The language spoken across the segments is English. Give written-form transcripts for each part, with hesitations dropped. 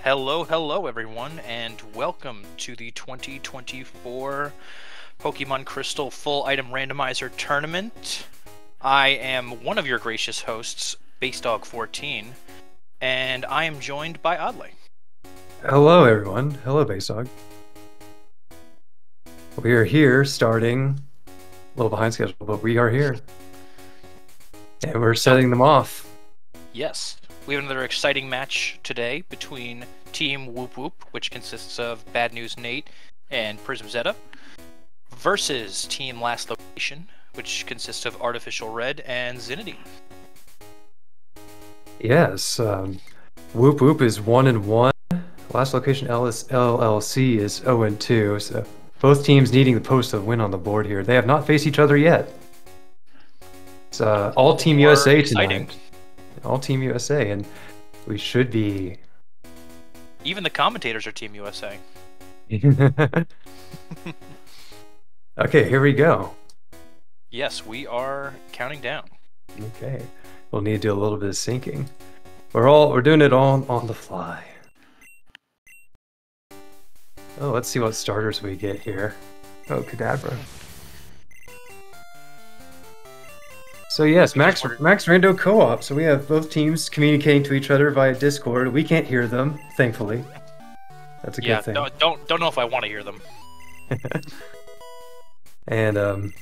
Hello everyone, and welcome to the 2024 Pokemon Crystal Full Item Randomizer Tournament. I am one of your gracious hosts, BaseDog14, and I am joined by Oddly. Hello everyone. Hello Basedog. We are here starting a little behind schedule, but we are here. And we're setting them off. Yes. We have another exciting match today between Team Woop, which consists of Bad News Nate and Prism Zeta, versus Team Last Location, which consists of Artificial Red and Zinity. Yes, Woop is 1-1. Last Location LLC is 0-2. So both teams needing the post of win on the board here. They have not faced each other yet. It's all Team USA tonight. All Team USA, and we should be. Even the commentators are Team USA. Okay, here we go. Yes, we are counting down. Okay, we'll need to do a little bit of syncing. We're doing it all on the fly. Oh, let's see what starters we get here. Oh, Kadabra. So yes, Max Rando co-op. So we have both teams communicating to each other via Discord. We can't hear them, thankfully. That's a good thing. Don't know if I want to hear them. And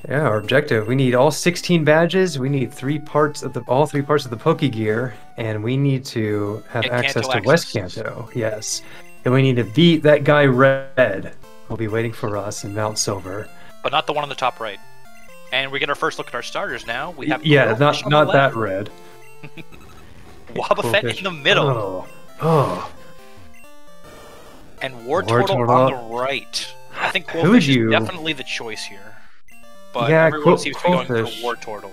yeah, our objective: we need all 16 badges. We need all three parts of the Pokegear, and we need to have access to West Kanto. Yes, and we need to beat that guy Red. He'll be waiting for us in Mount Silver. But not the one on the top right. And we get our first look at our starters now. We have not that Red. Wobbuffet in the middle. Oh. And Wartortle on the right. I think Quillfish is definitely the choice here. But yeah, everyone seems to be going for Wartortle.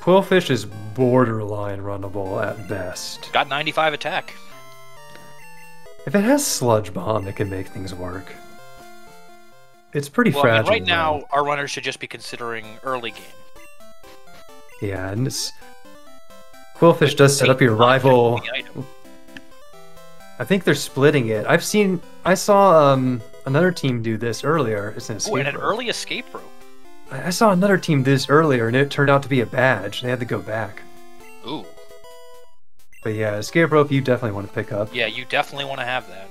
Quillfish is borderline runnable at best. Got 95 attack. If it has Sludge Bomb, it can make things work. It's pretty fragile. I mean, right now, our runners should just be considering early game. Yeah, and Quillfish does set up your rival. I think they're splitting it. I saw another team do this earlier. It's an escape rope. An early escape rope. I saw another team do this earlier, and it turned out to be a badge. They had to go back. Ooh. But yeah, escape rope you definitely want to pick up. Yeah, you definitely want to have that.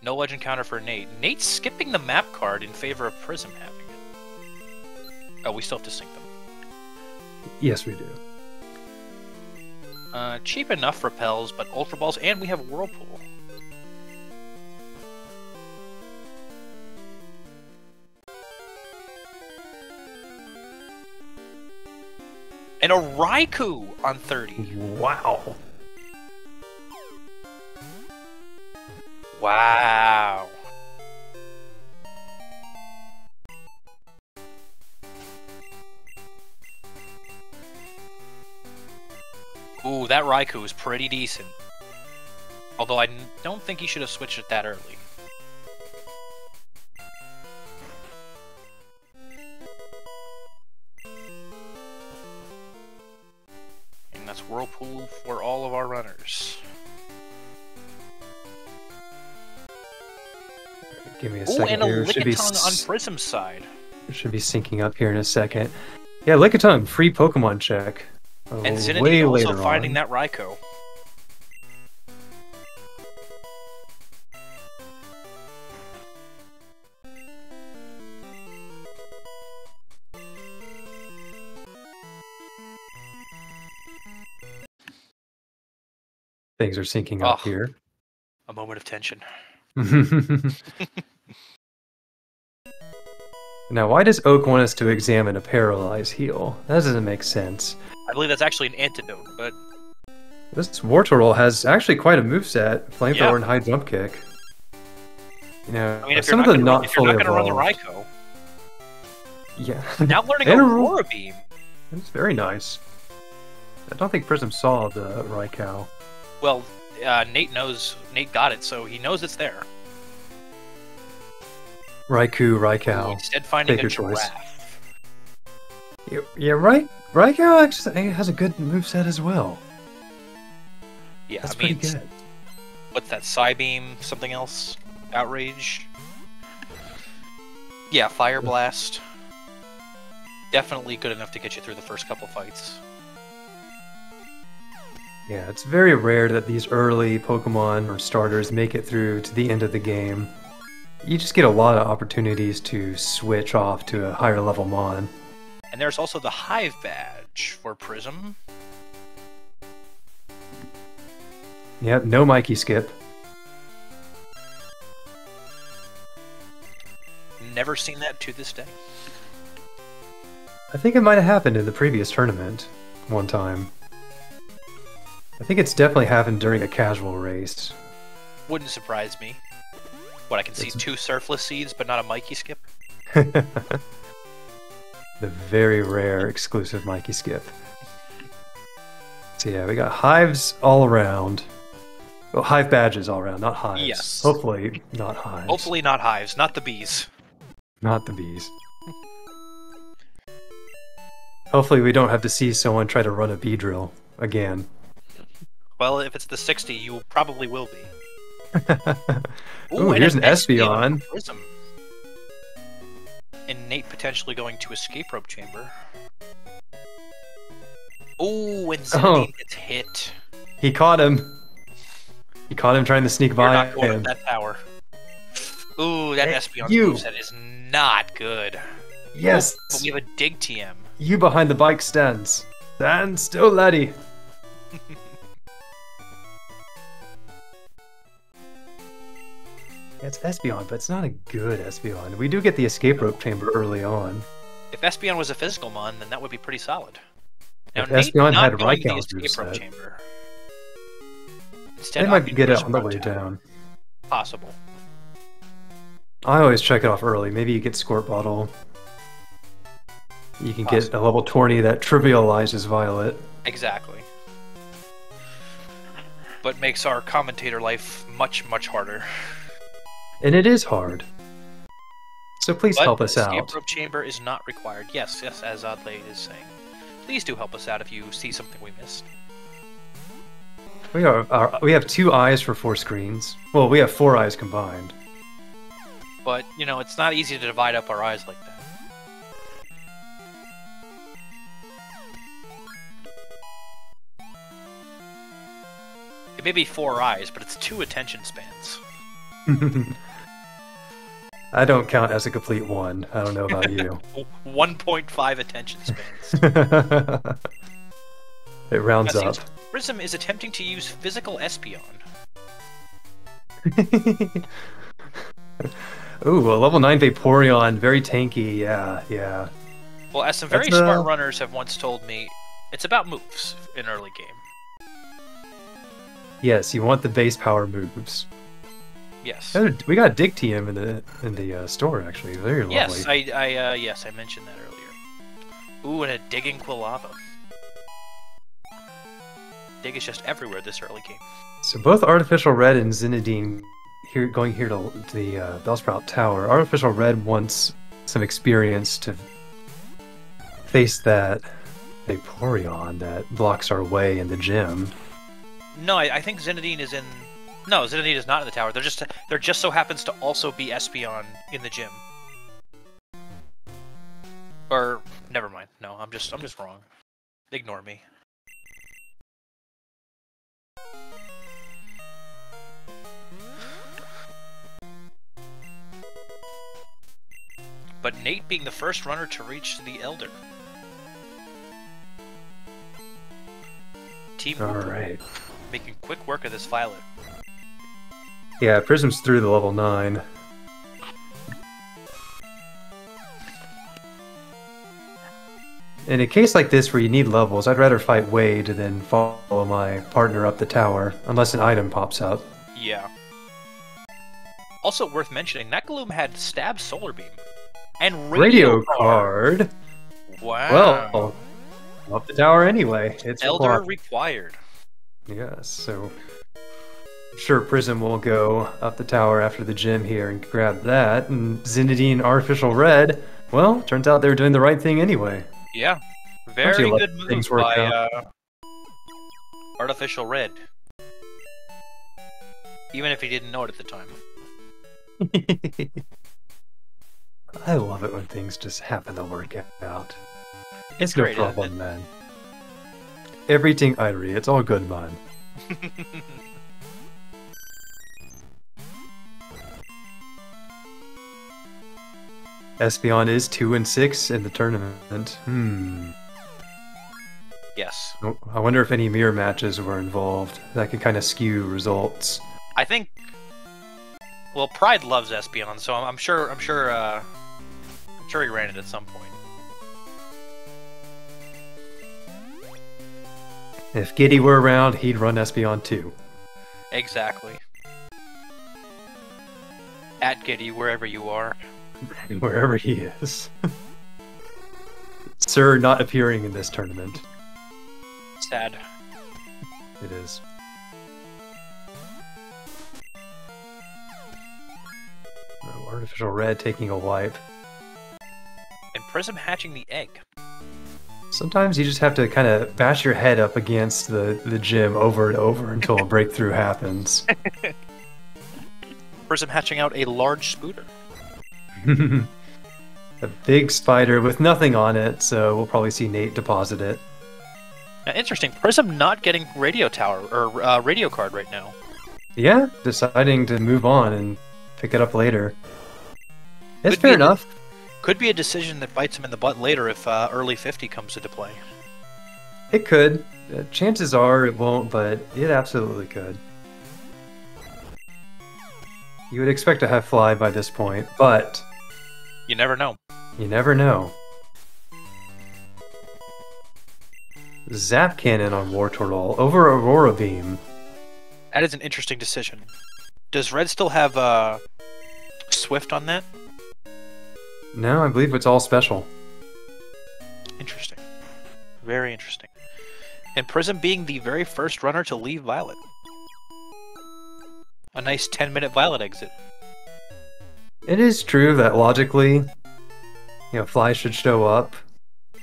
No legend counter for Nate. Nate's skipping the map card in favor of Prism having it. Oh, we still have to sync them. Yes, we do. Cheap enough repels, but Ultra Balls, and we have Whirlpool. And a Raikou on 30. Wow. Wow. Ooh, that Raikou is pretty decent. Although I don't think he should have switched it that early. And that's Whirlpool for all of our runners. Give me a second and here. a Lickitung on Prism's side. It should be syncing up here in a second. Yeah, Lickitung, free Pokemon check. And Zinity also finding that Raikou. Things are syncing up here. A moment of tension. Now, why does Oak want us to examine a paralyzed heel? That doesn't make sense. I believe that's actually an antidote, but... This Wartortle has actually quite a moveset. Flamethrower and high jump kick. You know, I mean, if some you're of the not fully going to run the evolved. Raikou... Yeah. Now learning Aurora Beam. That's very nice. I don't think Prism saw the Raikou. Well, Nate got it, so he knows it's there. Raikou. Instead finding a choice. giraffe. Yeah, Raikou actually has a good moveset as well. Yeah, That's I mean, pretty good. what's that? Psybeam? Something else? Outrage? Yeah, Fire Blast. Definitely good enough to get you through the first couple fights. Yeah, it's very rare that these early Pokemon or starters make it through to the end of the game. You just get a lot of opportunities to switch off to a higher level Mon. And there's also the Hive Badge for Prism. Yep, no Mikey skip. Never seen that to this day. I think it might have happened in the previous tournament one time. I think it's definitely happened during a casual race. Wouldn't surprise me. What, I can see 2 Surfless Seeds, but not a Mikey skip? The very rare exclusive Mikey skip. So yeah, we got hives all around. Well, hive badges all around, not hives. Yes. Hopefully not hives. Hopefully not hives, not the bees. Not the bees. Hopefully we don't have to see someone try to run a bee drill again. Well, if it's the 60, you probably will be. Ooh, here's an Espeon. Prism. And Nate potentially going to Escape Rope Chamber. Ooh, and Zinedine gets hit. He caught him. He caught him trying to sneak by You're not going him. up that tower. Ooh, that Espeon's you. moveset is not good. Yes. But we have a Dig TM. You behind the bike stands. Stand still, laddie. It's Espeon, but it's not a good Espeon. We do get the escape rope chamber early on. If Espeon was a physical mon, then that would be pretty solid. Now, If Nate Espeon not had going to the Raikou escape rope moveset. chamber. Instead, They might opting get for it on the Sprout way Tower. down. Possible. I always check it off early. Maybe you get Squirt Bottle. You can get a level 20 that trivializes Violet. Exactly. But makes our commentator life much, much harder. And it is hard. So please help us Escape out. rope chamber is not required. Yes, yes, as Adley is saying. Please do help us out if you see something we missed. We have 2 eyes for 4 screens. Well, we have 4 eyes combined. But, you know, it's not easy to divide up our eyes like that. It may be 4 eyes, but it's 2 attention spans. I don't count as a complete 1. I don't know about you. 1.5 attention spans. It rounds Now, up. since Prism is attempting to use physical Espeon. Ooh, a level 9 Vaporeon, very tanky, yeah. Well, as some very smart runners have once told me, it's about moves in early game. Yes, you want the base power moves. Yes. We got Dig TM in the store actually. Very lovely. Yes, I mentioned that earlier. Ooh, and a Digging Quilava. Dig is just everywhere this early game. So both Artificial Red and Zinedine going here to the Bellsprout Tower. Artificial Red wants some experience to face that Vaporeon that blocks our way in the gym. No, I think Zinedine is in. No, Zinedine is not in the tower. There just so happens to also be Espeon in the gym. Or never mind. No, I'm just wrong. Ignore me. But Nate being the first runner to reach the Elder. Team Woop Alright. making quick work of this Violet. Yeah, Prism's through the level 9. In a case like this where you need levels, I'd rather fight Wade than follow my partner up the tower, unless an item pops up. Yeah. Also worth mentioning, Nakaloom had Stab Solar Beam. And Radio Card. Wow. Well, up the tower anyway. It's Elder required. Yes, so I'm sure Prism will go up the tower after the gym here and grab that. And Zinedine Artificial Red, well, turns out they were doing the right thing anyway. Yeah. Very Don't you good love move things work by out? Artificial Red. even if he didn't know it at the time. I love it when things just happen to work out. It's no great, isn't problem, man. Everything I read, it's all good, man. Espeon is 2-6 in the tournament. Yes. I wonder if any mirror matches were involved. That could kind of skew results. I think. Well, Pride loves Espeon, so I'm sure he ran it at some point. If Giddy were around, he'd run Espeon too. Exactly. At Giddy, wherever you are. Wherever he is. Sir not appearing in this tournament. Sad. It is. Oh, Artificial Red taking a wipe. And Prism hatching the egg. Sometimes you just have to kind of bash your head up against the gym over and over until a breakthrough happens. Prism hatching out a large Spooter. A big spider with nothing on it, so we'll probably see Nate deposit it. Now, interesting. Prism not getting radio tower or radio card right now. Yeah, deciding to move on and pick it up later. It's fair enough. Could be a decision that bites him in the butt later if early 50 comes into play. It could. Chances are it won't, but it absolutely could. You would expect to have Fly by this point, but you never know. You never know. Zap Cannon on Wartortle over Aurora Beam. That is an interesting decision. Does Red still have Swift on that? No, I believe it's all special. Interesting. Very interesting. And Prism being the very first runner to leave Violet. A nice 10-minute Violet exit. It is true that logically, Fly should show up,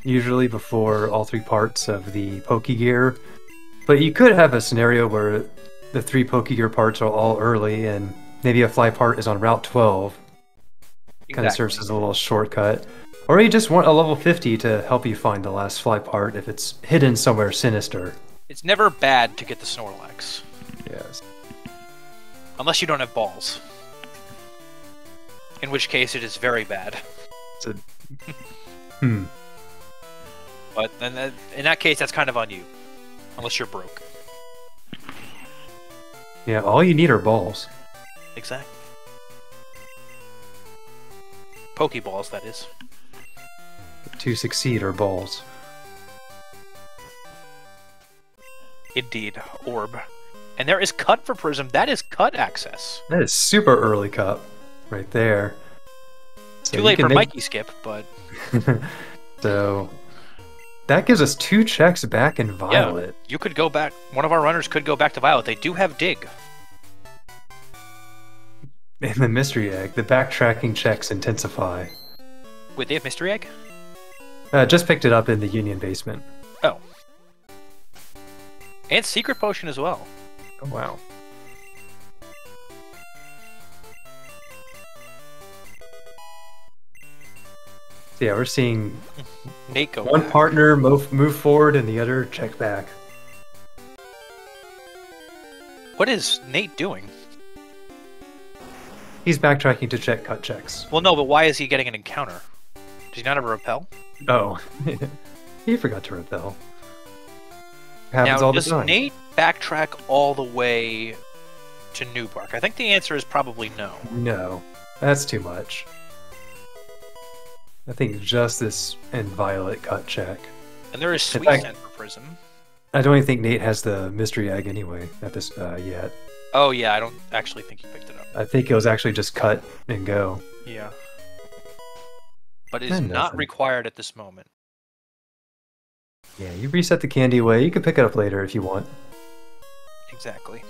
usually before all three parts of the Pokegear. But you could have a scenario where the three Pokegear parts are all early, and maybe a Fly part is on Route 12. Kind of serves as a little shortcut. Or you just want a level 50 to help you find the last Fly part if it's hidden somewhere sinister. It's never bad to get the Snorlax. Yes. Unless you don't have balls. In which case it is very bad. But then in that case, that's kind of on you. Unless you're broke. Yeah, all you need are balls. Exactly. Pokeballs, that is. To succeed are balls. Indeed. Orb. And there is cut for Prism. That is cut access. That is super early cut. Right there. So too late for Mikey Skip, but... So... That gives us 2 checks back in Violet. Yeah, you could go back. One of our runners could go back to Violet. They do have Dig. And the Mystery Egg. The backtracking checks intensify. Wait, they have Mystery Egg? Just picked it up in the Union basement. Oh. And Secret Potion as well. Oh, wow. So yeah, we're seeing Nate go one back. partner move forward and the other check back. What is Nate doing? He's backtracking to check cut checks. Well, no, but why is he getting an encounter? Does he not have a repel? Oh. He forgot to repel. Happens now, all the time. Does Nate backtrack all the way to Newbark? I think the answer is probably no. No. That's too much. I think Justice and Violet cut check. And there is Sweet fact, Scent for Prism. I don't even think Nate has the Mystery Egg anyway at this yet. Oh yeah, I don't actually think he picked it up. I think it was actually just cut and go. Yeah. But it is not required at this moment. Yeah, you reset the candy away. You can pick it up later if you want. Exactly.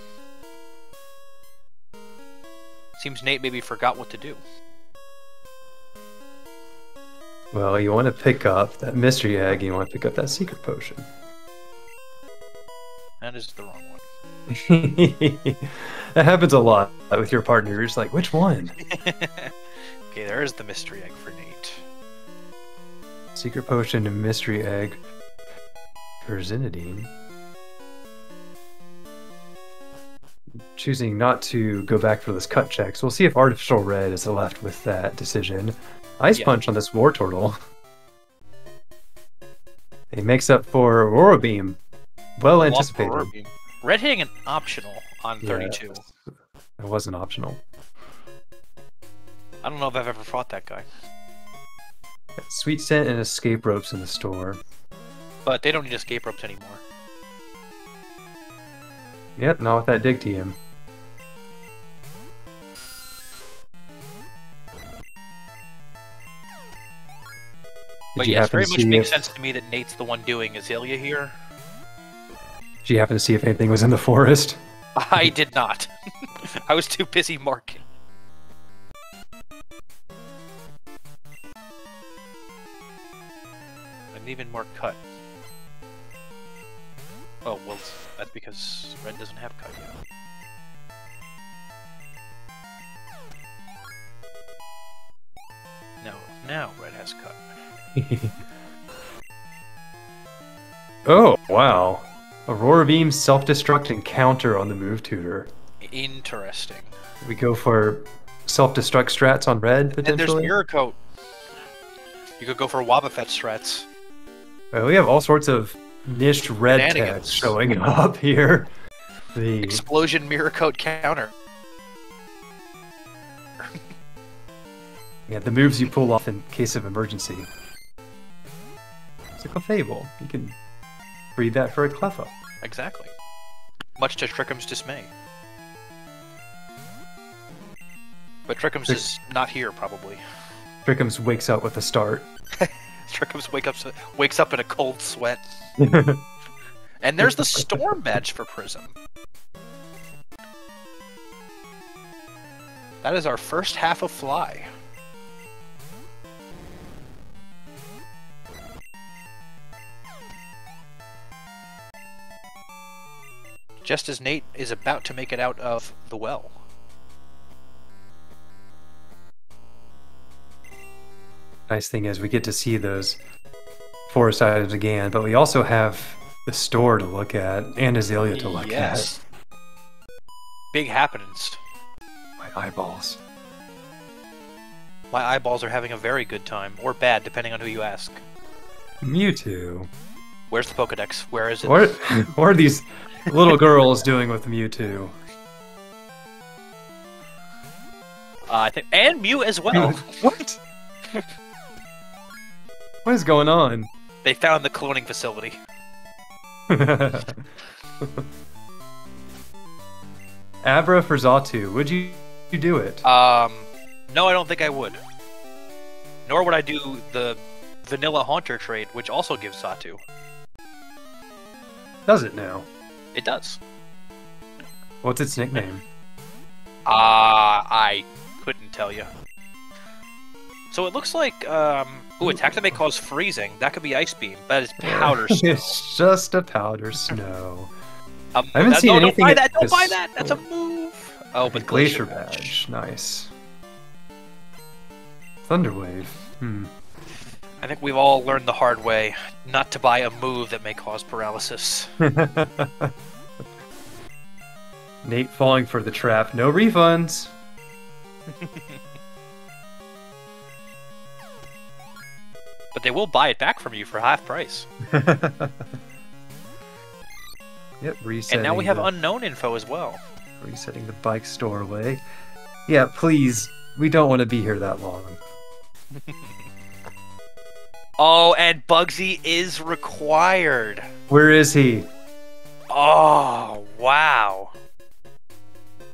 Seems Nate maybe forgot what to do. Well, you want to pick up that Mystery Egg, and you want to pick up that Secret Potion. That is the wrong one. That happens a lot with your partner. You're just like, which one? Okay, there's the mystery egg for Nate. Secret potion and mystery egg for Zinedine. Choosing not to go back for this cut check, so we'll see if Artificial Red is left with that decision. Ice Punch on this War Turtle. It makes up for Aurora Beam. Well anticipated. Red hitting an optional on 32. It wasn't optional. I don't know if I've ever fought that guy. Sweet Scent and Escape Ropes in the store. But they don't need escape ropes anymore. Yep, not with that dig TM. But yes, very much makes sense to me that Nate's the one doing Azalea here. Did you happen to see if anything was in the forest? I did not. I was too busy marking. I didn't even mark cut. Oh, well, that's because Red doesn't have cut yet. No, now Red has cut. Oh, wow. Aurora Beam, Self-Destruct, and Counter on the move tutor. Interesting. We go for Self-Destruct strats on Red, potentially? And there's Mirror Coat. You could go for Wobbuffet strats. Well, we have all sorts of niched Red tech showing up here. The Explosion Mirror Coat counter. Yeah, the moves you pull off in case of emergency. It's like a Fable. You can breed that for a Cleffa. Exactly. Much to Trickham's dismay. But Trickham's is not here, probably. Trickham's wakes up with a start. Trickham's wakes up in a cold sweat. And there's the Storm badge for Prism. That is our first half of Fly. Just as Nate is about to make it out of the well. Nice thing is we get to see those forest items again, but we also have the store to look at and Azalea to look at. Big happenings. My eyeballs. My eyeballs are having a very good time, or bad, depending on who you ask. Mewtwo. Where's the Pokedex? Where is it? What are these little girls doing with Mewtwo? I think, and Mew as well. What? What is going on? They found the cloning facility. Abra for Xatu, would you do it? No, I don't think I would. Nor would I do the Vanilla Haunter trade, which also gives Xatu. Does it now? It does. What's its nickname? I couldn't tell you. So it looks like, attack that may cause freezing. That could be Ice Beam. That is Powder Snow. It's just a Powder Snow. I haven't seen anything. Don't buy that! Don't buy that! That's a move! Oh, but Glacier Badge. Nice. Thunderwave. I think we've all learned the hard way not to buy a move that may cause paralysis. Nate falling for the trap. No refunds. But they will buy it back from you for half price. Yep, resetting. And now we have unknown info as well. Resetting the bike store away. Yeah, please. We don't want to be here that long. Oh, and Bugsy is required. Where is he? Oh, wow.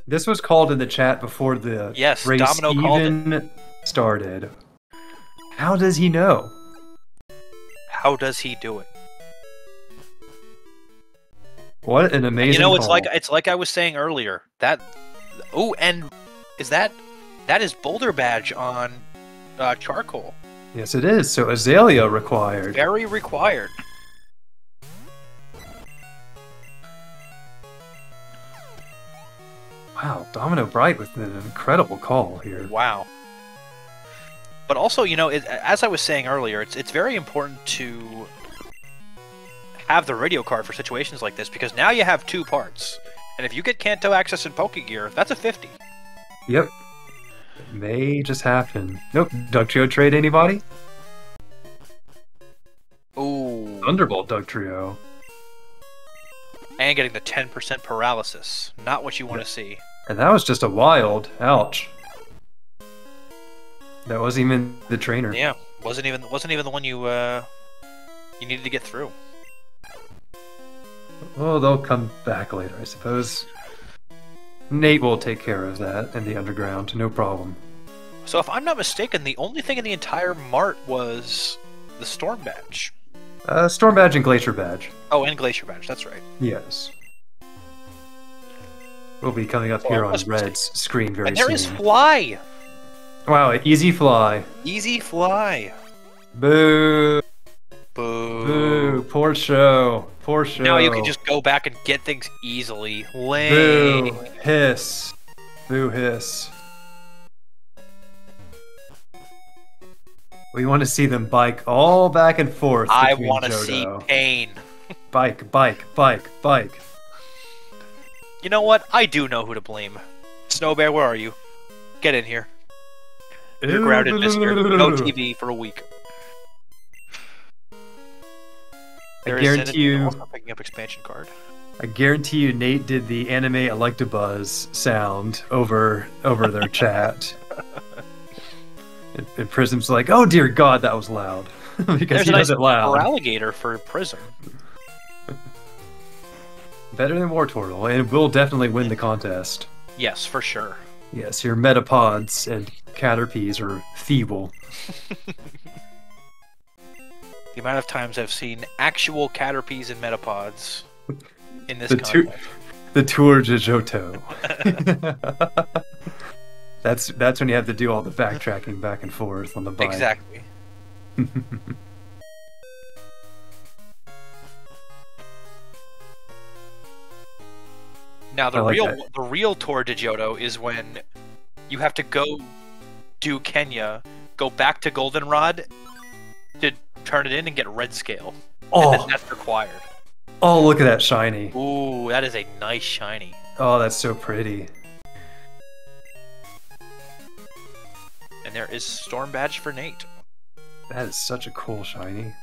This was called in the chat before the race Domino even started. How does he know? How does he do it? What an amazing You know, it's call. like I was saying earlier. That and is that is Boulder Badge on Charcoal. Yes, it is. So Azalea required. Very required. Wow, Domino Bright with an incredible call here. Wow. But also, you know, as I was saying earlier, it's very important to have the radio card for situations like this, because now you have 2 parts. And if you get Kanto access in Pokegear, that's a 50. Yep. It may just happen. Nope. Dugtrio trade anybody? Ooh. Thunderbolt Dugtrio. And getting the 10% paralysis. Not what you want to see. And that was just a wild. Ouch. That wasn't even the trainer. Yeah, wasn't even the one you needed to get through. Oh, they'll come back later, I suppose. Nate will take care of that in the underground, no problem. So if I'm not mistaken, the only thing in the entire mart was the Storm Badge. Storm Badge and Glacier Badge. Oh, and Glacier Badge, that's right. Yes. Will be coming up here on Red's screen very soon. And there is Fly! Wow, easy Fly. Easy Fly. Boo! Boo. Boo! Poor show. Poor show. Now you can just go back and get things easily. Lame. Boo! Hiss. Boo hiss. We want to see them bike all back and forth. I want to see pain. Bike, bike, bike, bike. You know what? I do know who to blame. Snow Bear, where are you? Get in here. You're grounded, mister. No TV for a week. I guarantee you. Also picking up expansion card. I guarantee you, Nate did the anime Electabuzz sound over their chat. And Prism's like, "Oh dear God, that was loud," because he does it loud. For alligator for Prism. Better than Wartortle, and will definitely win the contest. Yes, for sure. Yes, your Metapods and Caterpies are feeble. The amount of times I've seen actual Caterpies and Metapods in this contest. The Tour de Johto. That's when you have to do all the backtracking back and forth on the bike. Exactly. Now the real Tour de Johto is when you have to go do Kenya, go back to Goldenrod to turn it in and get red scale. Oh, and then that's required. Oh, look at that shiny. Ooh, that is a nice shiny. Oh, that's so pretty. And there is Storm Badge for Nate. That is such a cool shiny.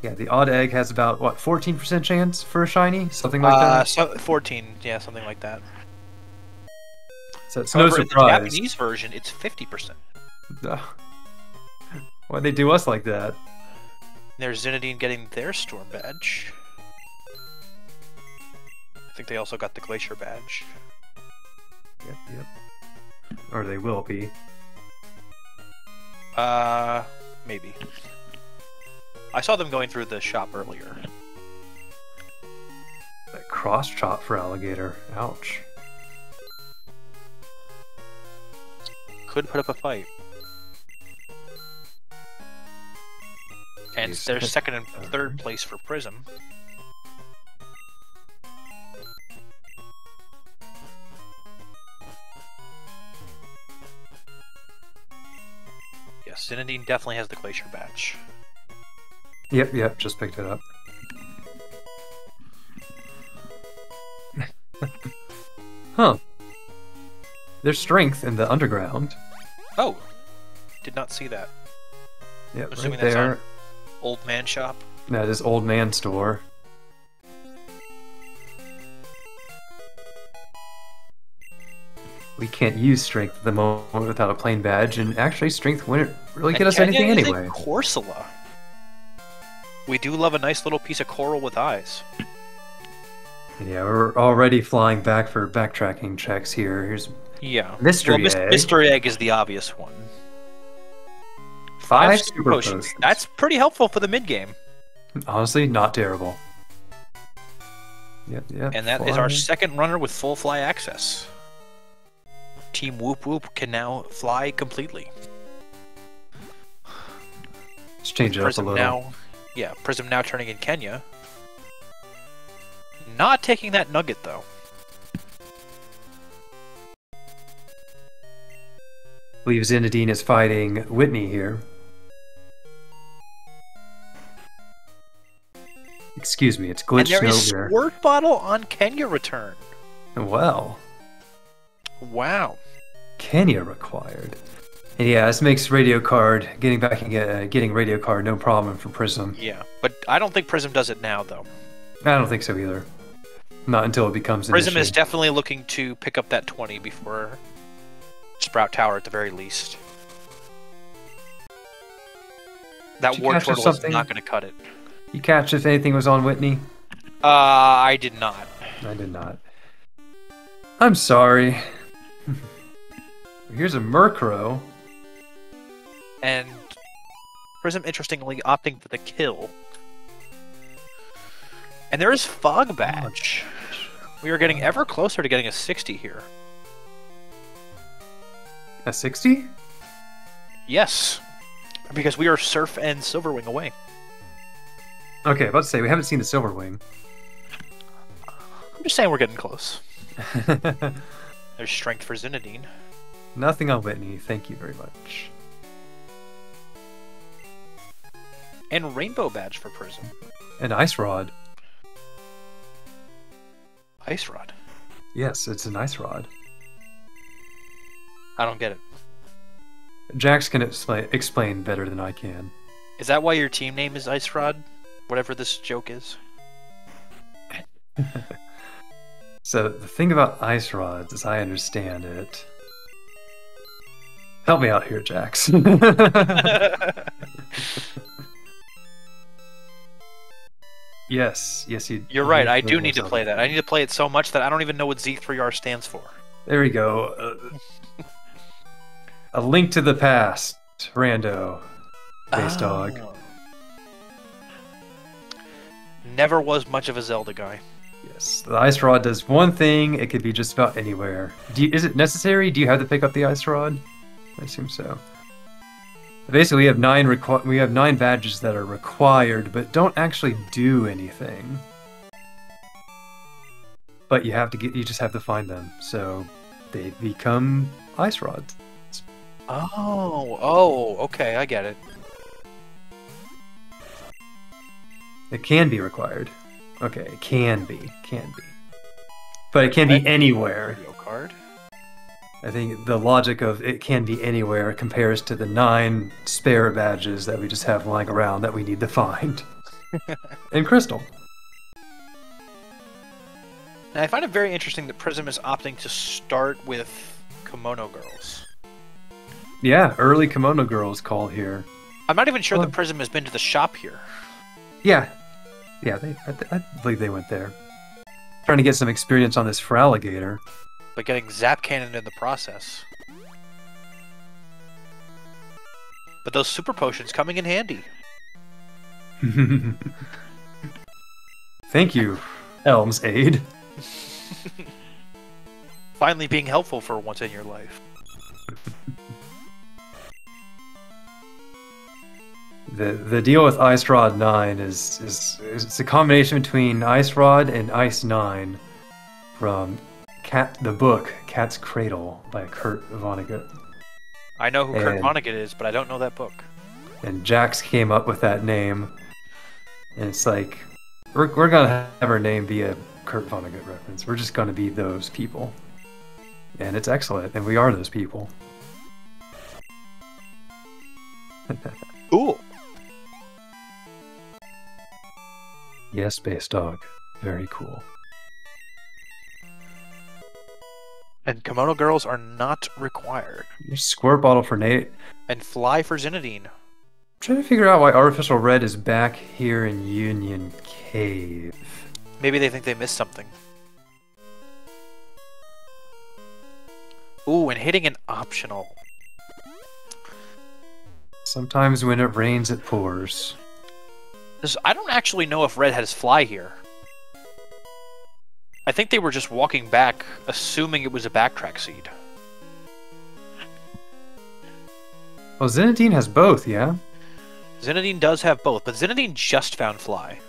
Yeah, the odd egg has about, what, 14% chance for a shiny? Something like that? 14, yeah, something like that. So it's However, no surprise. in the Japanese version, it's 50%. Why'd they do us like that? There's Zinedine getting their Storm Badge. I think they also got the Glacier Badge. Yep. Or they will be. Maybe. I saw them going through the shop earlier. That cross chop for alligator. Ouch. Could put up a fight. And there's second and third place for Prism. Yes, Zinedine definitely has the Glacier Badge. Yep, just picked it up. Huh. There's strength in the underground. Oh! Did not see that. Yep, I'm assuming right there. That's Old Man Shop. That is Old Man Store. We can't use strength at the moment without a plain badge, and actually strength wouldn't really get us anything anyway. Corsola. We do love a nice little piece of coral with eyes. Yeah, we're already flying back for backtracking checks here. Here's Mystery Egg. Mystery Egg is the obvious one. 5 super potions. That's pretty helpful for the mid game. Honestly, not terrible. Yep. And that is our second runner with full fly access. Team Woop Woop can now fly completely. Let's change it up a little. Prism now turning in Kenya. Not taking that nugget though. believe Zinedine is fighting Whitney here. Excuse me, it's glitched And there is nowhere. Squirt Bottle on Kenya return. Well, Wow. Kenya required. And yeah, this makes radio card getting radio card no problem for Prism. Yeah, but I don't think Prism does it now, though. I don't think so either. Not until it becomes an Prism issue. is definitely looking to pick up that 20 before Sprout Tower at the very least. That War Turtle is not going to cut it. You catch if anything was on Whitney? I did not. I did not. I'm sorry. Here's a Murkrow. And Prism, interestingly, opting for the kill. And there is Fog Badge. We are getting ever closer to getting a 60 here. A 60? Yes. Because we are Surf and Silverwing away. Okay, about to say, we haven't seen the Silverwing. I'm just saying we're getting close. There's Strength for Zinedine. Nothing on Whitney, thank you very much. And Rainbow Badge for Prism. An Ice Rod. Ice Rod. Yes, it's an Ice Rod. I don't get it. Jax can explain better than I can. Is that why your team name is Ice Rod? Whatever this joke is? So, the thing about Ice Rods, as I understand it... Help me out here, Jax. Yes, You're right, I do need to play that. I need to play it so much that I don't even know what Z3R stands for. There we go. A Link to the Past, Rando. Base Dog. Never was much of a Zelda guy. Yes, the Ice Rod does one thing. It could be just about anywhere. Is it necessary? Do you have to pick up the Ice Rod? I assume so. Basically, we have 9 badges that are required, but don't actually do anything. But you just have to find them, so they become Ice Rods. Oh, okay, I get it. It can be required. Okay, it can be. But it can be anywhere. Video card. I think the logic of it can be anywhere compares to the 9 spare badges that we just have lying around that we need to find. And Crystal. Now, I find it very interesting that Prism is opting to start with Kimono Girls. Yeah, early Kimono Girls call here. I'm not even sure that Prism has been to the shop here. Yeah, I believe they went there. Trying to get some experience on this Feraligatr. But getting Zap Cannon in the process. But those super potions coming in handy. Thank you, Elm's Aid. Finally being helpful for once in your life. The deal with Ice Rod 9 is it's a combination between Ice Rod and Ice 9 from the book Cat's Cradle by Kurt Vonnegut. I know who Kurt Vonnegut is, but I don't know that book. And Jax came up with that name, and it's like we're gonna have our name be a Kurt Vonnegut reference. We're just gonna be those people, and it's excellent, and we are those people. Cool. Yes, Base Dog. Very cool. And Kimono Girls are not required. Squirt Bottle for Nate. And Fly for Zinedine. I'm trying to figure out why Artificial Red is back here in Union Cave. Maybe they think they missed something. Ooh, and hitting an optional. Sometimes when it rains, it pours. I don't actually know if Red has Fly here. I think they were just walking back, assuming it was a backtrack seed. Well, Zinedine has both, yeah? Zinedine does have both, but Zinedine just found Fly.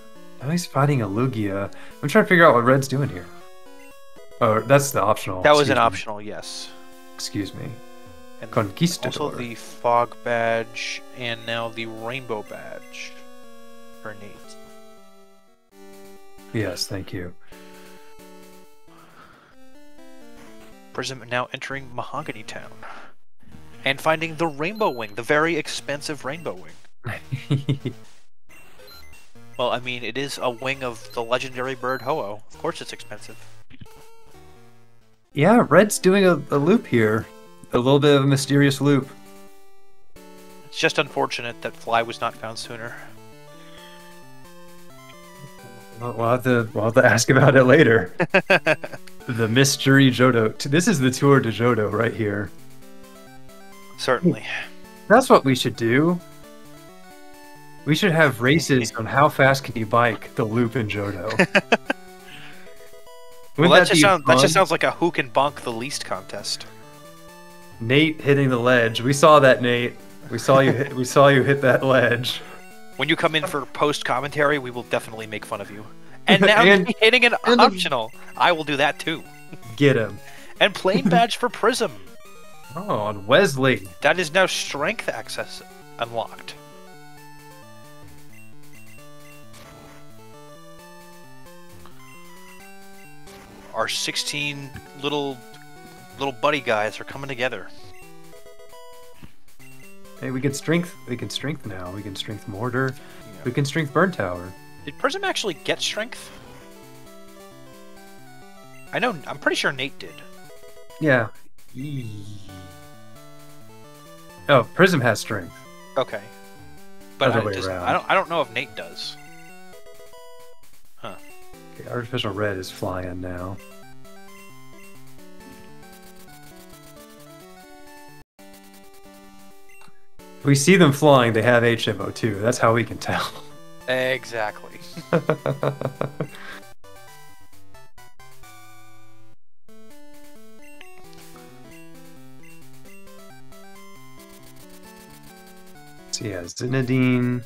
Now he's fighting a Lugia. I'm trying to figure out what Red's doing here. Oh, that's the optional. That was an optional, yes. Excuse me. And Conquistador. also the fog badge, and now the rainbow badge for Nate. Yes, thank you. Prism now entering Mahogany Town. And finding the Rainbow Wing, the very expensive Rainbow Wing. Well, I mean, it is a wing of the legendary bird Ho-Oh. Of course it's expensive. Yeah, Red's doing a loop here. A little bit of a mysterious loop. It's just unfortunate that Fly was not found sooner. We'll have to ask about it later. The mystery Johto. This is the Tour de Johto right here. Certainly. That's what we should do. We should have races on how fast can you bike the loop in Johto. Well, that just sounds like a who can bonk the least contest. Nate hitting the ledge. We saw that, Nate. We saw you. We saw you hit that ledge. When you come in for post commentary, we will definitely make fun of you. And now hitting an optional. I will do that too. Get him. And plain badge for Prism. Oh, on Wesley. That is now strength access unlocked. Our 16 little buddy guys are coming together. Hey, we can strength. We can strength now. We can strength mortar. Yeah. We can strength burn tower. Did Prism actually get strength? I know. I'm pretty sure Nate did. Yeah. Oh, Prism has strength. Okay. But Other way around. I don't know if Nate does. Huh. Okay, artificial red is flying now. If we see them flying, they have HMO too. That's how we can tell. Exactly. So yeah, Zinedine.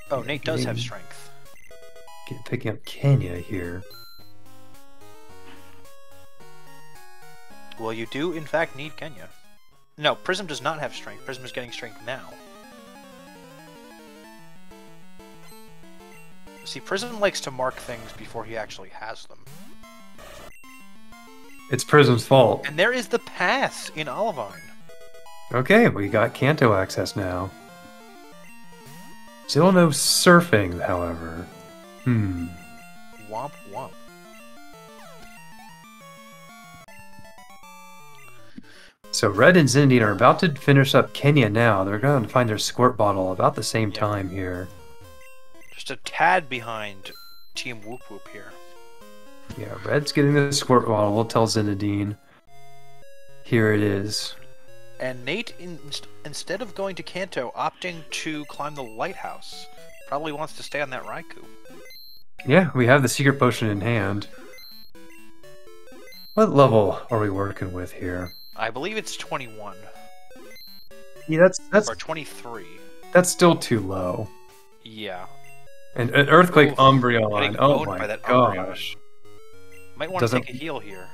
Oh, Nate does have strength. Picking up Kenya here. Well, you do, in fact, need Kenya. No, Prism does not have strength. Prism is getting strength now. See, Prism likes to mark things before he actually has them. It's Prism's fault. And there is the pass in Olivine. Okay, we got Kanto access now. Still no surfing, however. Womp womp. So Red and Zinedine are about to finish up Kenya now. They're going to find their squirt bottle about the same time here. Just a tad behind Team Woop Woop here. Yeah, Red's getting the squirt bottle. We'll tell Zinedine. Here it is. And Nate, instead of going to Kanto, opting to climb the lighthouse. Probably wants to stay on that Raikou. Yeah, we have the secret potion in hand. What level are we working with here? I believe it's 21. Yeah, that's or 23. That's still too low. Yeah. And an Earthquake Umbreon. Oh my that gosh. Might want to take a heal here.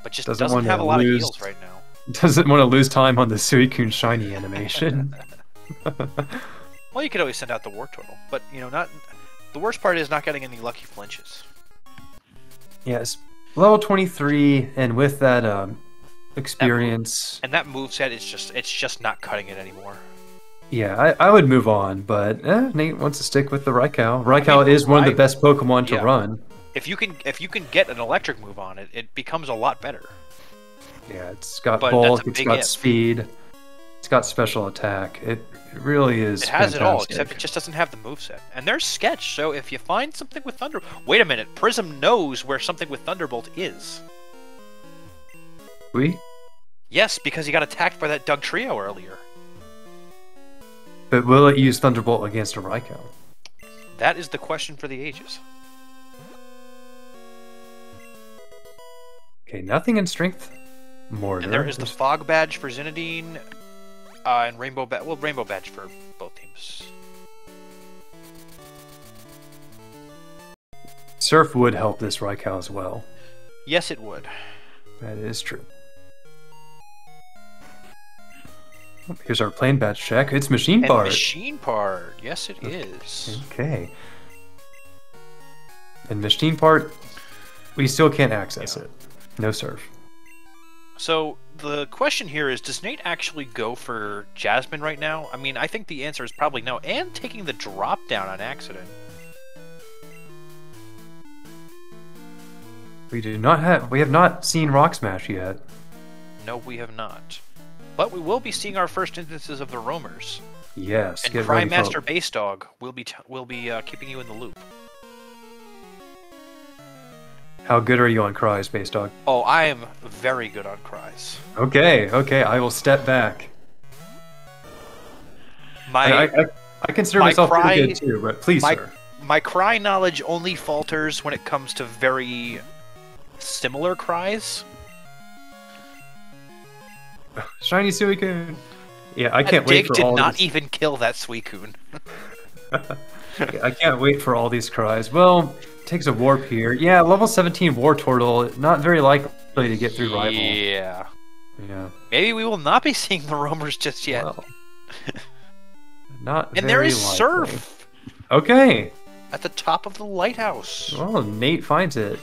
But just doesn't have a lot of heals right now. Doesn't want to lose time on the Suicune Shiny animation. Well, you could always send out the War Turtle. But, you know, not... The worst part is not getting any lucky flinches. Yes. Level 23, and with that experience... And that moveset is just not cutting it anymore. Yeah, I would move on, but Nate wants to stick with the Raikou. Raikou is one of the best Pokemon to run. If you can get an electric move on it, it becomes a lot better. Yeah, it's got bulk, it's got speed, it's got special attack. It really is. It has it all, except it just doesn't have the moveset. And there's Sketch, so if you find something with Thunder... Wait a minute, Prism knows where something with Thunderbolt is. We? Yes, because he got attacked by that Doug Trio earlier. But will it use Thunderbolt against a Raikou? That is the question for the ages. Okay, nothing in Strength Mortar. And there is the Fog Badge for Zinedine, and Rainbow Badge for both teams. Surf would help this Raikou as well. Yes, it would. That is true. Oh, here's our plane batch check. It's machine And part. machine part. Yes, it is. Okay. And machine part, we still can't access it. No surf. So the question here is, does Nate actually go for Jasmine right now? I mean, I think the answer is probably no. And taking the drop down on accident. We have not seen Rock Smash yet. No, we have not. But we will be seeing our first instances of the roamers. Yes. And get Cry ready for- Master Base Dog will be keeping you in the loop. How good are you on cries, Base Dog? Oh, I am very good on cries. Okay, I will step back. I consider myself pretty good too, but please, sir. My cry knowledge only falters when it comes to very similar cries. Shiny Suicune. Yeah, I can't wait for Dig all did not these... even kill that Suicune. I can't wait for all these cries. Well, takes a warp here. Yeah, level 17 War Turtle, not very likely to get through Rival. Yeah. Yeah. Maybe we will not be seeing the roamers just yet. Well, not and very there is likely. Surf Okay. at the top of the lighthouse. Well, Nate finds it.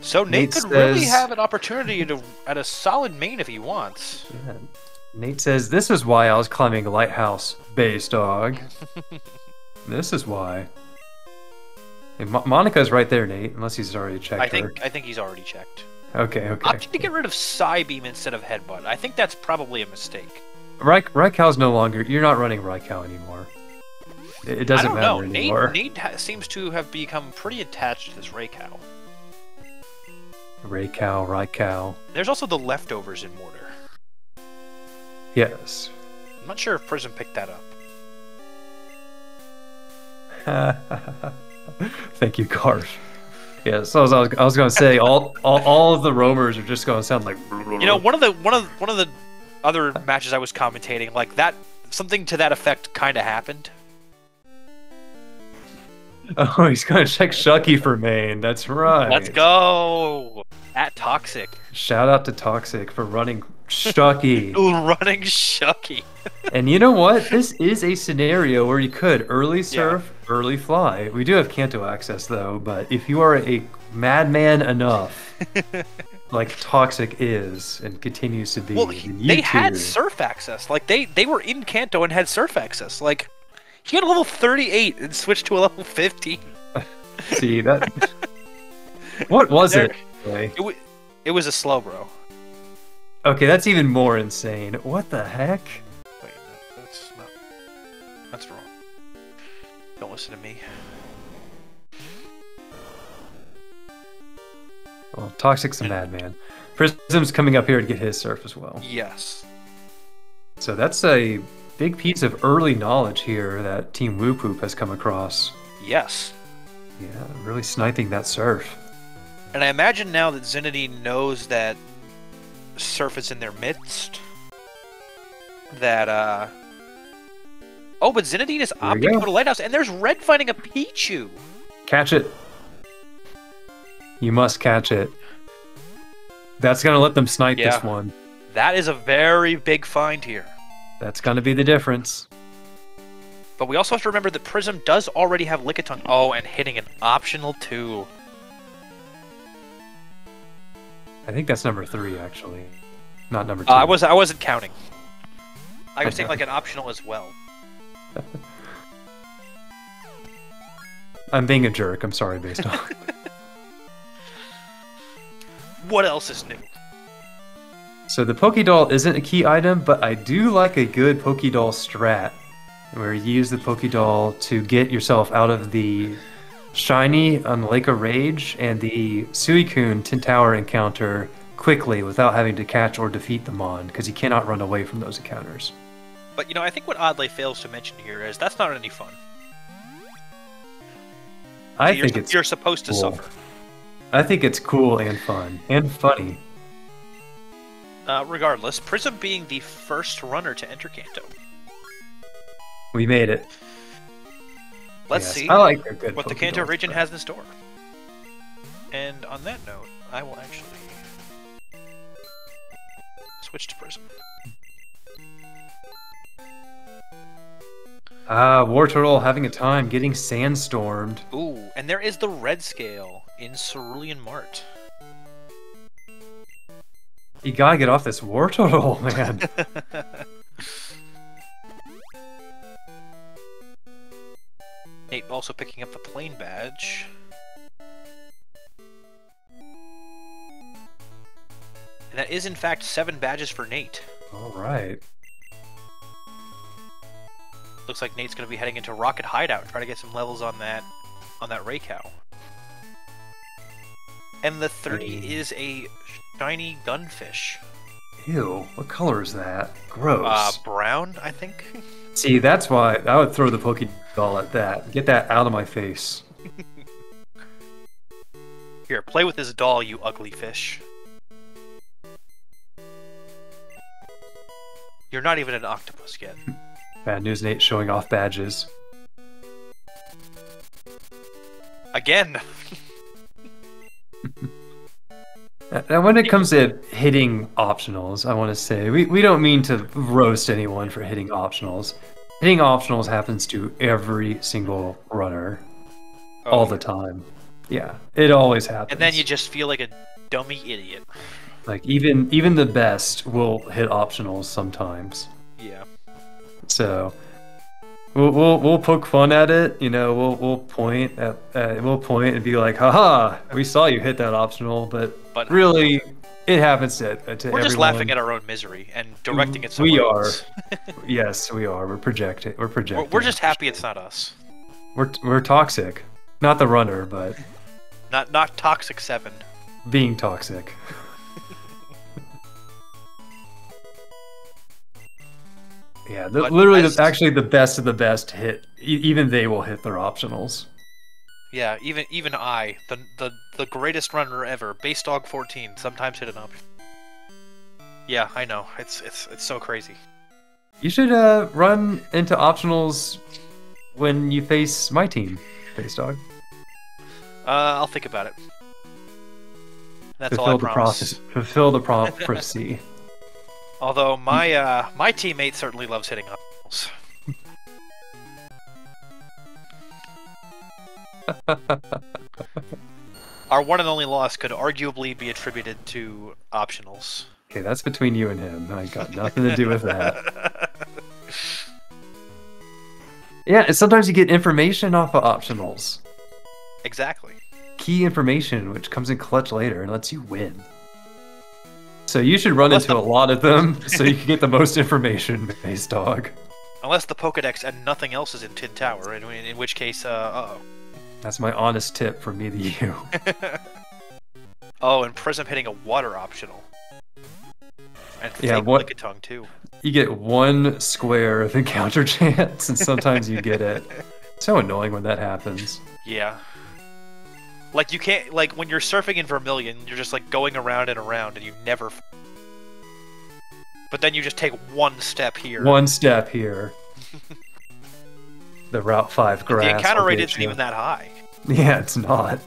So Nate could says, really have an opportunity to at a solid main if he wants. Yeah. Nate says, "This is why I was climbing Lighthouse, Base Dog. This is why." And Monica's right there, Nate, unless he's already checked her. I think he's already checked. Okay. Opting to get rid of Psybeam instead of Headbutt. I think that's probably a mistake. Raikou's no longer... You're not running Raikou anymore. It doesn't matter anymore. Nate seems to have become pretty attached to this Raikou. Raikou. There's also the leftovers in Mortar. Yes. I'm not sure if Prism picked that up. Thank you, Garf. Yeah, so I was going to say all of the roamers are just going to sound like. You know, one of the other matches I was commentating, like that, something to that effect kind of happened. Oh, he's going to check Shucky for main. That's right. Let's go at Toxic. Shout out to Toxic for running Shucky. Running Shucky. And you know what? This is a scenario where you could early surf, early fly. We do have Kanto access though, but if you are a madman enough, like Toxic is and continues to be, well, they had surf access. Like they were in Kanto and had surf access. Like he had a level 38 and switched to a level 15. See that? What was it? It was a slow bro. Okay, that's even more insane. What the heck? Wait, that's wrong. Don't listen to me. Well, Toxic's a madman. Prism's coming up here to get his surf as well. Yes. So that's a big piece of early knowledge here that Team Woop has come across. Yes. Yeah, really sniping that surf. And I imagine now that Zinity knows that surf is in their midst, that oh, but Zinity is opting to go to Lighthouse, and there's Red finding a Pichu. Catch it. You must catch it. That's gonna let them snipe this one. That is a very big find here. That's gonna be the difference. But we also have to remember that Prism does already have Lickitung. Oh, and hitting an optional 2. I think that's number 3, actually. Not number 2. I wasn't counting. I was saying like an optional as well. I'm being a jerk. I'm sorry, Based on. What else is new? So the Pokédoll isn't a key item, but I do like a good Pokédoll strat, where you use the Pokédoll to get yourself out of the Shiny on Lake of Rage and the Suicune Tin Tower encounter quickly without having to catch or defeat the Mon, because you cannot run away from those encounters. But you know, I think what Oddly fails to mention here is that's not any fun. I think you're supposed to cool. suffer. I think it's cool and fun and funny. Regardless, Prism being the first runner to enter Kanto. We made it. Let's see I like what the Kanto region has in store. And on that note, I will actually switch to Prism. War Turtle having a time getting sandstormed. Ooh, and there is the red scale in Cerulean Mart. You gotta get off this War Turtle, man. Nate also picking up the plane badge. And that is in fact 7 badges for Nate. Alright. Looks like Nate's gonna be heading into Rocket Hideout, try to get some levels on that Ray Cow. And the 30 is a shiny gunfish. Ew, what color is that? Gross. Brown, I think. See, that's why I would throw the Pokeball at that. Get that out of my face. Here, play with this doll, you ugly fish. You're not even an octopus yet. Bad news, Nate showing off badges. Again! Now, when it comes to hitting optionals, I want to say, we don't mean to roast anyone for hitting optionals. Hitting optionals happens to every single runner. All the time. Yeah, it always happens. And then you just feel like a dummy idiot. Like, even the best will hit optionals sometimes. Yeah. So, we'll poke fun at it, you know, we'll point and be like, haha, we saw you hit that optional, but really, it happens to We're everyone. just laughing at our own misery and directing it somewhere else. Yes, we are. We're projecting. We're just happy it's not us. We're toxic. Not the runner, but... Not Toxic 7. Being toxic. Yeah, literally, actually the best of the best hit. Even they will hit their optionals. Yeah, even I, the greatest runner ever, Base Dog 14, sometimes hit an option. Yeah, I know. It's so crazy. You should run into optionals when you face my team, Base Dog. I'll think about it. That's all I promise. Fulfill the prophecy. Although my teammate certainly loves hitting optionals. Our one and only loss could arguably be attributed to optionals. Okay, that's between you and him. I got nothing to do with that. Yeah, and sometimes you get information off of optionals. Exactly. Key information, which comes in clutch later and lets you win. So you should run into a lot of them so you can get the most information, Base Dog. Unless the Pokedex and nothing else is in Tin Tower, in which case, uh-oh. That's my honest tip from me to you. Oh, and Prism hitting a water optional. And yeah, Lickitung too. You get one square of encounter chance, and sometimes you get it. So annoying when that happens. Yeah. Like, you can't, like, when you're surfing in Vermilion, you're just, like, going around and around, and you never... But then you just take one step here. One step here. The Route 5 grass. The encounter rate isn't even that high. Yeah, it's not.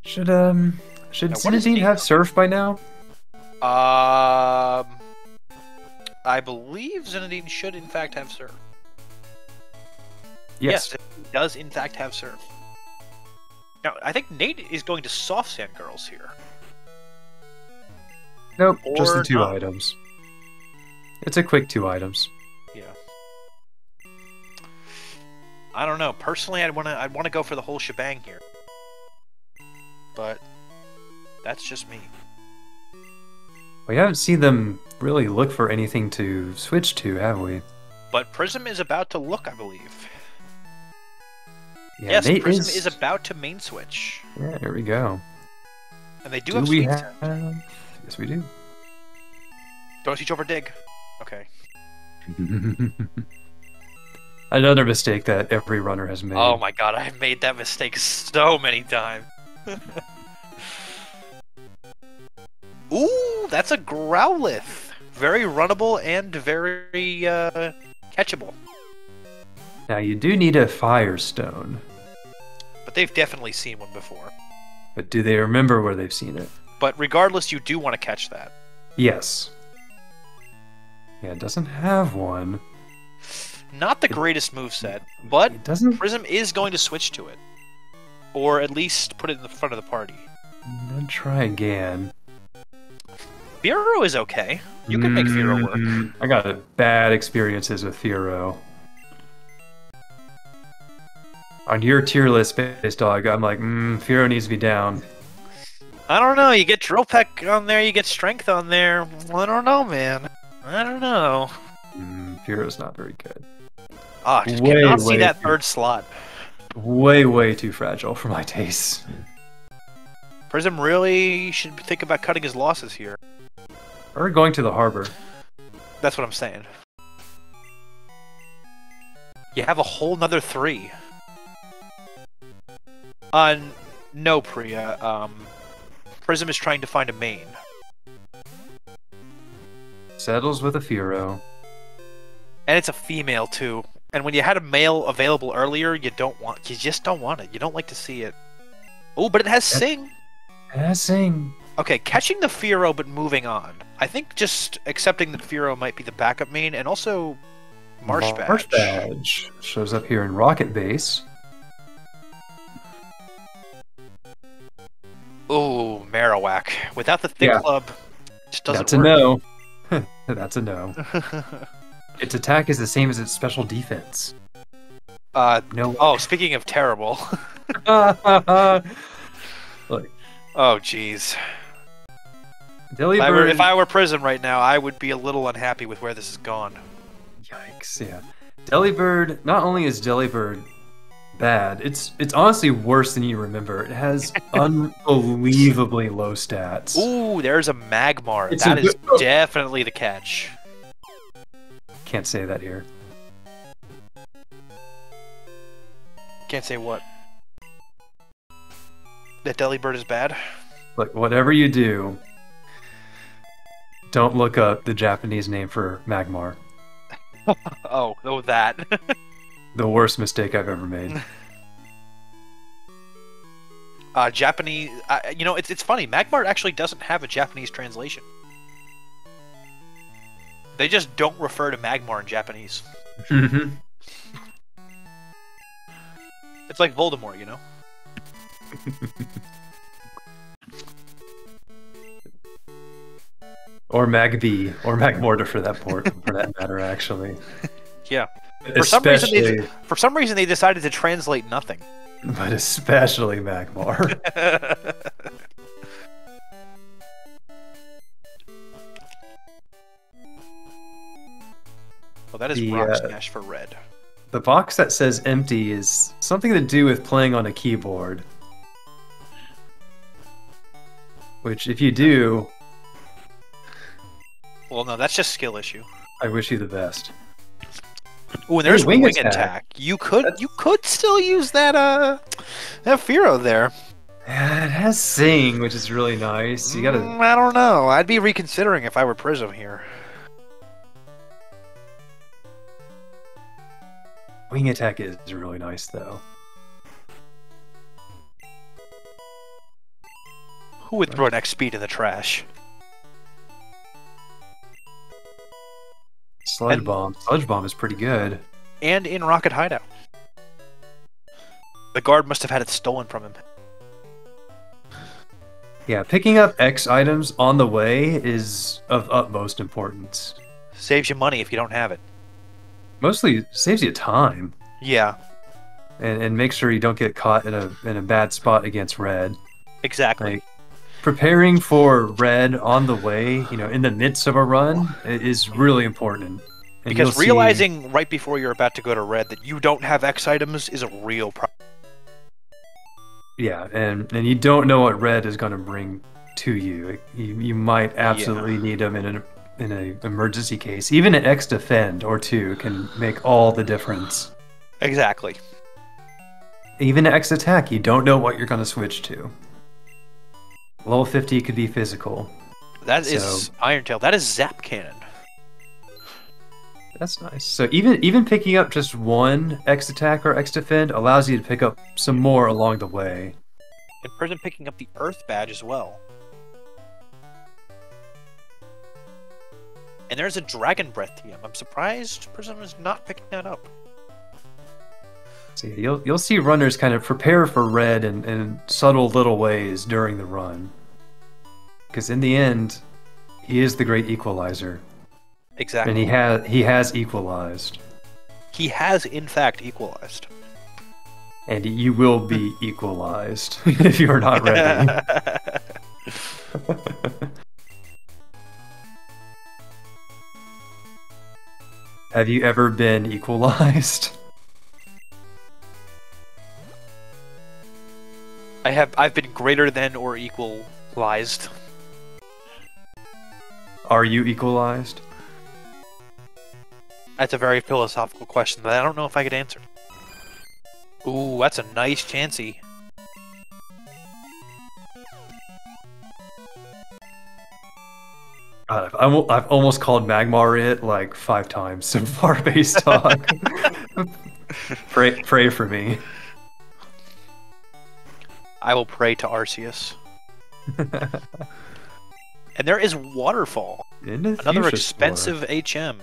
Should Zinedine have Surf by now? I believe Zinedine should in fact have Surf. Yes, it does in fact have Surf. Now, I think Nate is going to Soft Sand Girls here. Nope, just the 2 items. It's a quick 2 items. Yeah. I don't know. Personally, I'd want to go for the whole shebang here. But that's just me. We haven't seen them really look for anything to switch to, have we? But Prism is about to look, I believe. Yeah, yes, Nate Prism is about to main switch. Yeah, here we go. And they do have Sweet Scent. Yes, we do. Don't teach over dig. Okay. Another mistake that every runner has made. Oh my god, I've made that mistake so many times. Ooh, that's a Growlithe. Very runnable and very catchable. Now you do need a Firestone. But they've definitely seen one before. But do they remember where they've seen it? But regardless, you do want to catch that. Yes. Yeah, it doesn't have one. Not the greatest moveset, but It doesn't. Prism is going to switch to it. Or at least put it in the front of the party. I'll try again. Firo is okay. You can make Firo work. I got bad experiences with Firo. On your tier list, Space Dog, I'm like, Firo needs to be down. I don't know. You get Drill Peck on there, you get Strength on there. I don't know, man. I don't know. Firo's not very good. Ah, just cannot see that third slot. Way too fragile for my tastes. Prism really should think about cutting his losses here. Or going to the harbor. That's what I'm saying. You have a whole nother 3. No, Priya. Prism is trying to find a main. Settles with a Firo. And it's a female, too. And when you had a male available earlier, you just don't want it. You don't like to see it. Oh, but it has Sing. It has Sing. Okay, catching the Firo but moving on. I think just accepting that Firo might be the backup main, and also Marsh Badge. Marsh Badge shows up here in Rocket Base. Oh, Marowak. Without the Thick Club, it just doesn't That's work. a no. That's a no. Its attack is the same as its special defense. No. Oh, speaking of terrible. Look. Oh, jeez. Delibird... If I were Prism right now, I would be a little unhappy with where this has gone. Yikes, yeah. Delibird, not only is Delibird bad, it's honestly worse than you remember. It has unbelievably low stats. Ooh, there's a Magmar. That is definitely the catch. Can't say that here. Can't say what? That Delibird is bad? Look, whatever you do, don't look up the Japanese name for Magmar. Oh, that. The worst mistake I've ever made. Japanese... you know, it's funny. Magmar actually doesn't have a Japanese translation. They just don't refer to Magmar in Japanese. Mm-hmm. It's like Voldemort, you know? Or Magby, or Magmortar for that matter, actually. Yeah. For some reason they decided to translate nothing. But especially Magmar. Well, that is Rock Smash for red. The box that says empty is something to do with playing on a keyboard. Which, if you do... Well, no, that's just skill issue. I wish you the best. Ooh, and there's wing attack. You could still use that Firo there. Yeah, it has Sing, which is really nice. You gotta... I don't know. I'd be reconsidering if I were Prism here. Wing attack is really nice, though. Who would throw an X speed in the trash? Sludge Bomb. Sludge Bomb is pretty good. And in Rocket Hideout. The guard must have had it stolen from him. Yeah, picking up X items on the way is of utmost importance. Saves you money if you don't have it. Mostly saves you time. Yeah. And make sure you don't get caught in a bad spot against red. Exactly. Like, preparing for red on the way, you know, in the midst of a run, is really important. And because realizing right before you're about to go to red that you don't have X items is a real problem. Yeah, and you don't know what red is going to bring to you. You might absolutely need them in an emergency case. Even an X defend or two can make all the difference. Exactly. Even an X attack, you don't know what you're going to switch to. Level 50 could be physical. That is Iron Tail. That is Zap Cannon. That's nice. So even picking up just one X attack or X defend allows you to pick up some more along the way. And Prism picking up the Earth badge as well. And there's a Dragon Breath TM. I'm surprised Prism is not picking that up. So you'll see runners kind of prepare for red in subtle little ways during the run. Because in the end, he is the great equalizer. Exactly. And he has equalized. He has, in fact, equalized. And you will be equalized if you're not ready. Have you ever been equalized? I've been greater than or equalized. Are you equalized? That's a very philosophical question that I don't know if I could answer. Ooh, that's a nice Chansey. God, I've almost called Magmar it like 5 times so far based on. pray for me. I will pray to Arceus. And there is Waterfall. Another expensive HM.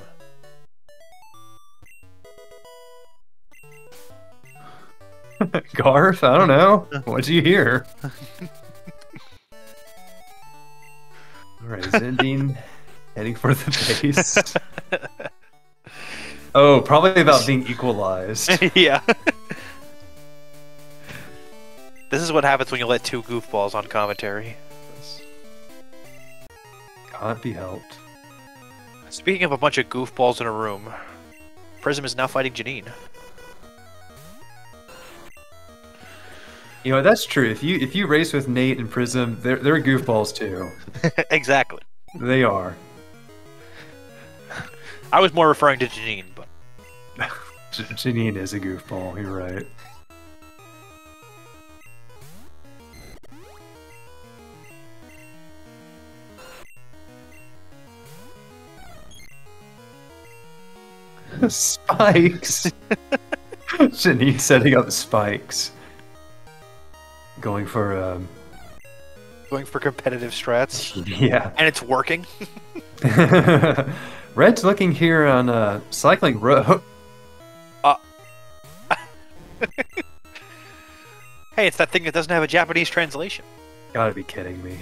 Garth, I don't know. What'd you hear? Alright, Zendine heading for the base. Oh, probably about being equalized. Yeah. This is what happens when you let 2 goofballs on commentary. Can't be helped. Speaking of a bunch of goofballs in a room, Prism is now fighting Janine. You know, that's true. If you race with Nate and Prism, they're goofballs too. Exactly. They are. I was more referring to Janine, but Janine is a goofball, you're right. Spikes! Janine setting up spikes. Going for competitive strats. Yeah. And it's working. Red's looking here on Cycling Road. Hey, it's that thing that doesn't have a Japanese translation. Gotta be kidding me.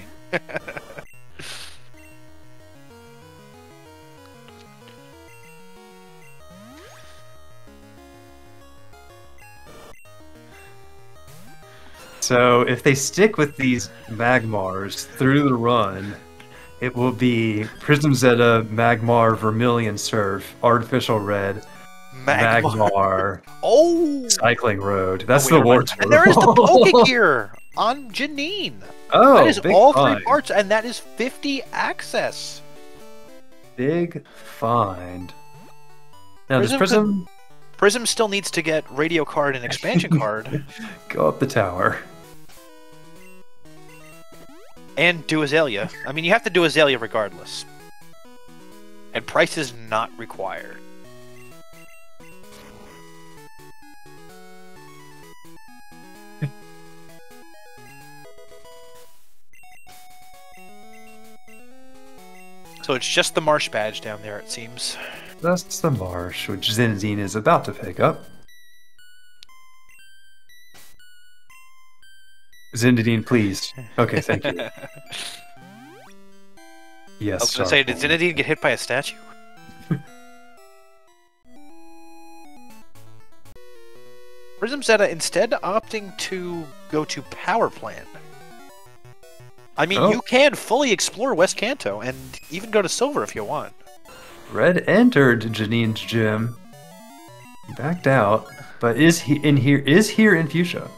So if they stick with these Magmars through the run, it will be Prism Zeta, Magmar, Vermilion Surf, Artificial Red, Magmar, oh, Cycling Road. That's the war total. And there is the Pokegear on Janine. Oh, that is all find. 3 parts, and that is 50 access. Big find. Now does Prism still needs to get radio card and expansion card. Go up the tower. And do Azalea. I mean, you have to do Azalea regardless. And price is not required. So it's just the Marsh badge down there, it seems. That's the Marsh, which Zinzine is about to pick up. Zinedine, please. Okay, thank you. Yes. I was going to say, did Zinedine get hit by a statue? Prism Zeta instead opting to go to Power Plant. I mean, you can fully explore West Kanto and even go to Silver if you want. Red entered Janine's gym, backed out, but is here in Fuchsia.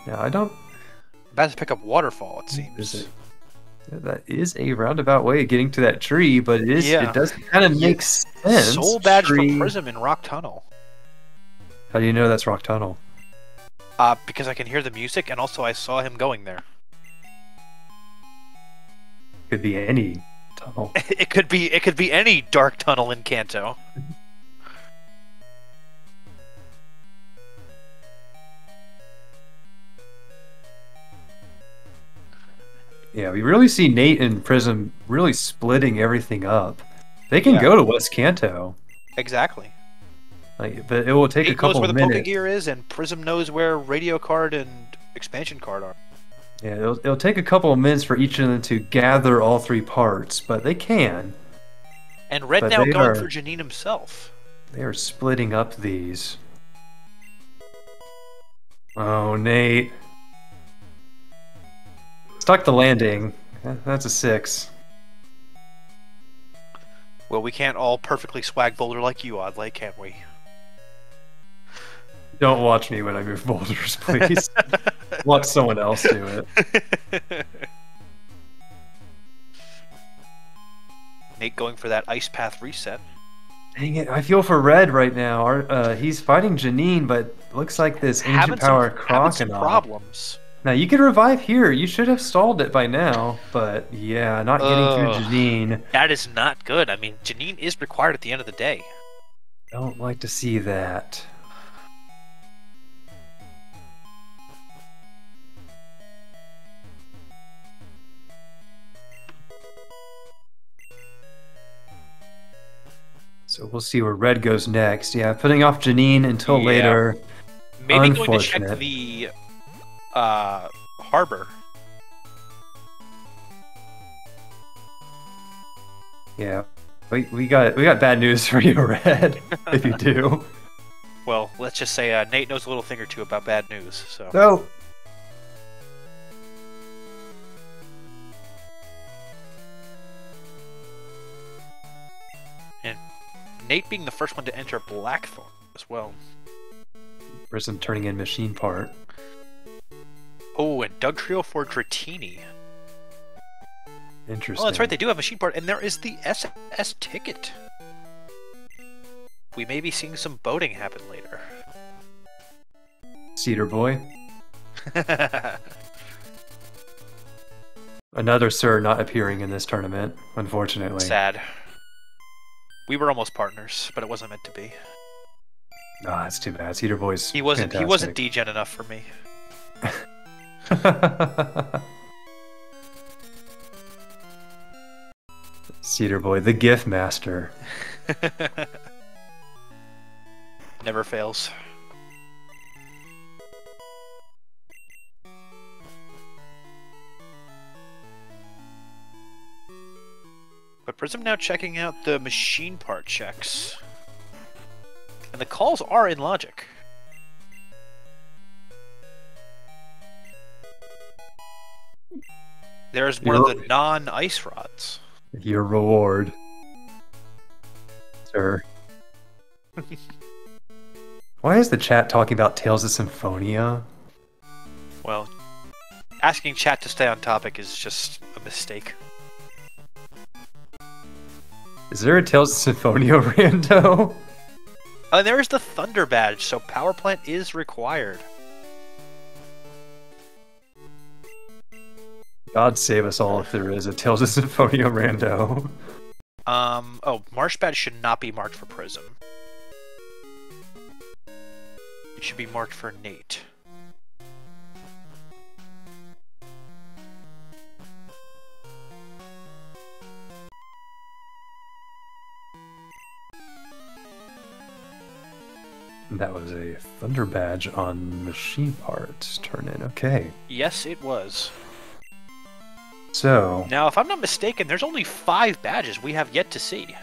Yeah, I don't. About to pick up Waterfall, it seems. That is a roundabout way of getting to that tree, but it is. Yeah. It does kind of make sense. Soul badge for Prism in Rock Tunnel. How do you know that's Rock Tunnel? Because I can hear the music, and also I saw him going there. Could be any tunnel. It could be any dark tunnel in Kanto. Yeah, we really see Nate and Prism really splitting everything up. They can go to West Kanto. Exactly. Like, but it will take Nate a couple knows where of the minutes. Poke Gear is, and Prism knows where Radio Card and Expansion Card are. Yeah, it'll take a couple of minutes for each of them to gather all three parts, but they can. And Red But now they going are- for Janine himself. They are splitting up these. Oh, Nate. Stuck the landing. That's a 6. Well, we can't all perfectly swag boulder like you, Oddly, can't we? Don't watch me when I move boulders, please. Watch someone else do it. Nate going for that ice path reset. Dang it, I feel for Red right now. He's fighting Janine, but looks like this ancient power having some Croconaut. problems. Now, you could revive here. You should have stalled it by now, but yeah, not getting through Janine. That is not good. I mean, Janine is required at the end of the day. Don't like to see that. So we'll see where Red goes next. Yeah, putting off Janine until later. Maybe going to check the harbor. Yeah, we got bad news for you, Red. If you do. Well, let's just say Nate knows a little thing or two about bad news. So. No. And Nate being the first one to enter Blackthorn as well. Prism turning in machine part. Oh, and Doug Trio for Dratini. Interesting. Oh, that's right, they do have machine part, and there is the SS ticket. We may be seeing some boating happen later. Cedar Boy. Another Sir not appearing in this tournament, unfortunately. Sad. We were almost partners, but it wasn't meant to be. Ah, that's too bad. Cedar Boy's He wasn't fantastic. degen enough for me. Cedar Boy, the gift master. Never fails. But Prism now checking out the machine part checks. And the calls are in logic. There's one of the non-ice rods. Your reward, sir. Why is the chat talking about Tales of Symphonia? Well, asking chat to stay on topic is just a mistake. Is there a Tales of Symphonia rando? And there is the Thunder Badge, so Power Plant is required. God save us all if there is a Tales of Symphonia rando. Oh, Marsh Badge should not be marked for Prism. It should be marked for Nate. That was a Thunder Badge on machine parts turn in. Okay. Yes, it was. So. Now, if I'm not mistaken, there's only 5 badges we have yet to see.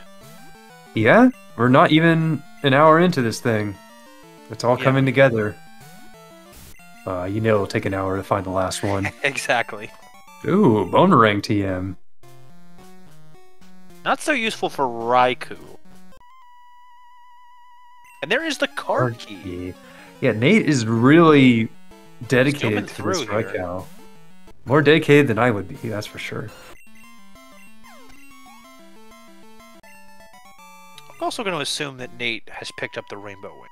Yeah? We're not even an hour into this thing. It's all coming together. You know it'll take an hour to find the last one. Exactly. Ooh, Bonerang TM. Not so useful for Raikou. And there is the card key. Yeah, Nate is really dedicated to this here. Raikou. More dedicated than I would be, that's for sure. I'm also going to assume that Nate has picked up the Rainbow Wing.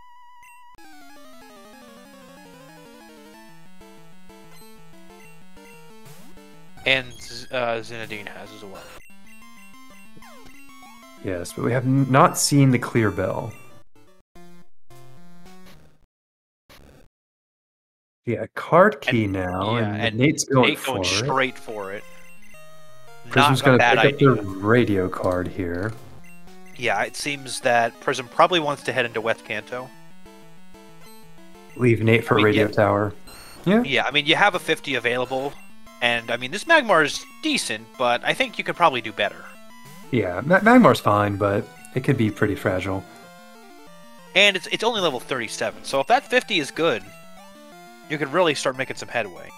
And Zinedine has as well. Yes, but we have not seen the clear bell. Yeah, card key now, Yeah, and and Nate's going Nate going for it. straight for it. Prism's Not a going to bad pick up the idea. radio card here. Yeah, it seems that Prism probably wants to head into West Kanto. Leave Nate for radio tower. Yeah. Yeah, I mean, you have a 50 available, and I mean, this Magmar is decent, but I think you could probably do better. Yeah, Magmar's fine, but it could be pretty fragile. And it's only level 37, so if that 50 is good, you could really start making some headway.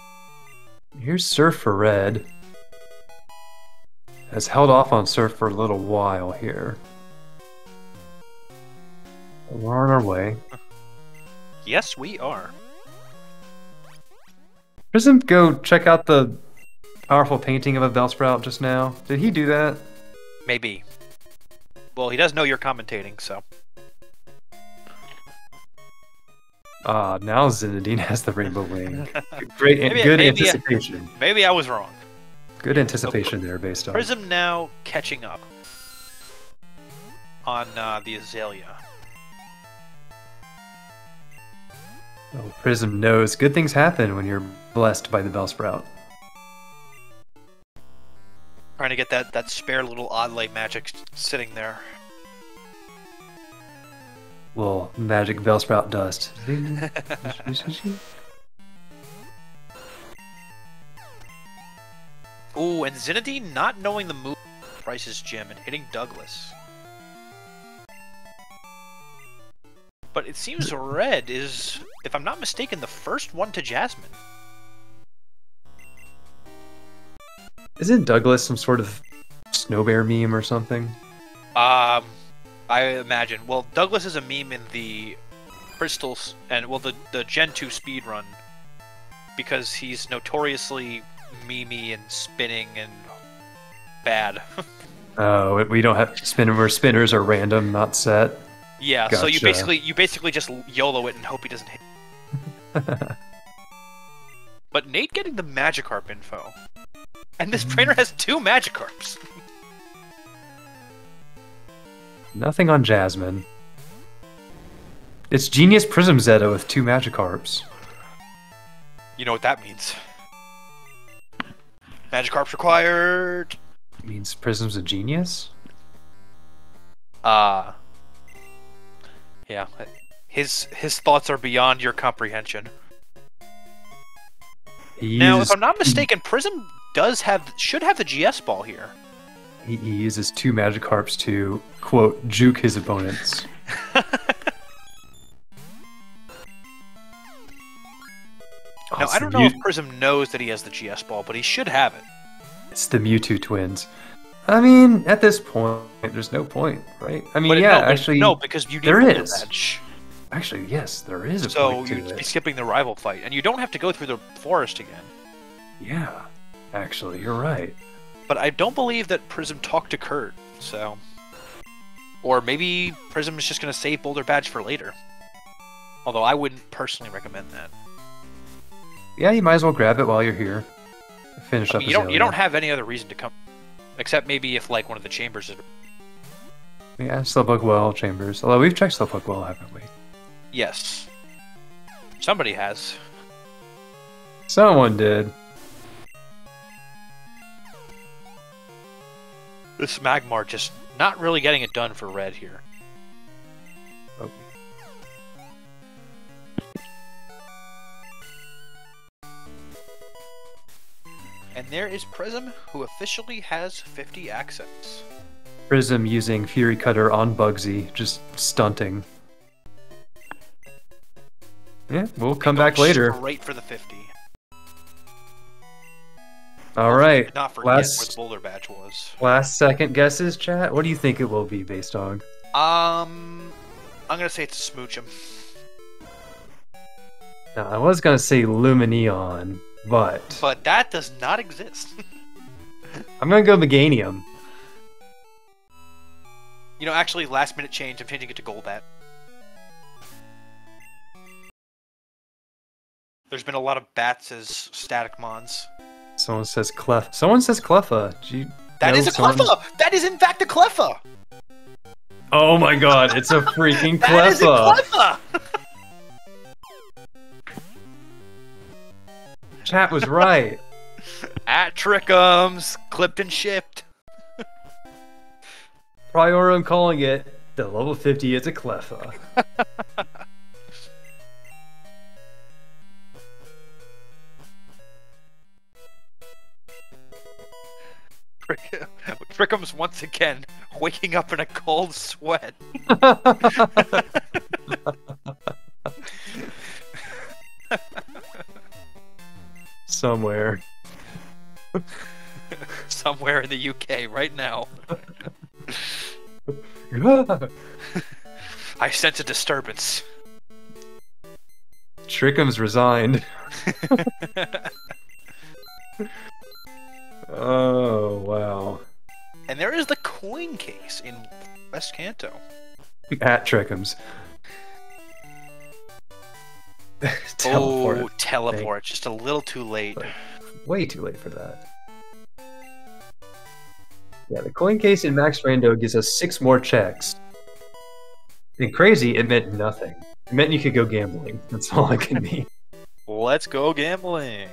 Here's Surf for red. Has held off on Surf for a little while here. We're on our way. Yes, we are. Prism, go check out the powerful painting of a Bellsprout just now. Did he do that? Maybe. Well, he does know you're commentating, so. Now Zinedine has the Rainbow Wing. Great, good anticipation. Maybe I was wrong. Good anticipation there, based on. Prism now catching up on the Azalea. Oh, Prism knows good things happen when you're blessed by the Bellsprout. Trying to get that spare little odd-light magic sitting there. Little magic Bellsprout dust. Ooh, and Zinedine not knowing the move of Price's gym and hitting Douglas. But it seems Red is, if I'm not mistaken, the first one to Jasmine. Isn't Douglas some sort of snow bear meme or something? I imagine. Well, Douglas is a meme in the Crystals and, well, the Gen 2 speedrun because he's notoriously memey and spinning and bad. Oh, we don't have spinner where spinners are random, not set. Yeah, gotcha. So you basically just YOLO it and hope he doesn't hit. But Nate getting the Magikarp info. And this trainer has 2 Magikarps. Nothing on Jasmine. It's Genius Prism Zeta with 2 Magikarps. You know what that means. Magikarps required. It means Prism's a genius? Yeah. His thoughts are beyond your comprehension. Now, if I'm not mistaken, Prism should have the GS ball here. He uses 2 Magikarps to, quote, juke his opponents. Now, I don't know if Prism knows that he has the GS ball, but he should have it. It's the Mewtwo twins. I mean, at this point, there's no point, right? I mean, no, because you need a badge. Actually, yes, there is a point to it. So you'd be skipping the rival fight, and you don't have to go through the forest again. Yeah, actually, you're right. But I don't believe that Prism talked to Kurt, so... Or maybe Prism is just going to save Boulder Badge for later. Although I wouldn't personally recommend that. Yeah, you might as well grab it while you're here. Finish up. You don't have any other reason to come, except maybe if like one of the chambers is. Yeah, Slowpoke Well chambers. Although we've checked Slowpoke Well, haven't we? Yes. Somebody has. Someone did. This Magmar just not really getting it done for Red here. Oh. And there is Prism, who officially has 50 accents. Prism using Fury Cutter on Bugsy, just stunting. Yeah, we'll come back later. Straight for the 50. All right. Not forget where the Boulder Badge was. Last second guesses, chat. What do you think it will be based on? I'm gonna say it's a Smoochum. Now, I was gonna say Lumineon, but that does not exist. I'm gonna go Meganium. You know, actually, last minute change. I'm changing it to Golbat. There's been a lot of bats as static mons. Someone says Clef. Someone says Cleffa. That is a Notes on- Cleffa! That is in fact a Cleffa! Oh my god, it's a freaking That is a Cleffa! Cleffa! Chat was right. At Trickums, clipped and shipped. Prior, I'm calling it. The level 50 is a Cleffa. Trickums once again waking up in a cold sweat. Somewhere. Somewhere in the UK right now. I sense a disturbance. Trickums resigned. Oh, wow. And there is the coin case in West Kanto. At Trickums. Teleport. Oh, teleport. Just a little too late. Way too late for that. Yeah, the coin case in Max Rando gives us 6 more checks. And crazy, it meant nothing. It meant you could go gambling. That's all it can mean. Let's go gambling.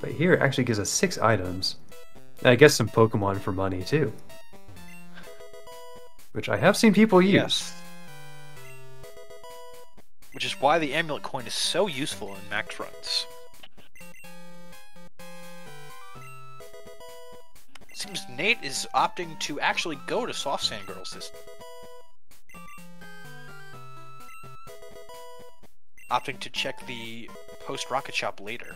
But here it actually gives us 6 items. And I guess some Pokemon for money too. Which I have seen people use. Yes. Which is why the amulet coin is so useful in max runs. Seems Nate is opting to actually go to Soft Sand Girls this time. Opting to check the post-Rocket Shop later.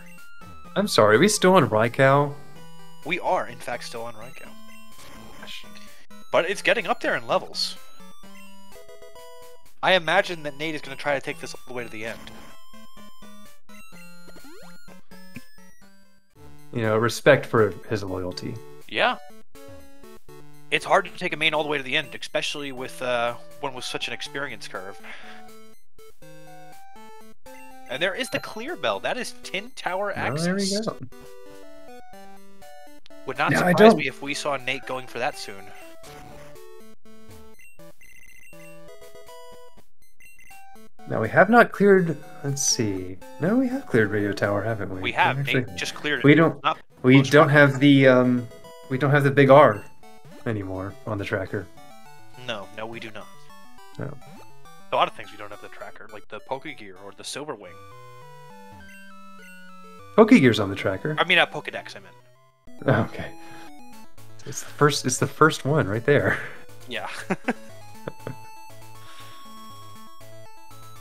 I'm sorry, are we still on Raikou? We are, in fact, still on Raikou. But it's getting up there in levels. I imagine that Nate is going to try to take this all the way to the end. You know, respect for his loyalty. Yeah. It's hard to take a main all the way to the end, especially with one with such an experience curve. And there is the clear bell. That is Tin Tower access. There we go. Would not No, I surprise don't- me if we saw Nate going for that soon. Now we have not cleared. Let's see. No, we have cleared Radio Tower, haven't we? We have. Actually, Nate just cleared it. we don't. Not We post don't rocket. have the We don't have the big R anymore on the tracker. No, we do not. No. A lot of things we don't have the tracker, like the Pokegear or the Silver Wing. Pokegear's on the tracker. I mean, Pokedex, I meant. Okay. It's the first. It's the first one right there. Yeah.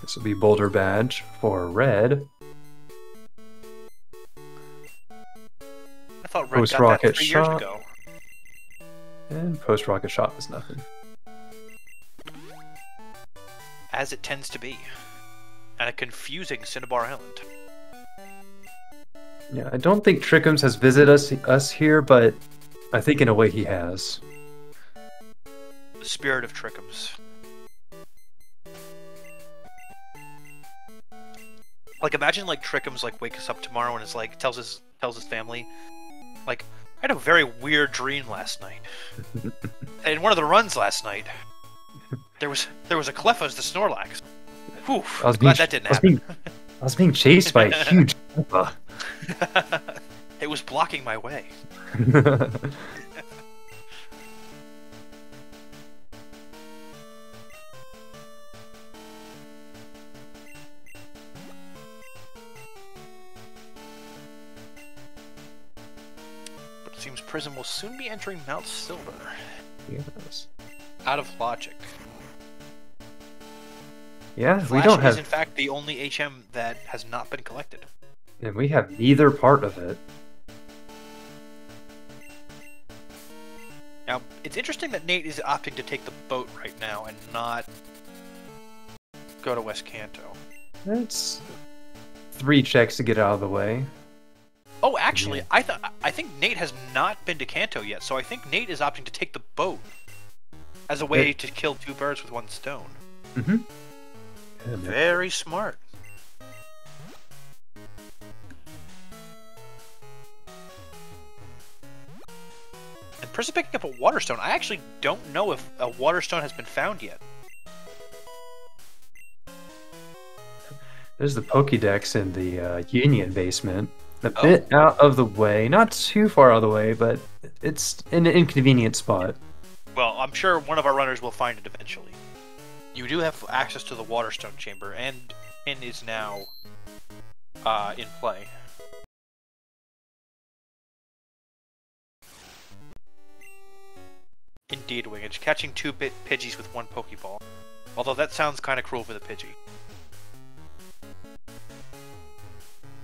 This will be Boulder Badge for red. I thought Red got Post-rocket that 3 years shot. ago. And post rocket shot is nothing. As it tends to be. At a confusing Cinnabar Island. Yeah, I don't think Trickums has visited us here, but I think in a way he has. The spirit of Trickums. Like, imagine like Trickums like wakes up tomorrow and is like tells his family, like, I had a very weird dream last night. In one of the runs last night, there was a Cleffa as the Snorlax. Whew, glad that didn't happen. I was being chased by a huge Cleffa. It was blocking my way. But it seems Prism will soon be entering Mount Silver. Yes. Out of logic. Yeah, we Flash don't is have, in fact the only HM that has not been collected. and we have neither part of it. Now, it's interesting that Nate is opting to take the boat right now and not go to West Kanto. That's 3 checks to get out of the way. Oh, actually, Yeah. I think Nate has not been to Kanto yet, so I think Nate is opting to take the boat as a way to kill 2 birds with 1 stone. Mm-hmm. Very smart. And Prism picking up a water stone. I actually don't know if a water stone has been found yet. There's the Pokédex in the Union basement. A bit out of the way. Not too far out of the way, but it's in an inconvenient spot. Well, I'm sure one of our runners will find it eventually. You do have access to the water stone chamber, and Pin is now in play. Indeed, Wingage. Catching 2 Pidgeys with 1 Pokeball. Although that sounds kind of cruel for the Pidgey.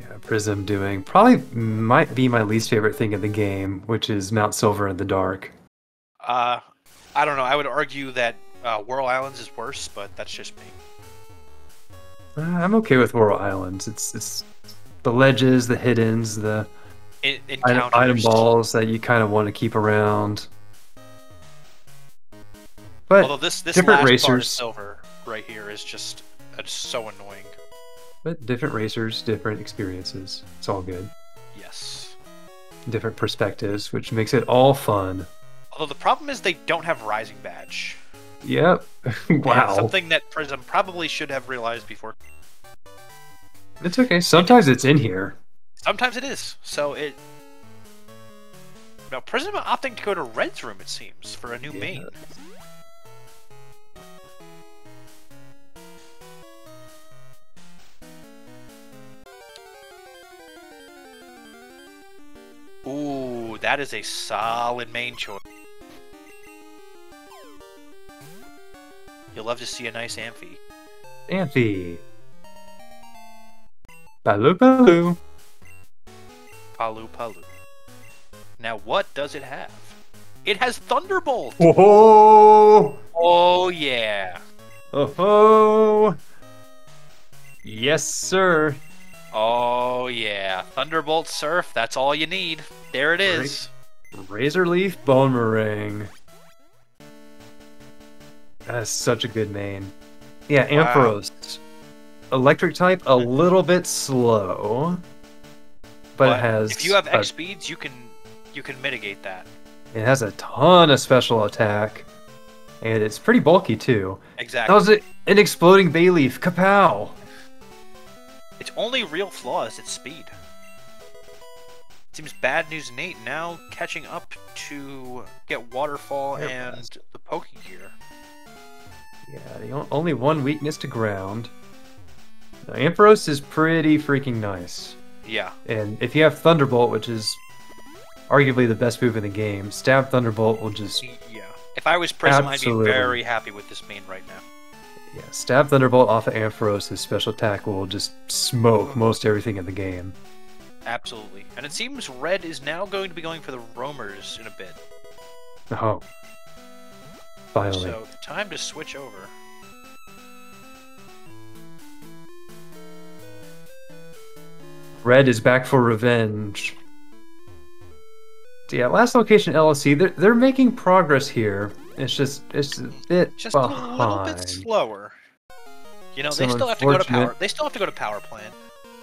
Yeah, Prism doing probably might be my least favorite thing in the game, which is Mount Silver in the dark. I don't know. I would argue that Whirl Islands is worse, but that's just me. I'm okay with Whirl Islands. It's the ledges, the hiddens, the item balls that you kind of want to keep around. But although this different last racers, part of Silver right here is just so annoying. But different racers, different experiences. It's all good. Yes. Different perspectives, which makes it all fun. Although the problem is they don't have Rising Badge. Yep. Wow. And something that Prism probably should have realized before. It's okay. Sometimes it's in here. Sometimes it is. So it... Now, Prism opting to go to Red's room, it seems, for a new main. Ooh, that is a solid main choice. You'll love to see a nice Amphi. Amphi. Palu Palu. Palu Palu. Now, what does it have? It has Thunderbolt! Whoa! Oh, yeah. Oh, yes, sir. Oh, yeah. Thunderbolt Surf, that's all you need. There it is. Razor Leaf Boomerang. That's such a good main. Yeah, Ampharos. Electric type, a little bit slow. But it has... If you have X speeds, you can mitigate that. It has a ton of special attack. And it's pretty bulky, too. Exactly. That was an exploding Bayleaf. Kapow! Its only real flaw is its speed. Seems Bad News Nate now catching up to get Waterfall and the Pokegear. Yeah, only one weakness to ground. Now, Ampharos is pretty freaking nice. Yeah. And if you have Thunderbolt, which is arguably the best move in the game, Stab Thunderbolt will just... Yeah. If I was Prism, Absolutely. I'd be very happy with this main right now. Yeah, Stab Thunderbolt off of Ampharos' special attack will just smoke most everything in the game. Absolutely. And it seems Red is now going to be going for the Roamers in a bit. Oh. Finally. So, time to switch over. Red is back for revenge. So yeah, last location LLC, they're making progress here. It's a bit Just behind. a little bit slower. You know, Some they still have to go to unfortunate- power. They still have to go to power plant.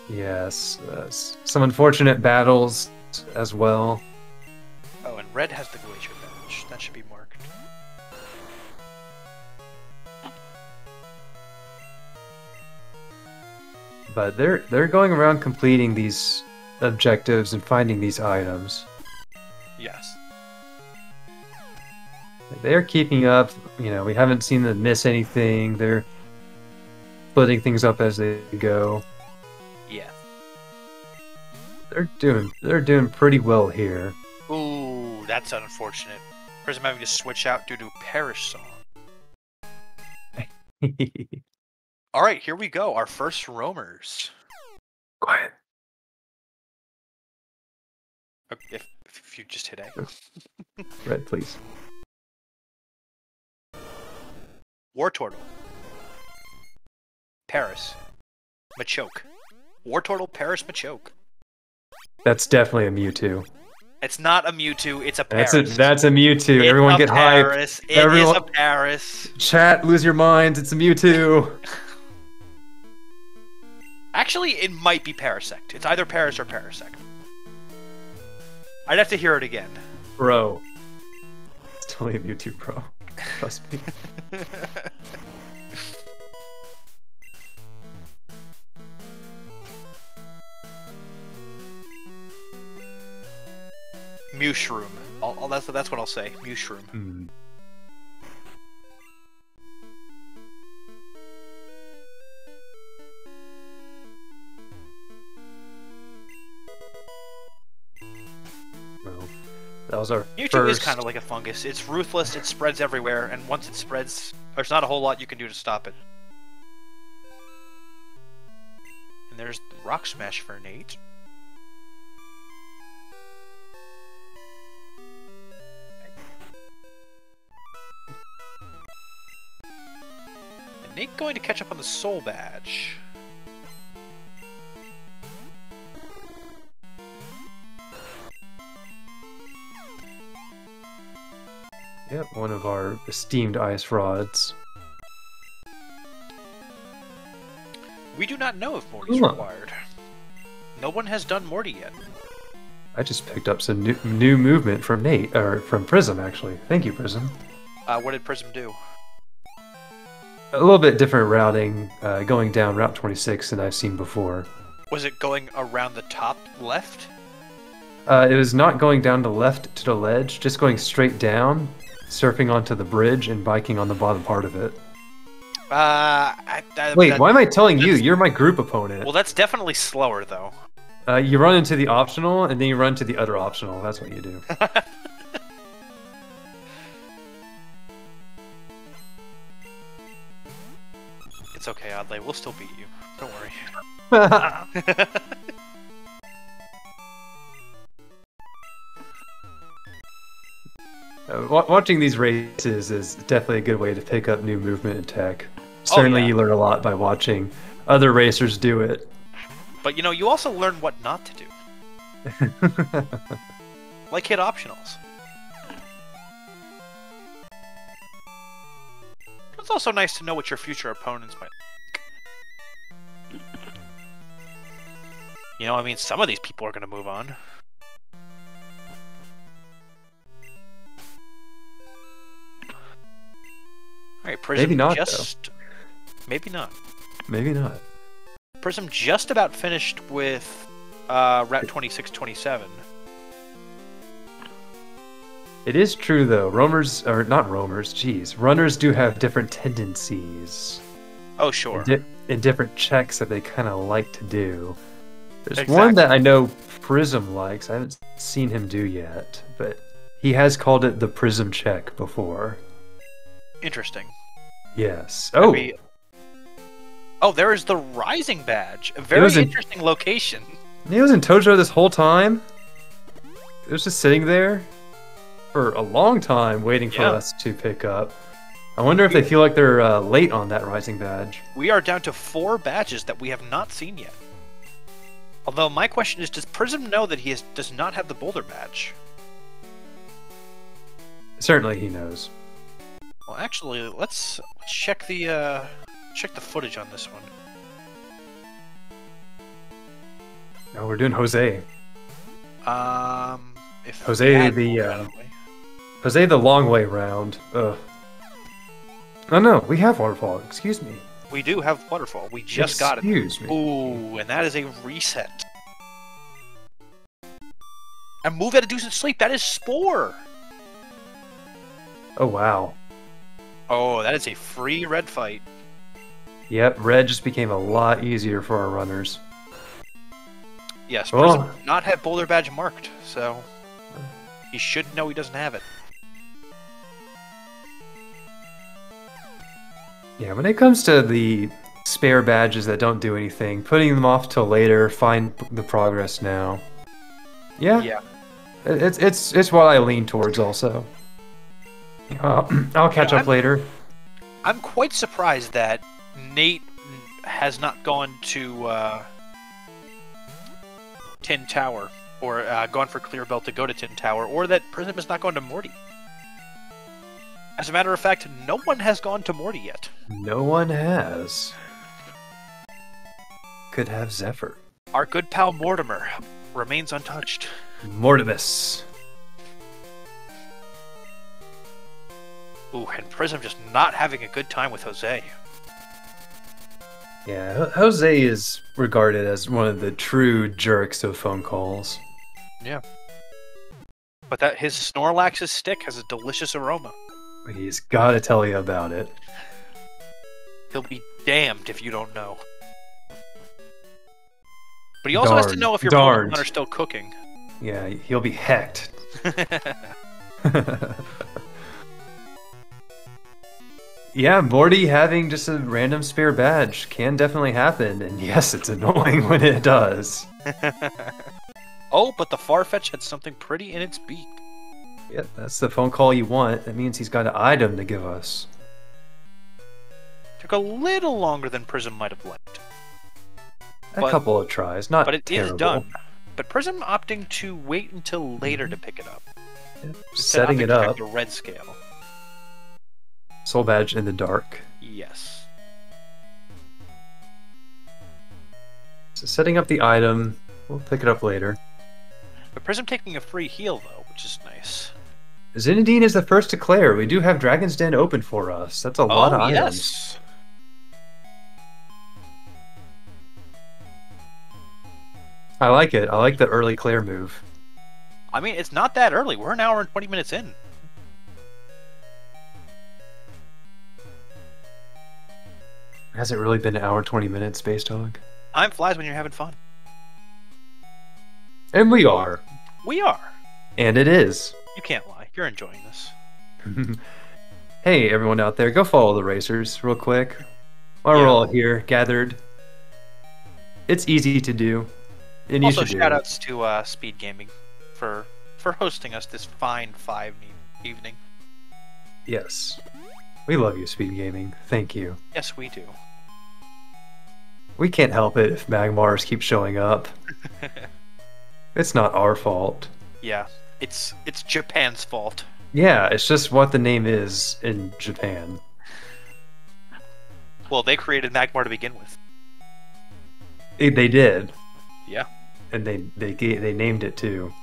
Yes, some unfortunate battles as well. Oh, and Red has the Glacier Badge. That should be marked. But they're going around completing these objectives and finding these items. Yes. They're keeping up. You know, we haven't seen them miss anything. They're splitting things up as they go. Yeah. They're doing pretty well here. Ooh, that's unfortunate. Prism having to switch out due to Perish Song. Alright, here we go. Our first roamers. Quiet. If you just hit A. Red, please. Wartortle. Paris. Machoke. Wartortle, Paris, Machoke. That's definitely a Mewtwo. It's not a Mewtwo, it's a That's Paris. that's a Mewtwo. It's Everyone a get Paris. hyped. It is a Paris. Chat, lose your minds. It's a Mewtwo. Actually, it might be Parasect. It's either Paris or Parasect. I'd have to hear it again. Bro, It's only a Mewtwo Pro. Trust me. Mushroom. That's what I'll say. Mushroom. Mm. Well, that was our Mewtwo first... is kind of like a fungus. It's ruthless, it spreads everywhere, and once it spreads, there's not a whole lot you can do to stop it. And there's Rock Smash for Nate. And Nate going to catch up on the Soul Badge. Yep, one of our esteemed ice rods. We do not know if Morty's required. No one has done Morty yet. I just picked up some new movement from Nate, or from Prism, actually. Thank you, Prism. What did Prism do? A little bit different routing, going down Route 26 than I've seen before. Was it going around the top left? It was not going down the left to the ledge, just going straight down, surfing onto the bridge and biking on the bottom part of it. Wait, why am I telling you? You're my group opponent. Well, that's definitely slower, though. You run into the optional, and then you run to the other optional. That's what you do. It's okay, Oddly. We'll still beat you. Don't worry. Watching these races is definitely a good way to pick up new movement and tech. Certainly, you learn a lot by watching other racers do it. But, you know, you also learn what not to do. Like hit optionals. It's also nice to know what your future opponents might think. You know, I mean, some of these people are going to move on. Alright, Prism maybe not, though. Maybe not. Maybe not. Prism just about finished with Route 2627. It is true, though. Roamers, or not roamers, geez. Runners do have different tendencies. Oh, sure. And different checks that they kind of like to do. There's one that I know Prism likes. I haven't seen him do yet, but he has called it the Prism check before. Interesting. Yes. Oh! Oh, there is the Rising Badge. A very interesting location. He was in Tojo this whole time? It was just sitting there for a long time waiting for us to pick up. I wonder if they feel like they're late on that Rising Badge. We are down to 4 badges that we have not seen yet. Although my question is, does Prism know that he does not have the Boulder Badge? Certainly he knows. Well, actually, let's check the footage on this one. No, we're doing Jose. If Jose the long way round. Ugh. Oh no, we have waterfall. Excuse me. We do have waterfall. We just got it. Excuse me. Ooh, and that is a reset. And move at a decent sleep. That is Spore. Oh wow. Oh, that is a free red fight. Yep, red just became a lot easier for our runners. Yes, Prism does not have Boulder Badge marked, so he should know he doesn't have it. Yeah, when it comes to the spare badges that don't do anything, putting them off till later, find the progress now. Yeah. It's what I lean towards also. I'll catch up later. I'm quite surprised that Nate has not gone to Tin Tower, or gone for Clear Belt to go to Tin Tower, or that Prism has not gone to Morty. As a matter of fact, no one has gone to Morty yet. No one has. Could have Zephyr. Our good pal Mortimer remains untouched. Mortimus. Ooh, and Prism just not having a good time with Jose. Yeah, Jose is regarded as one of the true jerks of phone calls. Yeah. But that his Snorlax's stick has a delicious aroma. He's got to tell you about it. He'll be damned if you don't know. But he also has to know if your Pokemon are still cooking. Yeah, he'll be hecked. Yeah, Morty having just a random spare badge can definitely happen, and yes, it's annoying when it does. Oh, but the Farfetch had something pretty in its beak. Yep, that's the phone call you want. That means he's got an item to give us. Took a little longer than Prism might have liked. A couple of tries, not but it terrible. is done. But Prism opting to wait until later to pick it up. Yep. Setting it up. The red scale. Soul badge in the dark. Yes. So setting up the item. We'll pick it up later. But Prism taking a free heal though, which is nice. Zinedine is the first to clear. We do have Dragon's Den open for us. That's a lot of items. Yes. I like it. I like the early clear move. I mean, it's not that early. We're an hour and 20 minutes in. Has it really been an hour 20 minutes, Space Dog? Time flies when you're having fun. And we are. We are. And it is. You can't lie. You're enjoying this. Hey, everyone out there, go follow the racers real quick. While we're all here, gathered. It's easy to do. And also, you should shout outs to SpeedGaming for hosting us this fine evening. Yes. We love you, SpeedGaming. Thank you. Yes, we do. We can't help it if Magmars keep showing up. It's not our fault. Yeah, it's Japan's fault. Yeah, it's just what the name is in Japan. Well, they created Magmar to begin with. They did. Yeah. And they named it too.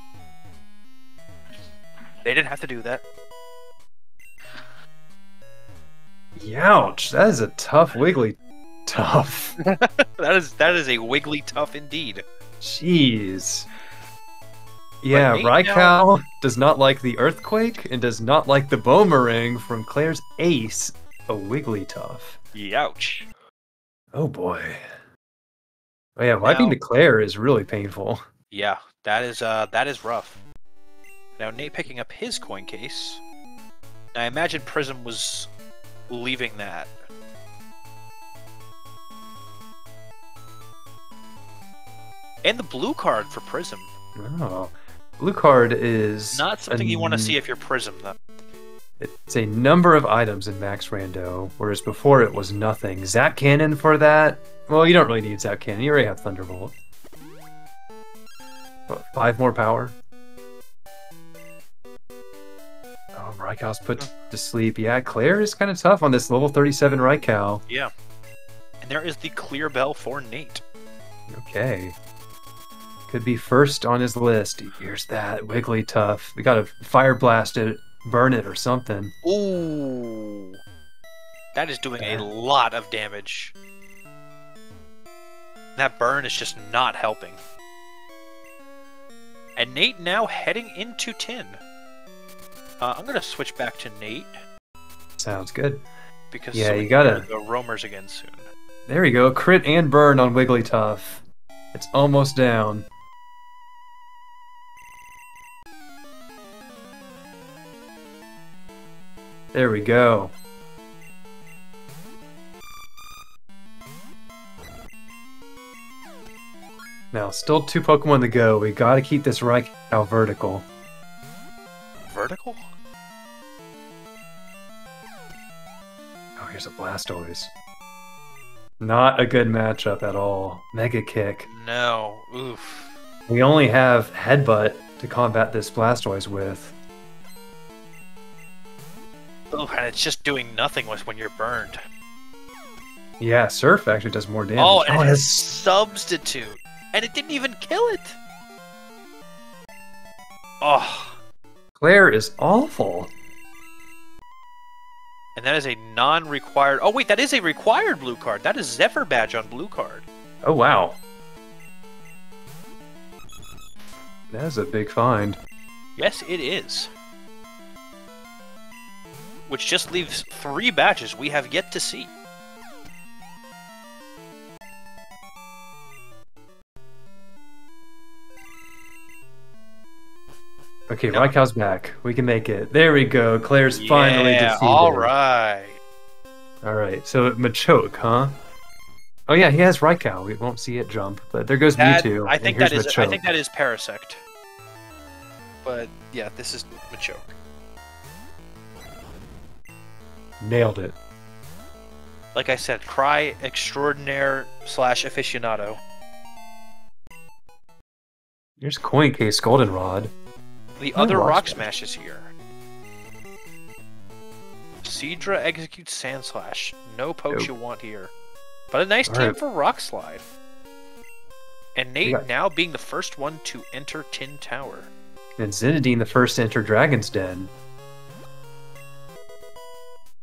They didn't have to do that. Youch! That is a tough Wiggly. Tough. that is a Wiggly tough indeed. Jeez. Yeah, Raikou does not like the Earthquake and does not like the Boomerang from Claire's Ace, a Wigglytuff. Youch. Oh boy. Oh yeah, wiping to Claire is really painful. Yeah, that is rough. Now Nate picking up his coin case. Now, I imagine Prism was leaving that. And the blue card for Prism. Oh. Blue card is... not something you want to see if you're Prism, though. It's a number of items in Max Rando, whereas before it was nothing. Zap Cannon for that? Well, you don't really need Zap Cannon. You already have Thunderbolt. What, 5 more power? Oh, Raikou's put to sleep. Yeah, Claire is kind of tough on this level 37 Raikou. Yeah. And there is the clear bell for Nate. Okay. Could be first on his list. Here's that Wigglytuff. We gotta Fire Blast it, burn it, or something. Ooh. That is doing a lot of damage. That burn is just not helping. And Nate now heading into tin. I'm gonna switch back to Nate. Sounds good. Because yeah, you gotta go roamers again soon. There we go. Crit and burn on Wigglytuff. It's almost down. There we go. Now, still 2 Pokemon to go. We gotta keep this Raikou vertical. Vertical? Oh, here's a Blastoise. Not a good matchup at all. Mega Kick. No. Oof. We only have Headbutt to combat this Blastoise with. Oh, and it's just doing nothing when you're burned. Yeah, Surf actually does more damage. Oh, and it has Substitute. And it didn't even kill it. Oh. Claire is awful. And that is a non-required... Oh, wait, that is a required blue card. That is Zephyr Badge on blue card. Oh, wow. That is a big find. Yes, it is. Which just leaves 3 badges we have yet to see. Okay, no. Raikow's back. We can make it. There we go. Claire's finally defeated. Alright. Alright, so Machoke, huh? Oh yeah, he has Raikou. We won't see it jump, but there goes Mewtwo. I think that is Parasect. But yeah, this is Machoke. Nailed it. Like I said, Cry Extraordinaire / Aficionado. Here's Coin Case Goldenrod. The other Rock Smash is here. Seadra executes Sand Slash. No pokes you want here. But a nice team for Rock Slide. And Nate now being the first one to enter Tin Tower. And Zinedine the first to enter Dragon's Den.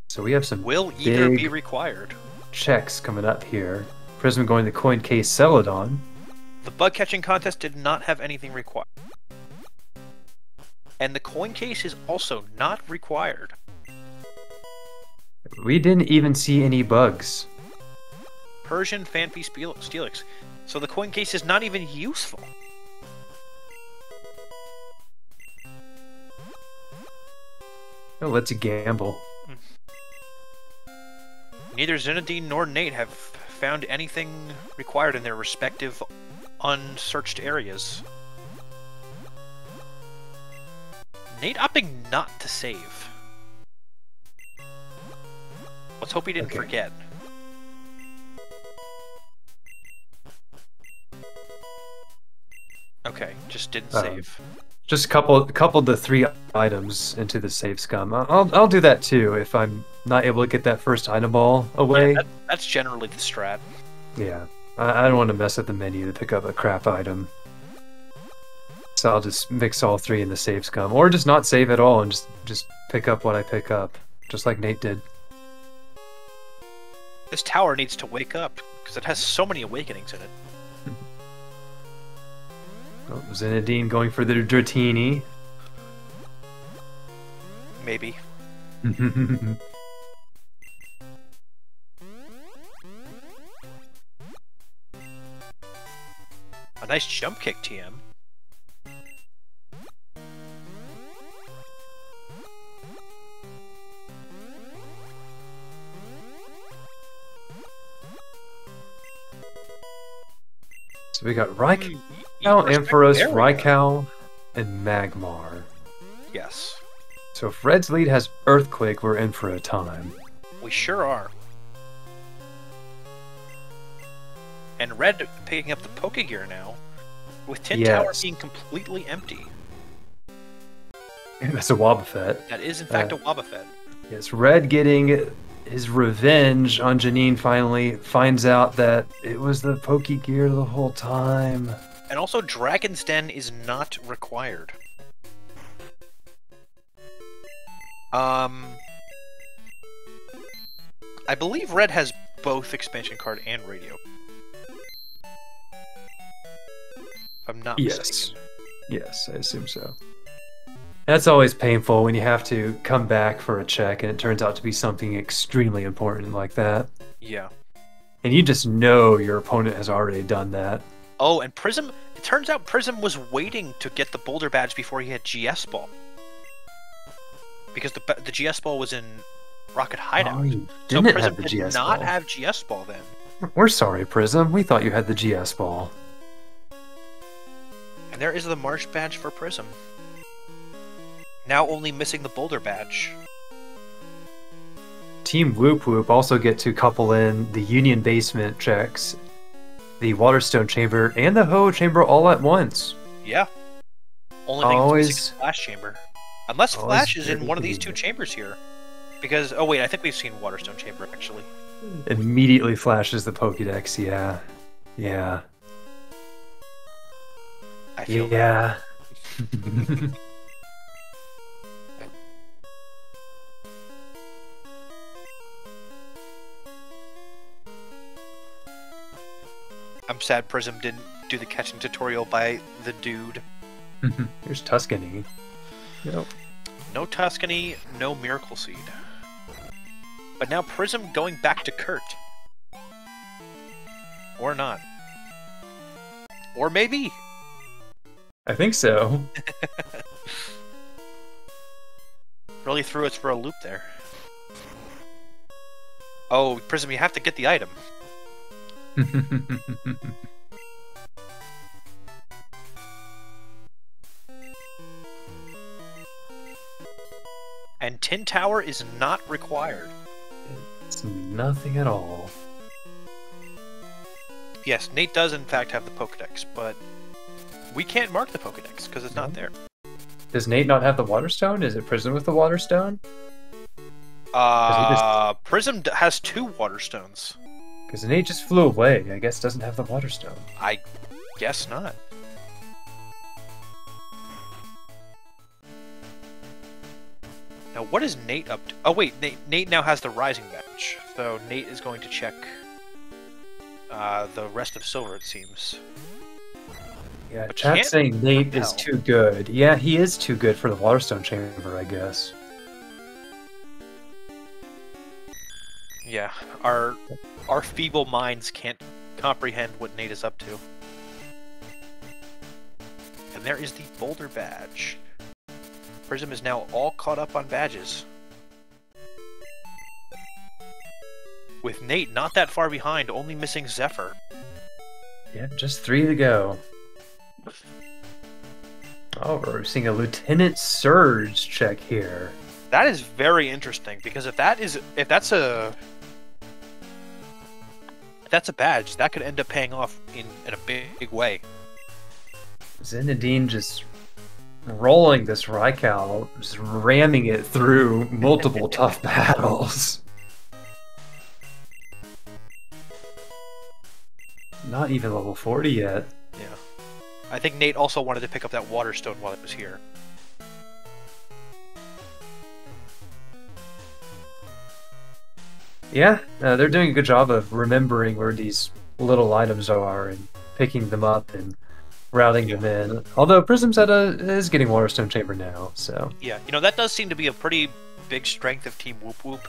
So we have some will either be required. Checks coming up here. Prism going to Coin Case Celadon. The bug catching contest did not have anything required. And the coin case is also not required. We didn't even see any bugs. Persian, Fanpy, Steelix. So the coin case is not even useful. Oh, let's gamble. Neither Zinedine nor Nate have found anything required in their respective unsearched areas. Nate opting not to save. Let's hope he didn't forget. Okay, just didn't save. Just coupled the 3 items into the save scum. I'll do that too if I'm not able to get that first item ball away. Yeah, that's generally the strat. Yeah, I don't want to mess up the menu to pick up a crap item. So I'll just mix all 3 in the save scum, or just not save at all and just pick up what I pick up, just like Nate did. This tower needs to wake up because it has so many awakenings in it. Oh, Zinedine going for the Dratini. Maybe. A nice jump kick, TM. So we got Raikou, Ampharos, Raikou, and Magmar. Yes. So if Red's lead has Earthquake, we're in for a time. We sure are. And Red picking up the Pokegear now, with Tin Tower being completely empty. That's a Wobbuffet. That is in fact a Wobbuffet. Yes, Red getting his revenge on Janine finally finds out that it was the Pokegear the whole time. And also, Dragon's Den is not required. I believe Red has both expansion card and radio. If I'm not mistaken. Yes, I assume so. That's always painful when you have to come back for a check and it turns out to be something extremely important like that. Yeah. And you just know your opponent has already done that. Oh, and Prism, it turns out Prism was waiting to get the Boulder Badge before he had GS Ball. Because the GS Ball was in Rocket Hideout. Oh, you so didn't Prism have the did GS not Ball. have GS Ball then. We're sorry, Prism. We thought you had the GS Ball. And there is the Marsh Badge for Prism. Now only missing the Boulder Badge. Team Woop Woop also get to couple in the Union Basement checks, the Waterstone Chamber, and the Ho Chamber all at once. Yeah. Only thing is missing Flash Chamber. Unless Flash is in one of these 2 chambers here. Because, oh wait, I think we've seen Waterstone Chamber actually. Immediately flashes the Pokédex, yeah. Yeah. I feel yeah. I'm sad Prism didn't do the catching tutorial by the dude. Here's Tuscany. Yep. No Tuscany, no Miracle Seed. But now Prism going back to Kurt. Or not. Or maybe. I think so. Really threw us for a loop there. Oh, Prism, you have to get the item. And Tin Tower is not required. It's nothing at all. Yes, Nate does in fact have the Pokedex, but we can't mark the Pokedex because it's not there. Does Nate not have the Water Stone? Is it Prism with the Water Stone? Prism has 2 Water Stones. Because Nate just flew away. I guess doesn't have the Water Stone. I guess not. Now, what is Nate up to? Oh, wait, Nate now has the Rising Badge. So Nate is going to check the rest of Silver, it seems. Yeah, But chat's saying Nate repel. is too good. Yeah, he is too good for the Waterstone Chamber, I guess. Yeah, our feeble minds can't comprehend what Nate is up to. And there is the Boulder Badge. Prism is now all caught up on badges. With Nate not that far behind, only missing Zephyr. Yeah, just 3 to go. Oh, we're seeing a Lieutenant Surge check here. That is very interesting because if that's a badge, that could end up paying off in a big way. Zenadine just rolling this Raikou, just ramming it through multiple tough battles. Not even level 40 yet. Yeah. I think Nate also wanted to pick up that Water Stone while it was here. Yeah, they're doing a good job of remembering where these little items are and picking them up and routing them in. Although Prism's is getting Waterstone Chamber now, so... Yeah, you know, that does seem to be a pretty big strength of Team Woop Woop,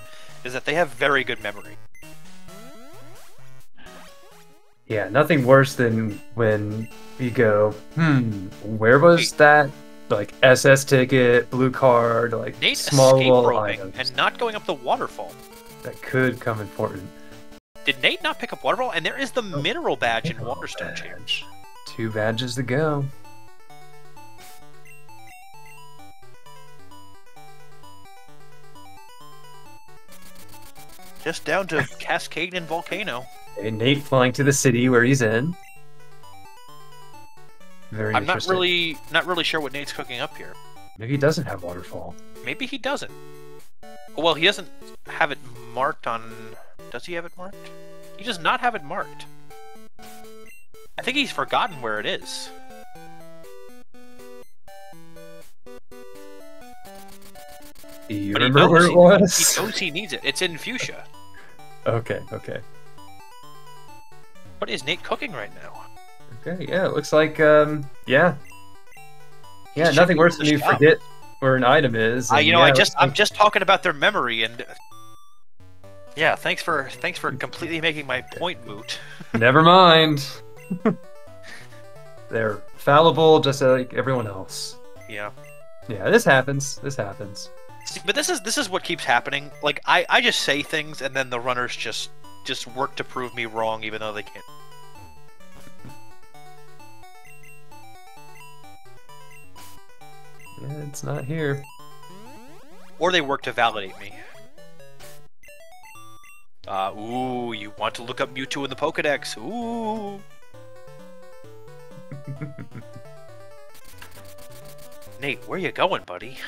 is that they have very good memory. Yeah, nothing worse than when you go, where was that, like, SS ticket, blue card, like, Nate small escape little roping items and not going up the waterfall. that could come important. Did Nate not pick up waterfall? And there is the mineral badge in Waterstone Chamber. 2 badges to go. Just down to Cascade and Volcano. And Nate flying to the city where he's in. Very I'm not interesting. not really sure what Nate's cooking up here. Maybe he doesn't have waterfall. Maybe he doesn't. Well, he doesn't have it marked on... Does he have it marked? He does not have it marked. I think he's forgotten where it is. Do you But he remember where knows it was? He knows he needs it. It's in Fuchsia. Okay, okay. What is Nate cooking right now? Okay, yeah, it looks like, yeah. Yeah, He's nothing checking worse the than you shop. forget where an item is. and You know, yeah, I'm just talking about their memory, and yeah, thanks for completely making my point moot. Never mind. They're fallible just like everyone else. Yeah. Yeah, this happens. This happens. See, but this is what keeps happening. Like I just say things, and then the runners just work to prove me wrong, even though they can't. Yeah, it's not here. Or they work to validate me. Ooh, you want to look up Mewtwo in the Pokedex? Ooh. Nate, where you going, buddy?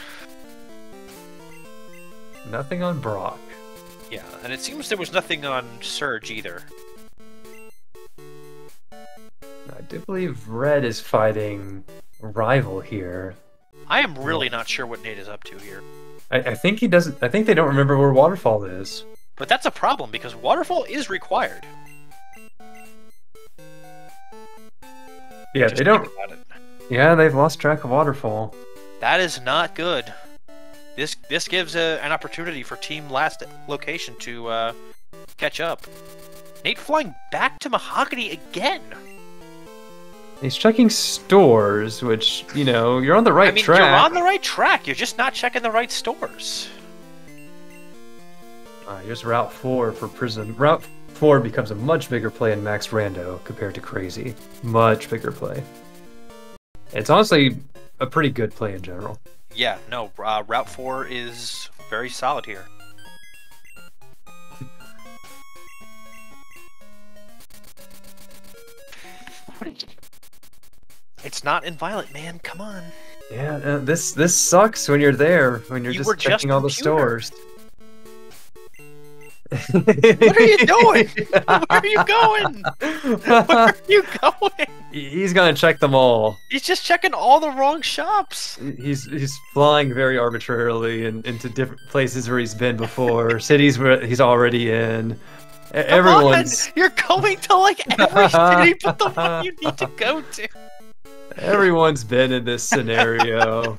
Nothing on Brock. Yeah, and it seems there was nothing on Surge either. I do believe Red is fighting Rival here. I am really not sure what Nate is up to here. I think he doesn't. I think they don't remember where Waterfall is. But that's a problem, because Waterfall is required. Yeah, Just they don't. think about it. Yeah, they've lost track of waterfall. That is not good. This gives an opportunity for team last location to catch up. Nate flying back to Mahogany again. He's checking stores, which, you know, you're on the right track. You're on the right track. You're just not checking the right stores. Here's Route 4 for Prism. Route 4 becomes a much bigger play in Max Rando compared to Crazy. Much bigger play. It's honestly a pretty good play in general. Yeah, no, Route 4 is very solid here. It's not in Violet, man. Come on. Yeah, this sucks when you're there, when you're just checking all the stores. What are you doing? Where are you going? Where are you going? He's gonna check them all. He's just checking all the wrong shops. He's flying very arbitrarily into different places where he's been before, cities where he's already in. Everyone's. You're going to like every city but the one you need to go to. Everyone's been in this scenario.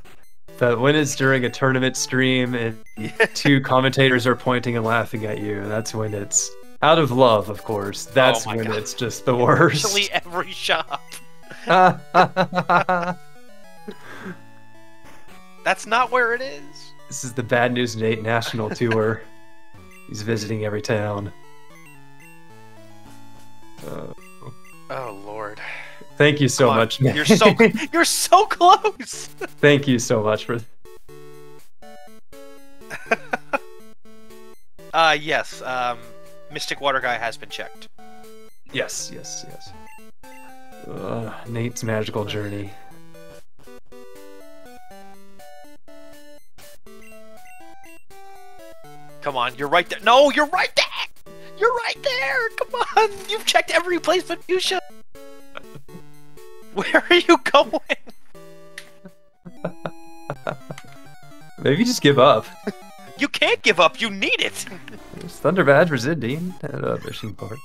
But when it's during a tournament stream and two commentators are pointing and laughing at you, that's when it's out of love, of course. That's when it's just the worst. Actually, every shop. That's not where it is. This is the Bad News Nate National Tour. He's visiting every town. Oh Lord. Thank you so much, man. You're so close. Thank you so much for. Yes. Mystic Water Guy has been checked. Yes. Nate's magical journey. Come on, you're right there. No, you're right there. You're right there. Come on, you've checked every place but Fuchsia. Where are you going? Maybe just give up. You can't give up. You need it. There's Thunder Badge Resending at Fishing Park.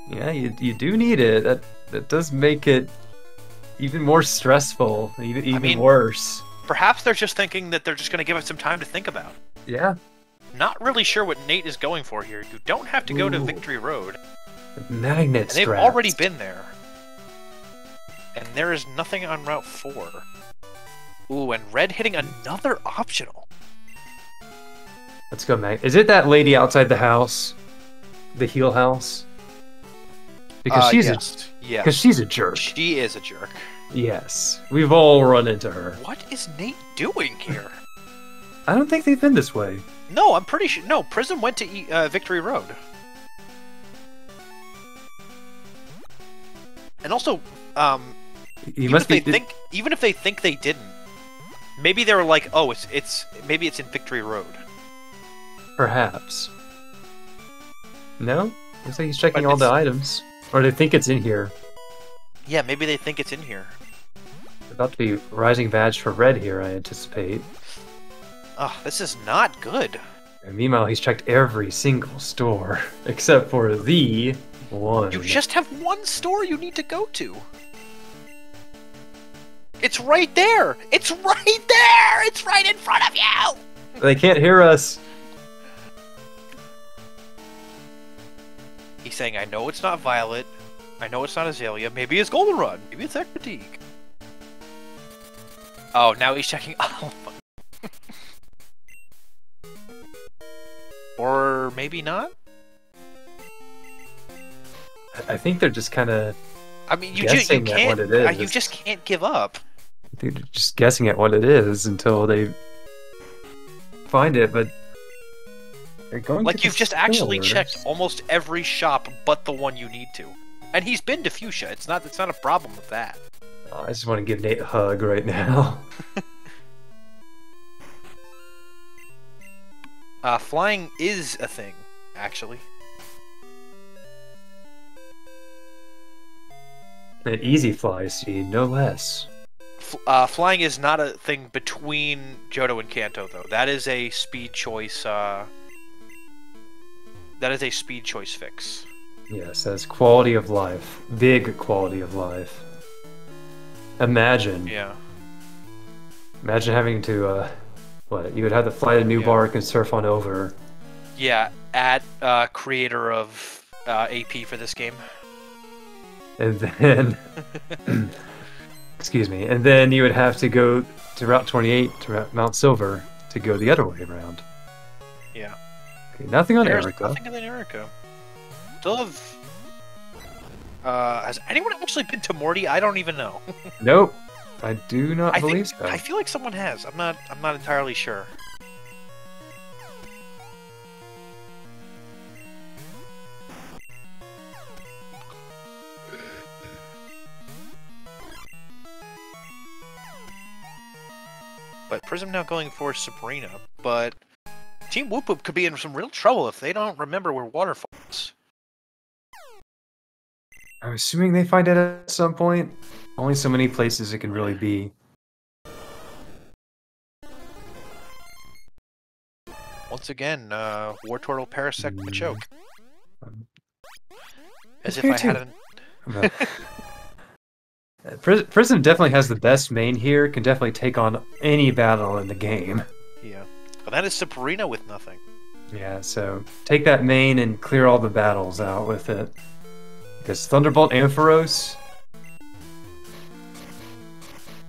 Yeah, you do need it. That does make it even more stressful, even worse. Perhaps they're just thinking that they're just going to give it some time to think about. Yeah. Not really sure what Nate is going for here. You don't have to go to Victory Road. Magnet straps. They've already been there. And there is nothing on Route 4. Ooh, and Red hitting another optional. Let's go, Mag. Is it that lady outside the house? The heel house? Because she's a jerk. She is a jerk. Yes. We've all run into her. What is Nate doing here? I don't think they've been this way. No, I'm pretty sure. No, Prism went to Victory Road. And also, even if they think they didn't, maybe they were like, oh, maybe it's in Victory Road. Perhaps. No? Looks like he's checking all the items. Or they think it's in here. Yeah, maybe they think it's in here. About to be Rising Badge for Red here, I anticipate. Oh, this is not good. And meanwhile, he's checked every single store, except for the one. You just have one store you need to go to. It's right there! It's right there! It's right in front of you! They can't hear us. He's saying, I know it's not Violet. I know it's not Azalea. Maybe it's Goldenrod. Maybe it's Ecruteak. Oh, now he's checking Alpha. Or maybe not? I think they're just kind of guessing at what it is. You just can't give up. They're just guessing at what it is until they find it, but they're going like you've just actually checked almost every shop but the one you need to. And he's been to Fuchsia. It's not a problem with that. Oh, I just want to give Nate a hug right now. Flying is a thing, actually. An easy fly speed, no less. Flying is not a thing between Johto and Kanto, though. That is a speed choice. That is a speed choice fix. Yes, that's quality of life. Big quality of life. Imagine. Yeah. Imagine having to, what? You would have to fly to New Bark and surf on over. Yeah, at creator of AP for this game. And then... excuse me. And then you would have to go to Route 28 to Mount Silver to go the other way around. Yeah. Okay, nothing on There's Erica. nothing on Erica. Still have... has anyone actually been to Morty? I don't even know. Nope. I do not believe so. I feel like someone has. I'm not entirely sure. But Prism now going for Sabrina, but Team Woop Woop could be in some real trouble if they don't remember where Waterfall is. I'm assuming they find it at some point. Only so many places it can really be. Once again, War Turtle Parasect Machoke. As if here I too. hadn't... Prism definitely has the best main here, can definitely take on any battle in the game. Yeah. But that is Sabrina with nothing. Yeah, so take that main and clear all the battles out with it. Because Thunderbolt Ampharos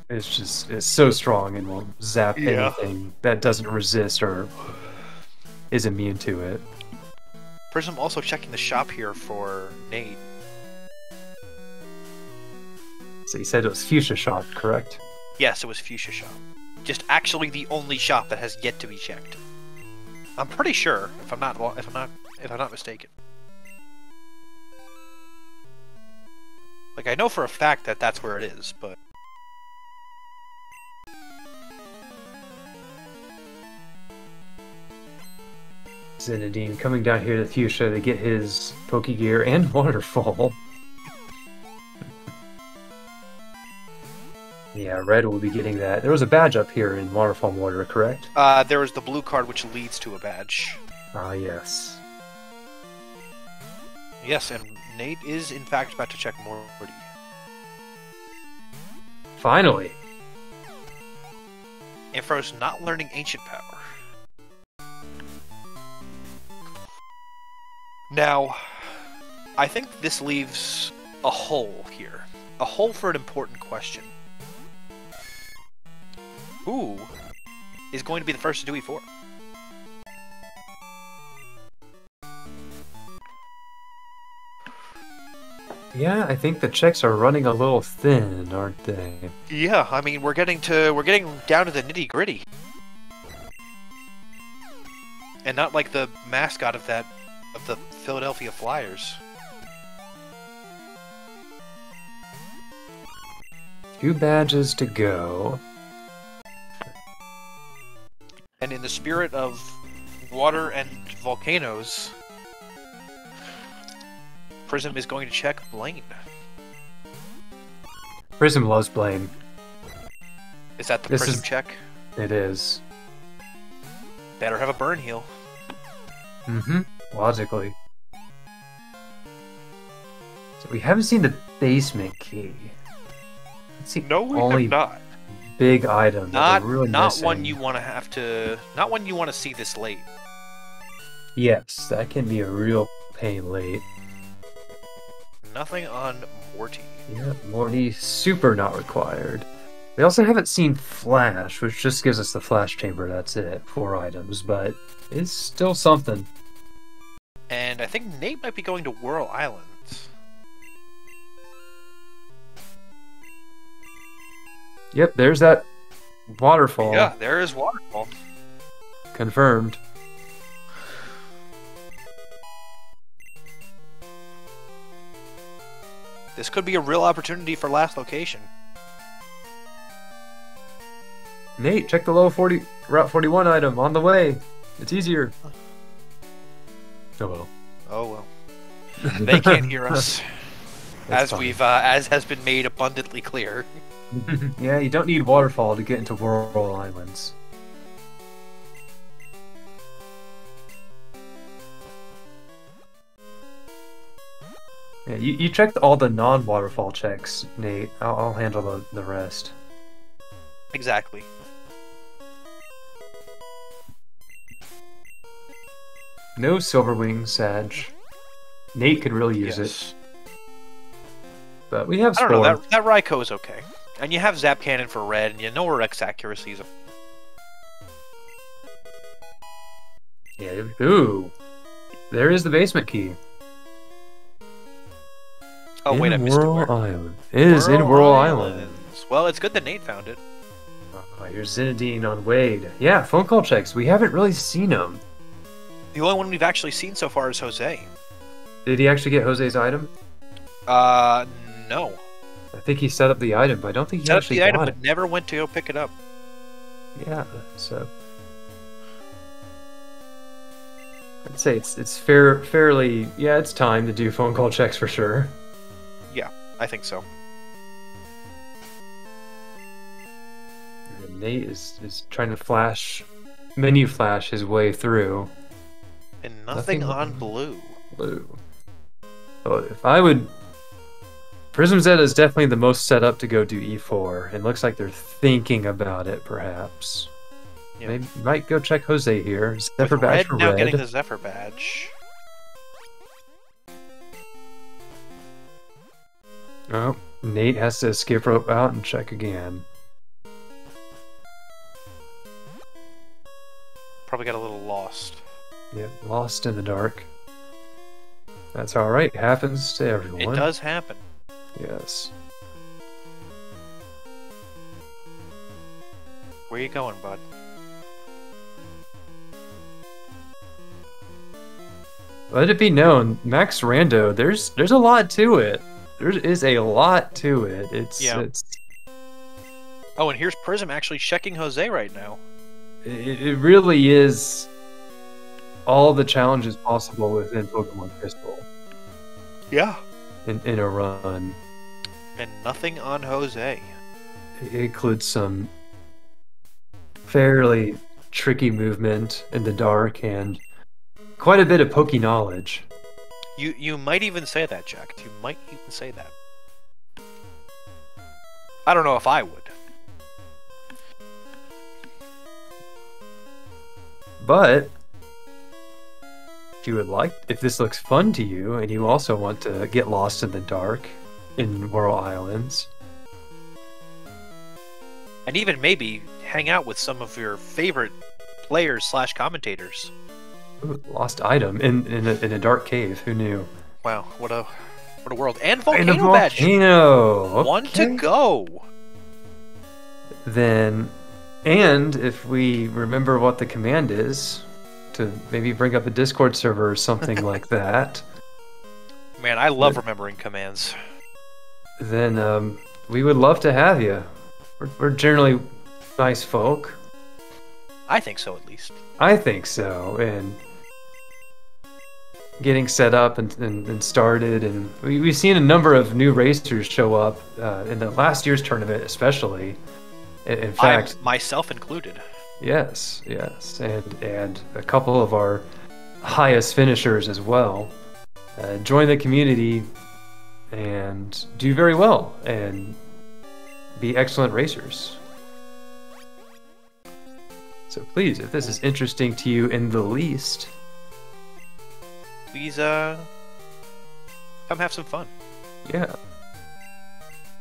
is so strong and will zap anything that doesn't resist or is immune to it. Prism also checking the shop here for Nate. So you said it was Fuchsia Shop, correct? Yes, it was Fuchsia Shop. Just actually the only shop that has yet to be checked. I'm pretty sure, if I'm not mistaken. Like, I know for a fact that that's where it is, but... Zinedine coming down here to Fuchsia to get his Pokegear and Waterfall. Yeah, Red will be getting that. There was a badge up here in Waterfall Mortar, correct? There was the blue card which leads to a badge. Ah, yes. Yes, and Nate is in fact about to check Morty. Finally! Ampharos not learning Ancient Power. Now, I think this leaves a hole here. A hole for an important question. Who is going to be the first to do E4? Yeah, I think the checks are running a little thin, aren't they? Yeah, I mean we're getting down to the nitty gritty, and not like the mascot of the Philadelphia Flyers. Two badges to go. And in the spirit of water and volcanoes, Prism is going to check Blaine. Prism loves Blaine. Is that the Prism check? It is. Better have a burn heal. Mm-hmm. Logically. So we haven't seen the basement key. Let's see. No, we have not. Big item. Not missing. one you want to have to. Not one you want to see this late. Yes, that can be a real pain late. Nothing on Morty. Yeah, Morty super not required. We also haven't seen Flash, which just gives us the Flash Chamber. That's it. 4 items, but it's still something. And I think Nate might be going to Whirl Island. Yep, there's that waterfall. Yeah, there is waterfall. Confirmed. This could be a real opportunity for last location. Nate, check the low 40 Route 41 item on the way. It's easier. Oh well. Oh well. They can't hear us. That's as has been made abundantly clear. Yeah, you don't need waterfall to get into Whirl Islands. Yeah, you checked all the non-waterfall checks, Nate. I'll handle the rest. Exactly. No Silverwing Sag. Nate could really use it. But we have I Spore. don't know, that Raikou is okay. And you have Zap Cannon for red, and you know where X accuracy is. Yeah, ooh. There is the basement key. Oh, wait, I missed it. Whirl Island. It is in Whirl Island. Well, it's good that Nate found it. Oh, here's Zinedine on Wade. Yeah, phone call checks. We haven't really seen him. The only one we've actually seen so far is Jose. Did he actually get Jose's item? No. I think he set up the item, but I don't think he Set up actually the item, got but it. never went to go pick it up. Yeah, so I'd say it's fairly. Yeah, it's time to do phone call checks for sure. Yeah, I think so. And Nate is trying to menu flash his way through. And nothing on blue. Blue. Oh, if I would. Prism Zeta is definitely the most set up to go do E4. It looks like they're thinking about it, perhaps. Yeah. Maybe might go check Jose here. Zephyr With badge red for now red. getting the Zephyr badge. Oh, Nate has to skip rope out and check again. Probably got a little lost. Yeah, lost in the dark. That's alright, happens to everyone. It does happen. Yes. Where you going, bud? Let it be known, Max Rando, there's a lot to it. There is a lot to it. It's Oh, and here's Prism actually checking Jose right now. it really is all the challenges possible within Pokemon Crystal Yeah. in a run. And nothing on Jose. It includes some fairly tricky movement in the dark and quite a bit of Poke knowledge. You might even say that, Jack. You might even say that. I don't know if I would. But if you would like, if this looks fun to you and you also want to get lost in the dark in Whirl Islands, And even maybe hang out with some of your favorite players / commentators. ooh, lost item in a dark cave. Who knew? Wow, what a world. And Volcano And a badge. volcano. One to Okay. go. Then, and if we remember what the command is, to maybe bring up a Discord server or something like that, Man, I love remembering commands. then we would love to have you. We're generally nice folk. I think so, at least. I think so, and getting set up and started, and we've seen a number of new racers show up in the last year's tournament, especially. In fact, Myself included. yes, and a couple of our highest finishers as well join the community and do very well and be excellent racers. So please, if this is interesting to you in the least, Please, come have some fun. yeah,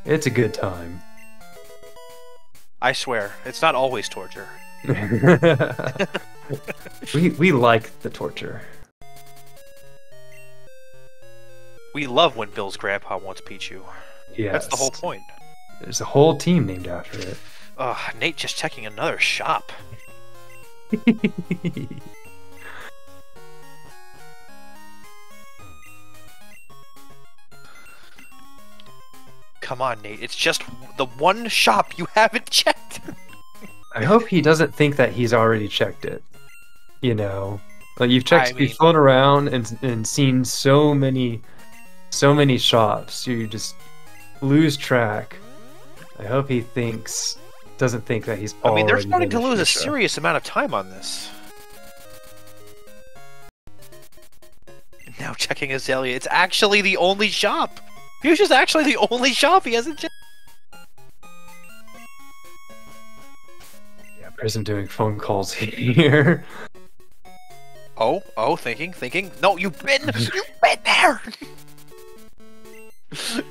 it's a good time. I swear, it's not always torture. we like the torture. We love when Bill's grandpa wants Pichu. Yes. That's the whole point. There's a whole team named after it. Nate just checking another shop. Come on, Nate. It's just the one shop you haven't checked. I hope he doesn't think that he's already checked it. You know, like you've checked, you've mean- flown around and seen so many shops. You just lose track. I hope he doesn't think that he's. I mean, they're already starting to finished lose a the shop. serious amount of time on this. now checking Azalea. It's actually the only shop. Fuchsia's actually the only shop he hasn't checked. Yeah, Prism doing phone calls here. Oh, thinking. No, you've been there.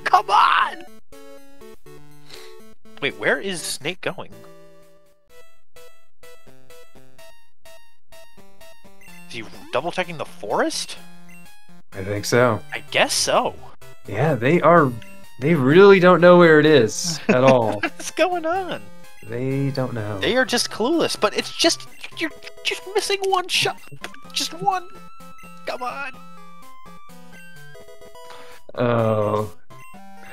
Come on. Wait, where is Nate going? Is he double checking the forest? I think so. I guess so. Yeah, they really don't know where it is at all. What's going on? They don't know. They are just clueless, but it's just, you're just missing one shot. Just one. Come on. Oh.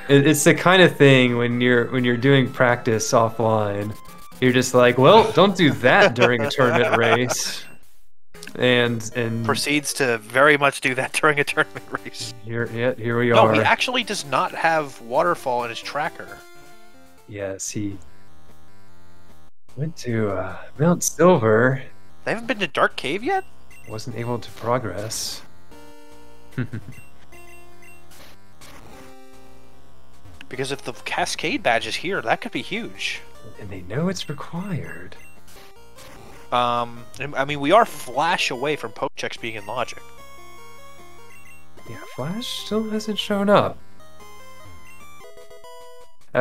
It's the kind of thing when you're doing practice offline, you're just like, well, don't do that during a tournament race. And proceeds to very much do that during a tournament race. Here we are. No, he actually does not have waterfall in his tracker. Yes, he went to Mount Silver. They haven't been to Dark Cave yet? Wasn't able to progress. Because if the Cascade badge is here, that could be huge. And they know it's required. I mean, we are Flash away from poke checks being in Logic. Yeah, Flash still hasn't shown up.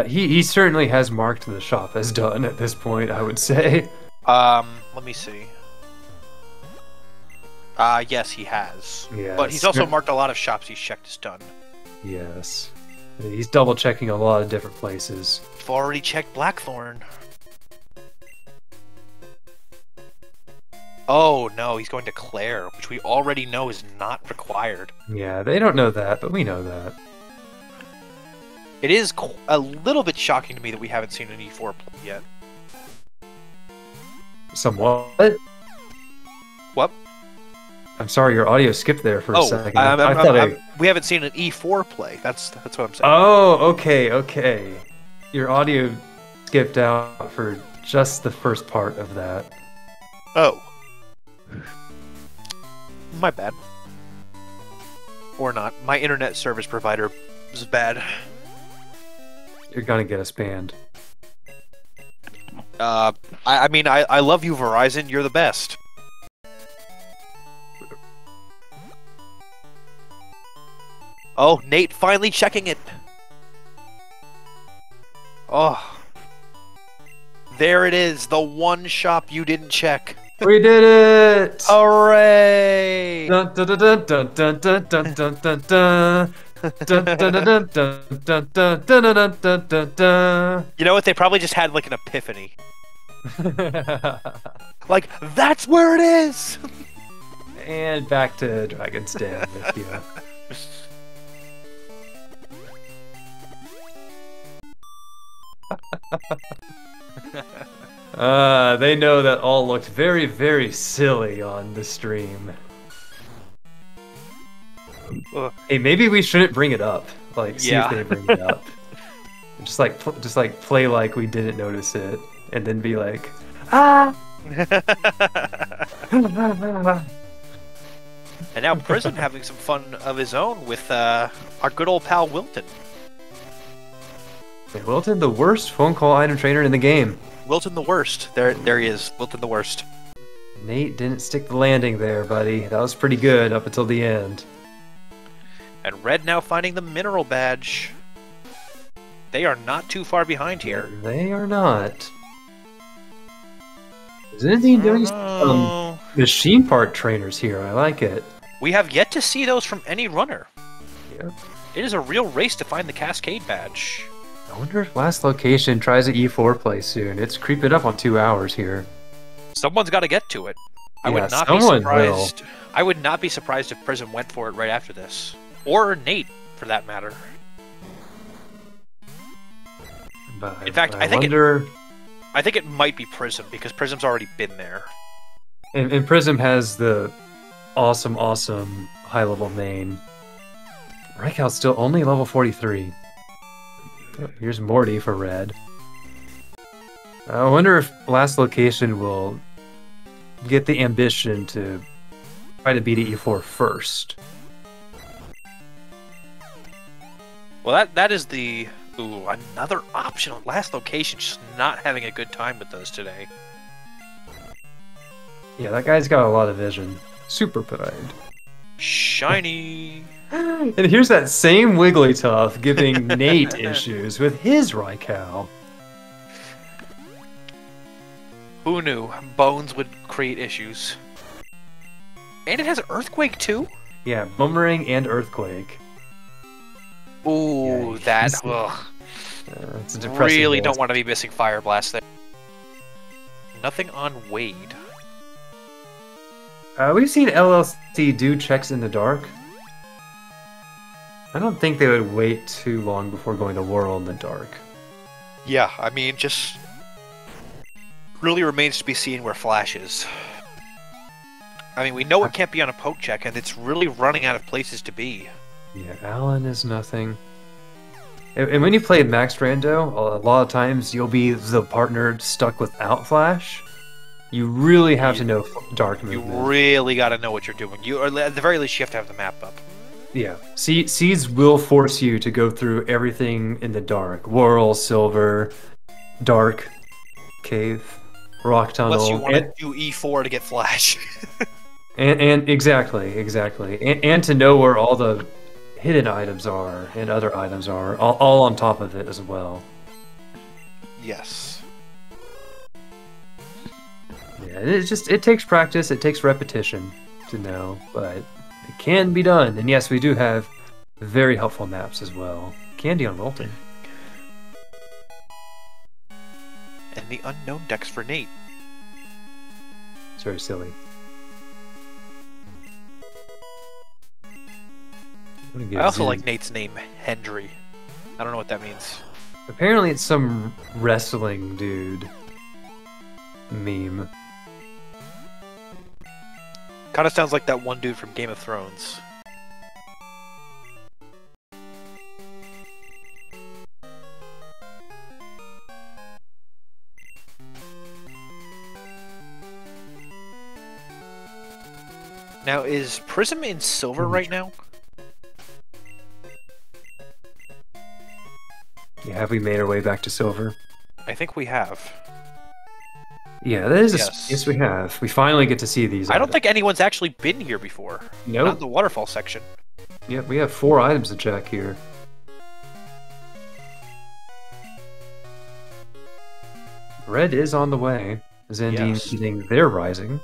He certainly has marked the shop as done at this point, I would say. Let me see. Yes, he has. Yes. But he's also marked a lot of shops he's checked as done. Yes. He's double checking a lot of different places. I've already checked Blackthorn. Oh no, he's going to Claire, which we already know is not required. Yeah, they don't know that, but we know that. It is a little bit shocking to me that we haven't seen an E4 play yet. Somewhat. What? I'm sorry, your audio skipped there for a second. We haven't seen an E4 play. That's what I'm saying. Oh, okay. Your audio skipped out for just the first part of that. Oh. My bad. Or not. My internet service provider is bad. You're gonna get us banned. I mean, I love you, Verizon. You're the best. Oh, Nate finally checking it. Oh. There it is, the one shop you didn't check. We did it! Hooray! Dun, dun, dun, dun, dun, dun, dun, dun, dun, dun, dun. Dun, dun, dun, dun, dun, dun, dun, dun, dun, dun, dun. You know what? They probably just had like an epiphany. Like, that's where it is! And back to Dragon's Den with you. They know that all looked very, very silly on the stream. Hey, maybe we shouldn't bring it up. Like, see if they bring it up. just like play like we didn't notice it, and then be like, ah. And now Prism having some fun of his own with our good old pal Wilton. Hey, Wilton, the worst phone call item trainer in the game. Wilton the worst. There he is. Wilton the worst. Nate didn't stick the landing there, buddy. That was pretty good up until the end. And Red now finding the mineral badge. They are not too far behind here. They are not. Is anything doing some machine part trainers here? I like it. We have yet to see those from any runner. Yeah. It is a real race to find the Cascade badge. I wonder if Last Location tries an E4 play soon. It's creeping up on 2 hours here. Someone's got to get to it. I Yeah, would not be someone surprised. I would not be surprised if Prism went for it right after this, or Nate, for that matter. But In fact, I think it might be Prism because Prism's already been there. And Prism has the awesome high-level main. Raikko's still only level 43. Here's Morty for Red. I wonder if Last Location will get the ambition to try to beat E4 first. Well, that is the... Ooh, another option. Last location, just not having a good time with those today. Yeah, that guy's got a lot of vision. Super kind. Shiny! And here's that same Wigglytuff giving Nate issues with his Raikou. Who knew? Bones would create issues. And it has an Earthquake, too? Yeah, Boomerang and Earthquake. Ooh, Yeah, that... Ugh. It's a depressing Really list. don't want to be missing Fire Blast there. Nothing on Wade. We've seen LLC do checks in the dark. I don't think they would wait too long before going to World in the dark. Yeah, I mean, just... really remains to be seen where Flash is. I mean, we know it can't be on a poke check, and it's really running out of places to be. Yeah, Alan is nothing. And when you play Max Rando, a lot of times you'll be the partner stuck without Flash. You really have to know dark movement. You really got to know what you're doing. You, or at the very least, you have to have the map up. Yeah, Seeds will force you to go through everything in the dark. Whirl, Silver, Dark, Cave, Rock Tunnel. Unless you want to do E4 to get Flash. and exactly. And to know where all the hidden items are and other items are, all on top of it as well. Yes. Yeah, it takes practice, it takes repetition to know, but it can be done. And yes, we do have very helpful maps as well. Candy on Wilton. And the unknown decks for Nate. It's very silly. I also like Nate's name, Hendry. I don't know what that means. Apparently it's some wrestling dude meme. Kind of sounds like that one dude from Game of Thrones. Now, is Prism in silver right now? Yeah, have we made our way back to silver? I think we have. Yeah, that is Yes. we have. We finally get to see these. I don't items. think anyone's actually been here before. Nope. Not in the waterfall section. Yep, we have 4 items to check here. Red is on the way. Zandine Yes. getting their rising.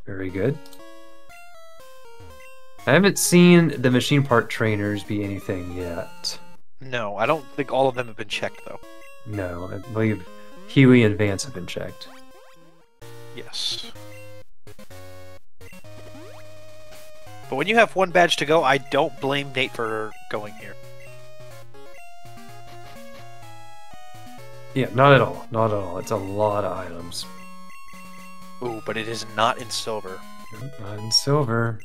Very good. I haven't seen the machine part trainers be anything yet. No, I don't think all of them have been checked, though. No, I believe Huey and Vance have been checked. Yes. But when you have one badge to go, I don't blame Nate for going here. Yeah, not at all. Not at all. It's a lot of items. Ooh, but it is not in silver. Not in silver.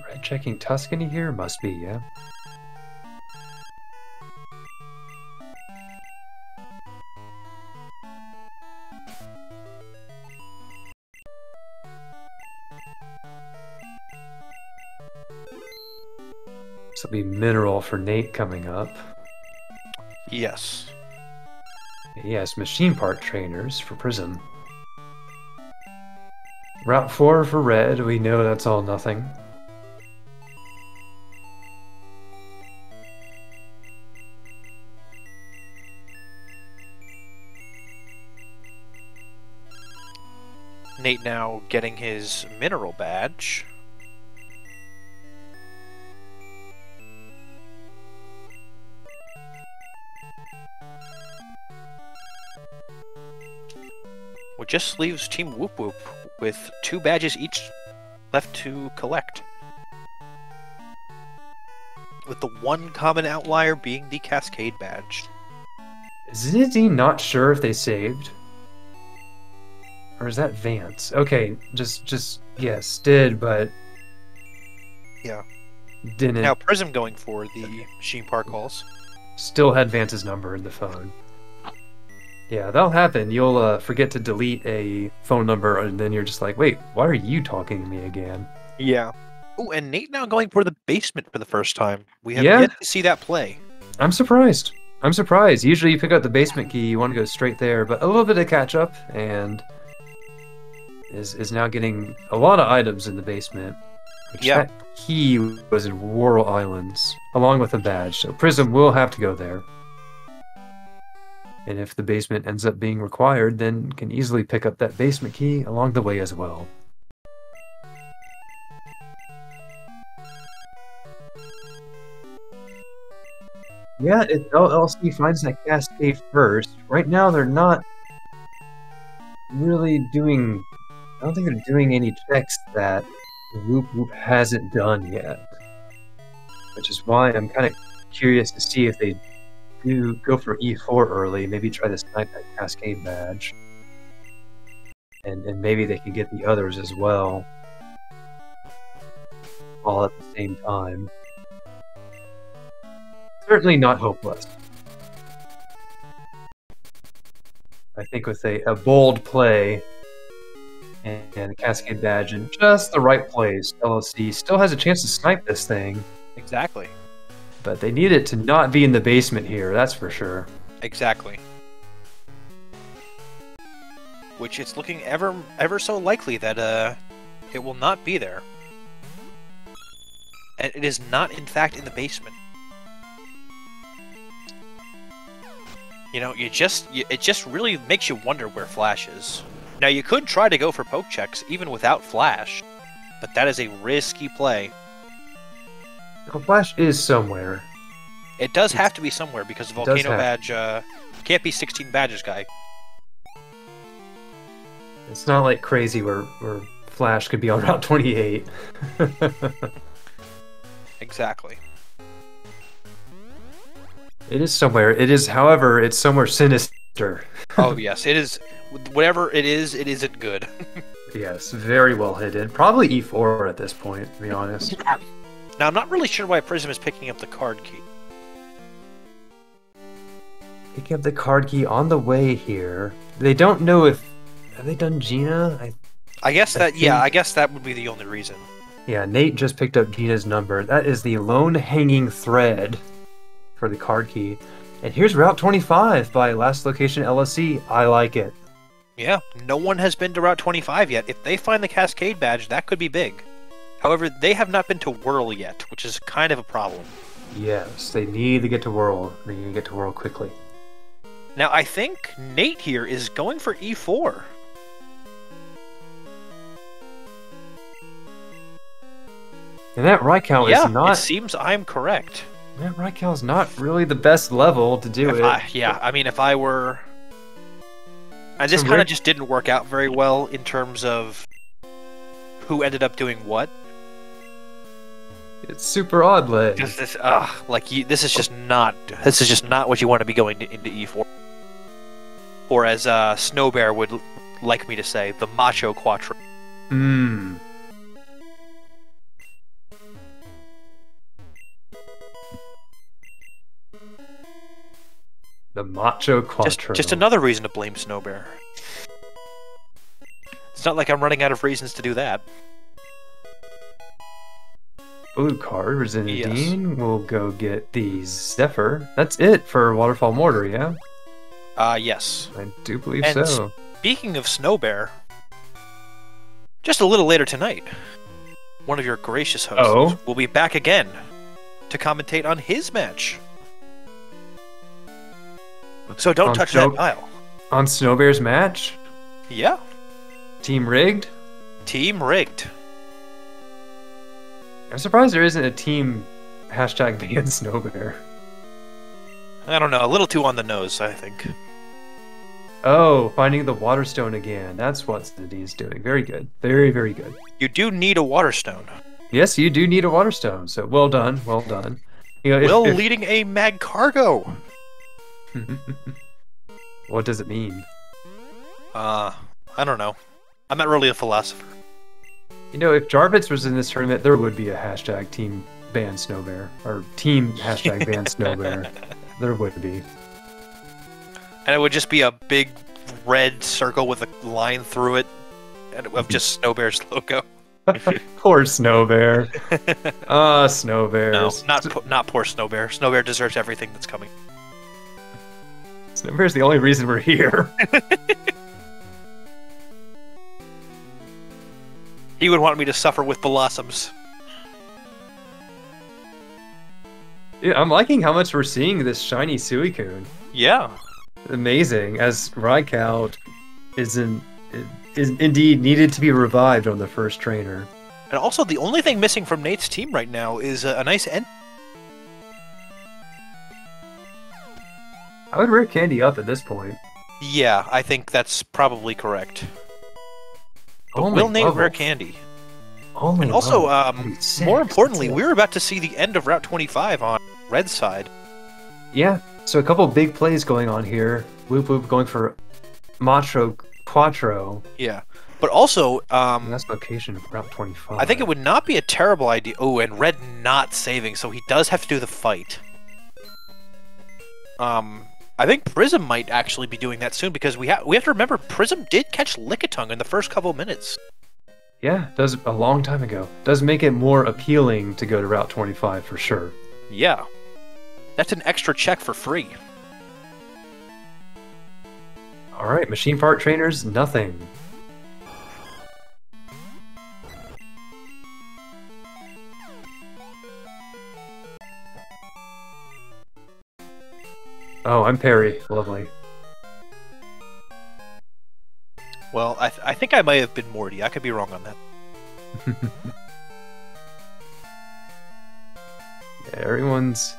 Red checking Tuscany here? Must be, yeah. This will be mineral for Nate coming up. Yes. Yes, machine part trainers for Prism. Route 4 for red, we know that's all nothing. Nate now getting his mineral badge. Which just leaves Team Woop Woop with 2 badges each left to collect. With the one common outlier being the Cascade badge. Is Zidane not sure if they saved? Or is that Vance? Okay, just yes, did, but... Yeah. Didn't. Now Prism going for the machine part calls. Still had Vance's number in the phone. Yeah, that'll happen. You'll forget to delete a phone number, and then you're just like, wait, why are you talking to me again? Yeah. Oh, and Nate now going for the basement for the first time. We have Yeah. yet to see that play. I'm surprised. I'm surprised. Usually you pick up the basement key, you want to go straight there, but a little bit of catch up, and is now getting a lot of items in the basement. Which Yeah. That key was in Whirl Islands, along with a badge, so Prism will have to go there. And if the basement ends up being required, then can easily pick up that basement key along the way as well. Yeah, if LLC finds that cascade first, right now they're not really doing... I don't think they're doing any checks that Woop Woop hasn't done yet. Which is why I'm kind of curious to see if they do go for E4 early, maybe try to snipe that cascade badge. And maybe they can get the others as well. All at the same time. Certainly not hopeless. I think with a bold play and a cascade badge in just the right place, LLC still has a chance to snipe this thing. Exactly. But they need it to not be in the basement here, that's for sure. Exactly. Which it's looking ever so likely that it will not be there. And it is not, in fact, in the basement. You know, it just really makes you wonder where Flash is. Now, you could try to go for poke checks even without Flash, but that is a risky play. Well, Flash is somewhere. It does have to be somewhere because the Volcano badge can't be 16 badges guy. It's not like crazy where Flash could be on Route 28. Exactly. It is somewhere. It is, however, it's somewhere sinister. Oh yes, it is. Whatever it isn't good. Yes, very well hidden. Probably E4 at this point, to be honest. Now, I'm not really sure why Prism is picking up the card key. Picking up the card key on the way here. They don't know if... Have they done Gina? I guess that would be the only reason. Yeah, Nate just picked up Gina's number. That is the lone hanging thread for the card key. And here's Route 25 by Last Location LLC. I like it. Yeah, no one has been to Route 25 yet. If they find the Cascade badge, that could be big. However, they have not been to Whirl yet, which is kind of a problem. Yes, they need to get to Whirl. They need to get to Whirl quickly. Now, I think Nate here is going for E4. And that Raikau is not... it seems I'm correct. That Raikau is not really the best level to do it. I mean, if I were... And this kind of just didn't work out very well in terms of who ended up doing what. It's super odd, leg. This is just not what you want to be going into E4. Or as Snowbear would like me to say, the Macho Quattro. Mmm. The Macho Quattro. Just another reason to blame Snowbear. It's not like I'm running out of reasons to do that. Blue card, Resinadine. Yes. We'll go get the Zephyr. That's it for Waterfall Mortar, yeah? Yes. I do believe and so. Speaking of Snowbear, just a little later tonight, one of your gracious hosts will be back again to commentate on his match. So don't touch that dial. On Snowbear's match? Yeah. Team rigged? Team rigged. I'm surprised there isn't a team hashtag ban Snowbear. I don't know, a little too on the nose, I think. Oh, finding the Waterstone again. That's what Zinadine's doing. Very good. Very, very good. You do need a Waterstone. Yes, you do need a Waterstone. So well done, well done. You know, if leading a mag cargo. What does it mean? I don't know. I'm not really a philosopher. You know, if Jarvitz was in this tournament, there would be a hashtag team ban Snowbear or team hashtag ban Snowbear. There would be. And it would just be a big red circle with a line through it of just Snowbear's logo. Poor Snowbear. Ah, Snowbear. No, not poor Snowbear. Snowbear deserves everything that's coming. Snowbear's the only reason we're here. He would want me to suffer with blossoms. Yeah, I'm liking how much we're seeing this shiny Suicune. Yeah. Amazing, as Raikou is indeed needed to be revived on the first trainer. And also, the only thing missing from Nate's team right now is a nice end. I would rare Candy up at this point. Yeah, I think that's probably correct. But Only will Nate level. rare Candy? Only And also, level 36. more importantly, That's it. we're about to see the end of Route 25 on Red's side. Yeah, so a couple big plays going on here. Woop Woop going for Macho Quattro. Yeah. But also, That's location of Route 25. I think it would not be a terrible idea. Oh, and Red not saving, so he does have to do the fight. I think Prism might actually be doing that soon because we have to remember Prism did catch Lickitung in the first couple minutes. Yeah, does a long time ago. Does make it more appealing to go to Route 25 for sure. Yeah. That's an extra check for free. Alright, machine part trainers, nothing. Oh, I'm Perry. Lovely. Well, I think I might have been Morty. I could be wrong on that. Yeah, everyone's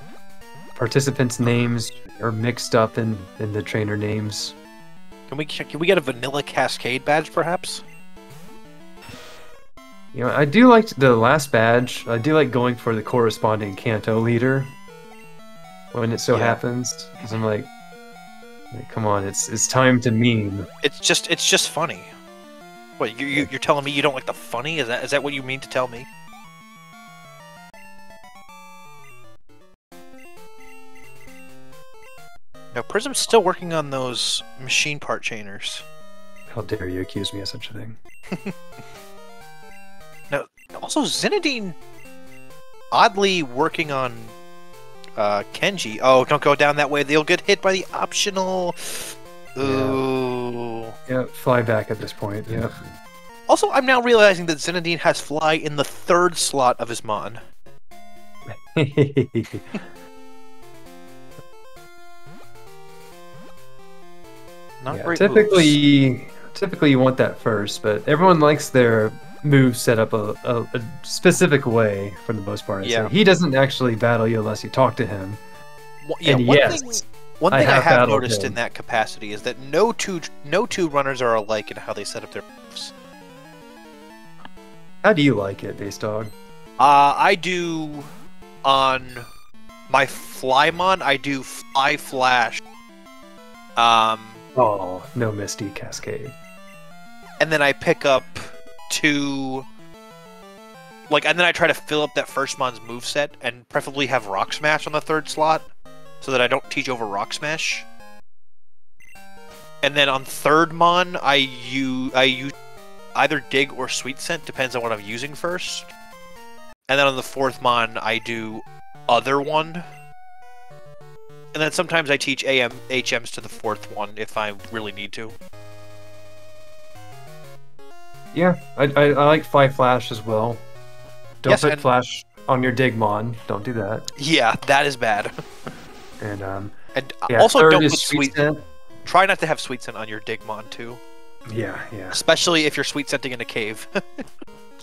participants' names are mixed up in the trainer names. Can we get a Vanilla Cascade badge, perhaps? You know, I do like the last badge. I do like going for the corresponding Kanto leader when it so happens, because I'm like, come on, it's time to meme. It's just funny. What you're telling me you don't like the funny? Is that what you mean to tell me? No, Prism's still working on those machine part chainers. How dare you accuse me of such a thing? Now, also Zinedine oddly working on Kenji. Oh, don't go down that way. They'll get hit by the optional. Ooh. Yeah, fly back at this point. Yeah. Also, I'm now realizing that Zinedine has fly in the third slot of his mon. Not Yeah, great typically moves. you want that first, but everyone likes their move set up a specific way for the most part. Yeah. So he doesn't actually battle you unless you talk to him. Yeah, and one yes, thing I have battled noticed him. in that capacity is that no two runners are alike in how they set up their moves. How do you like it, Base Dog? I do on my Flymon. I do Fly Flash. Oh, no Misty Cascade. And then I pick up two. And then I try to fill up that first mon's moveset and preferably have Rock Smash on the third slot so that I don't teach over Rock Smash. And then on third mon, I use either Dig or Sweet Scent, depends on what I'm using first. And then on the fourth mon, I do Other One. And then sometimes I teach HMs to the fourth one if I really need to. Yeah, I like Fly Flash as well. Don't Yes, put and- Flash on your Digmon. Don't do that. Yeah, that is bad. And And yeah, also third don't is put Sweet Scent. Try not to have Sweet Scent on your Digmon too. Yeah. Especially if you're Sweet Scenting in a cave.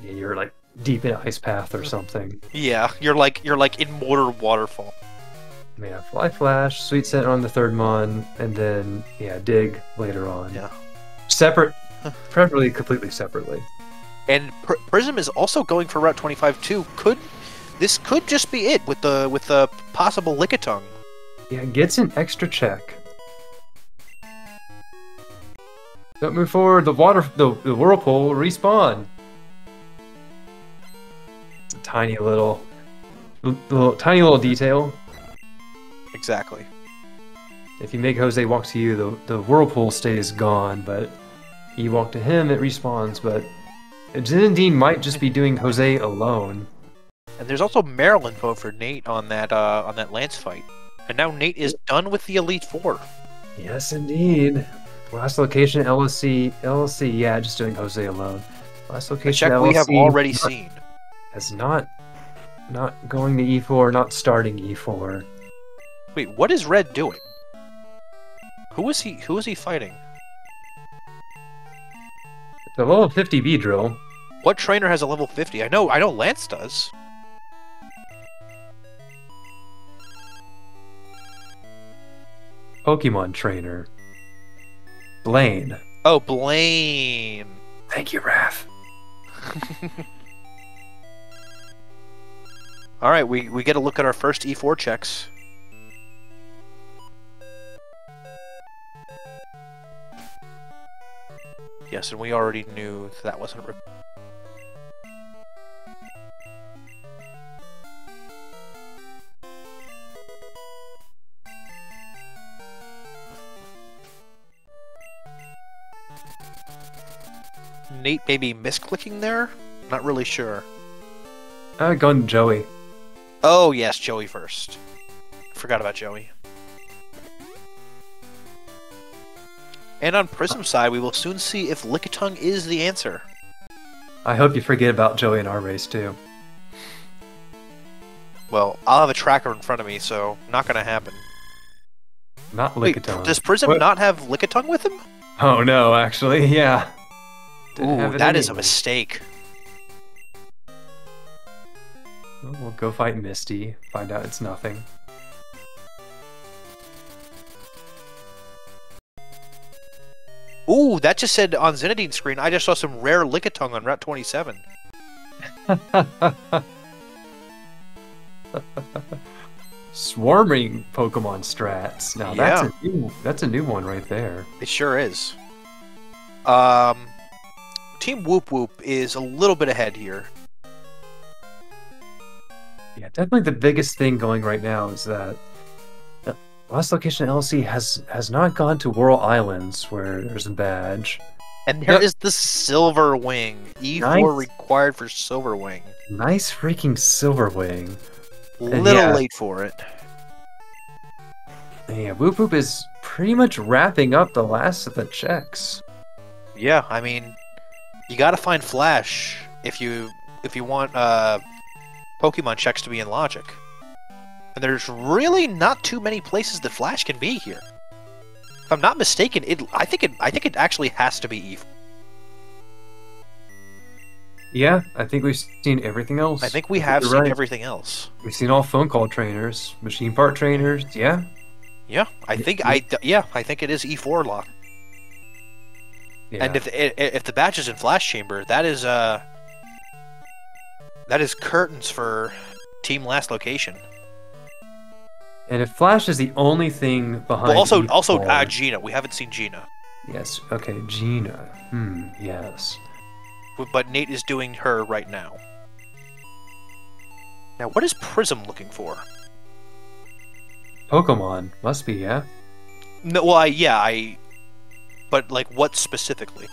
Yeah, you're like deep in Ice Path or something. Yeah, you're like in Mortar Waterfall. Yeah, Fly Flash, Sweet Scent on the third mon, and then Dig later on. Yeah. Separate, preferably completely separately. And Prism is also going for Route 25 too. This could just be it with the possible Lickitung. Yeah, gets an extra check. Don't move forward. The whirlpool will respawn. It's a tiny little Tiny little detail. Exactly. If you make Jose walk to you, the whirlpool stays gone, but you walk to him, it respawns. But Zinedine might just be doing Jose alone. And there's also Maryland vote for Nate on that Lance fight. And now Nate is done with the Elite Four. Yes, indeed. Last location, LLC, yeah, just doing Jose alone. Last location, check LLC, we have already seen. Has not going to E4, not starting E4. Wait, what is Red doing? Who is he fighting? It's a level 50B drill. What trainer has a level 50? I know Lance does. Pokemon trainer. Blaine. Oh, Blaine. Thank you, Raph. All right, we get a look at our first E4 checks. Yes, and we already knew that wasn't. Nate maybe misclicking there? Not really sure. Going Joey. Oh, yes, Joey first. Forgot about Joey. And on Prism's side, we will soon see if Lickitung is the answer. I hope you forget about Joey in our race, too. Well, I'll have a tracker in front of me, so not gonna happen. Not Wait, Lickitung. does Prism not have Lickitung with him? Oh, no, actually, yeah. Ooh, that is a mistake. Well, we'll go fight Misty, find out it's nothing. Ooh, that just said on Zinedine's screen, I just saw some rare Lickitung on Route 27. Swarming Pokemon strats. Now that's a new one right there. It sure is. Team Woop Woop is a little bit ahead here. Yeah, definitely the biggest thing going right now is that last location LLC has not gone to Whirl Islands where there's a badge. And there is the Silver Wing. E4 required for Silver Wing. Nice freaking Silver Wing. Little late for it. Yeah, Woop Woop is pretty much wrapping up the last of the checks. Yeah, I mean, you gotta find Flash if you want Pokemon checks to be in Logic. And there's really not too many places that Flash can be here. If I'm not mistaken, I think it actually has to be E4. Yeah, I think we've seen everything else. I think we have seen everything else. We've seen all phone call trainers, machine part trainers. Yeah. Yeah, I think it is E4 lock. Yeah. And if the badge is in Flash Chamber, that is curtains for Team Last Location. And if Flash is the only thing behind, well, also Gina. We haven't seen Gina. Yes. Okay, Gina. Yes. But Nate is doing her right now. Now, what is Prism looking for? Pokemon must be, yeah. No, well, but like, what specifically?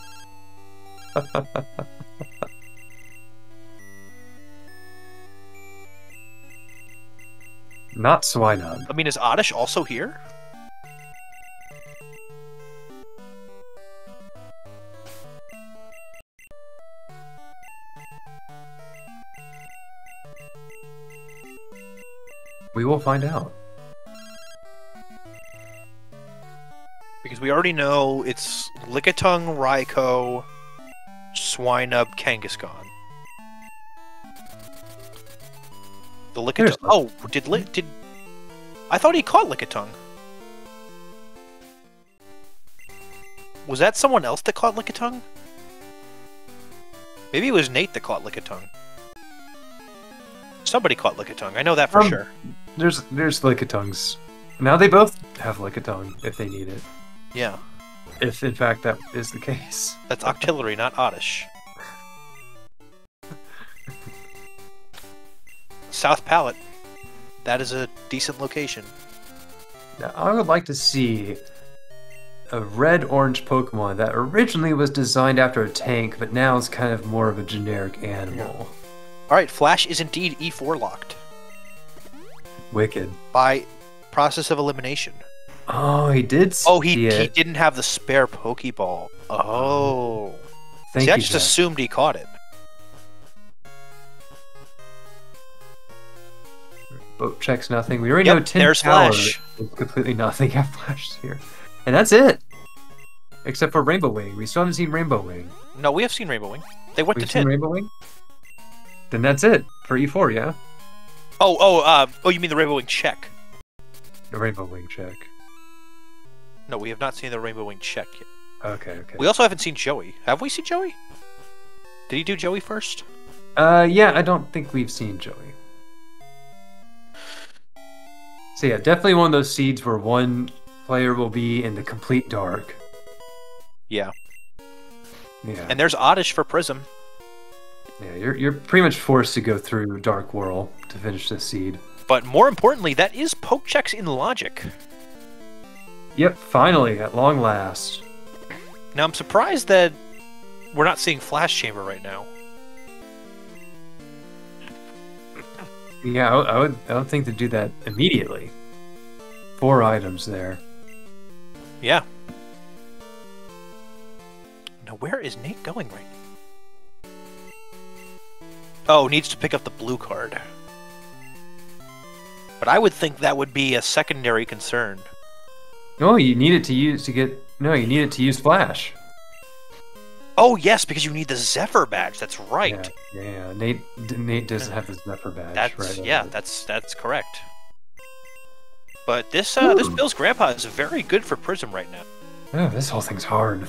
Not Swinub. I mean, is Oddish also here? We will find out. Because we already know it's Lickitung, Raikou, Swinub, Kangaskhan. The Lickitung. Oh, did I thought he caught Lickitung. Was that someone else that caught Lickitung? Maybe it was Nate that caught Lickitung. Somebody caught Lickitung. I know that for sure. There's Lickitungs. Now they both have Lickitung if they need it. Yeah. If in fact that is the case. That's Octillery, not Oddish. South Palette. that is a decent location. Now, I would like to see a red-orange Pokemon that originally was designed after a tank, but now is kind of more of a generic animal. Alright, Flash is indeed E4 locked. Wicked. By process of elimination. Oh, he did see Oh, he it. didn't have the spare Pokeball. Oh. Thank See, I you, just Jack. assumed he caught it. Boat checks nothing. We already know 10 there's power Flash. is completely nothing. Yeah, Flash is here. And that's it. Except for Rainbow Wing. We still haven't seen Rainbow Wing. No, we have seen Rainbow Wing. They went We've to seen 10. Rainbow Wing? Then that's it for E4, yeah? Oh, you mean the Rainbow Wing check? The Rainbow Wing check. No, we have not seen the Rainbow Wing check yet. Okay. We also haven't seen Joey. Have we seen Joey? Did he do Joey first? Yeah, I don't think we've seen Joey. So yeah, definitely one of those seeds where one player will be in the complete dark. Yeah. Yeah. And there's Oddish for Prism. Yeah, you're pretty much forced to go through Dark Whirl to finish this seed. But more importantly, that is poke checks in logic. Yep, finally, at long last. Now I'm surprised that we're not seeing Flash Chamber right now. Yeah, I would think to do that immediately. 4 items there. Yeah. Now where is Nate going right now? Oh, needs to pick up the blue card. But I would think that would be a secondary concern. No, you need it to use to get. No, you need it to use Flash. Oh yes, because you need the Zephyr badge. That's right. Yeah. Nate doesn't have his Zephyr badge. That's right? that's correct. But this this Bill's grandpa is very good for Prism right now. Oh, this whole thing's hard.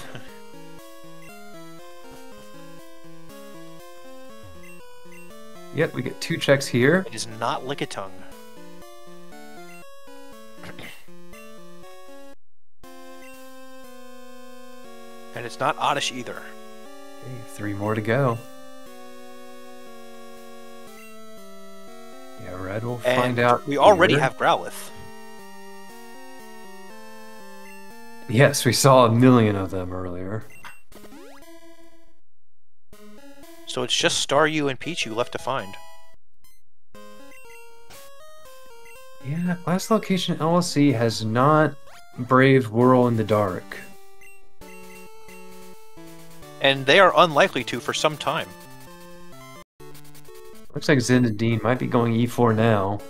Yep, we get 2 checks here. It is not Lickitung. And it's not Oddish either. Okay, 3 more to go. Yeah, Red will find out. We already here. have Growlithe. Yes, we saw a million of them earlier. So it's just Staryu and Pichu left to find. Yeah, last location LLC has not braved Whirl in the Dark. And they are unlikely to for some time. Looks like Zinedine might be going E4 now.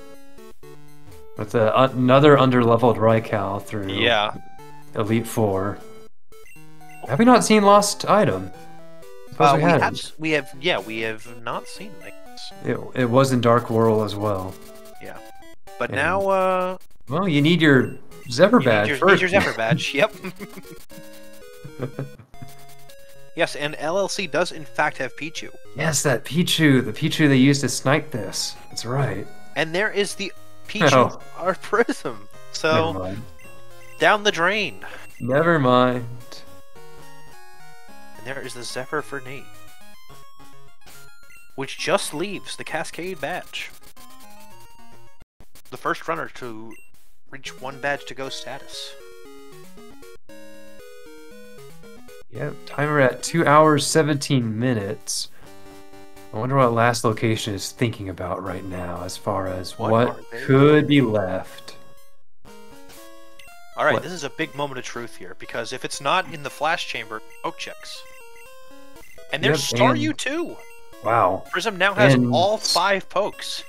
With another underleveled Raikou through Elite Four. Have we not seen Lost Item? We have not seen this. It was in Dark Whirl as well. Yeah. But now, well, you need your Zephyr badge first. Need your Zephyr badge, yep. Yes, and LLC does in fact have Pichu. Yes, that Pichu, the Pichu they used to snipe this. That's right. And there is the Pichu our Prism. So, down the drain. Never mind. And there is the Zephyr for Nate. Which just leaves the Cascade badge. The first runner to reach 1 badge to go status. Yep, timer at 2 hours, 17 minutes. I wonder what last location is thinking about right now as far as what could be left. Alright, this is a big moment of truth here, because if it's not in the Flash Chamber, poke checks. And there's Staryu too! Wow. Prism now has all 5 pokes.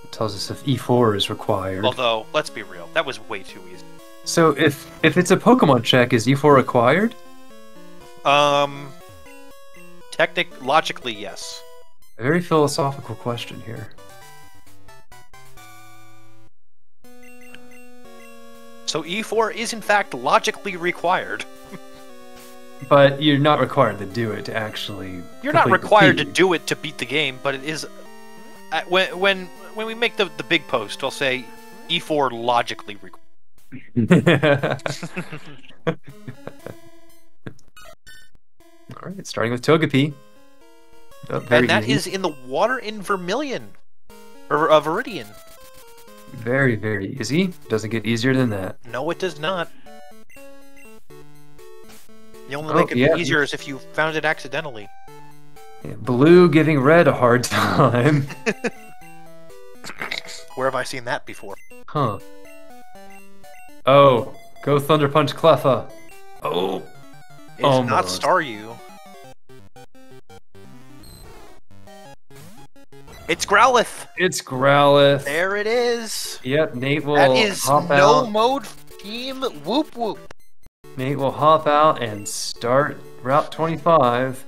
It tells us if E4 is required. Although, let's be real, that was way too easy. So if it's a Pokemon check, is E4 required? Logically, yes. A very philosophical question here. So E4 is in fact logically required. But you're not required to do it to actually. You're not required to do it to beat the game, but it is. When we make the big post, I'll say E4 logically required. Alright, starting with Togepi. And that is in the water in Vermilion. Or Viridian. Very, very easy. Doesn't get easier than that. No, it does not. The only way it could be easier is if you found it accidentally. Yeah, blue giving red a hard time. Where have I seen that before? Huh. Oh, go Thunder Punch Cleffa. Oh. It's not Staryu. It's Growlithe. It's Growlithe. There it is. Yep, Nate will that is hop no out. mode team Woop Woop. Nate will hop out and start Route 25.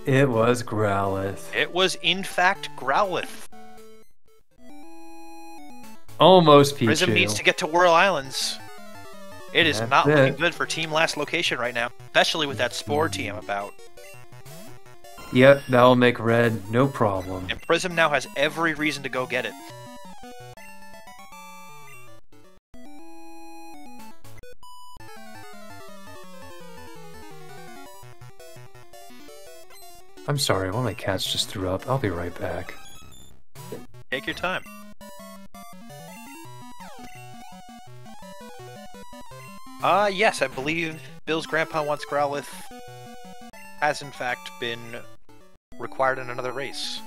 It was Growlithe. It was, in fact, Growlithe. Almost Pichu. Prism needs to get to Whirl Islands. It is not looking good for Team Last Location right now, especially with that Spore team about. Yep, that'll make red no problem. And Prism now has every reason to go get it. I'm sorry, one of my cats just threw up. I'll be right back. Take your time. Yes, I believe Bill's grandpa wants Growlithe has in fact been required in another race.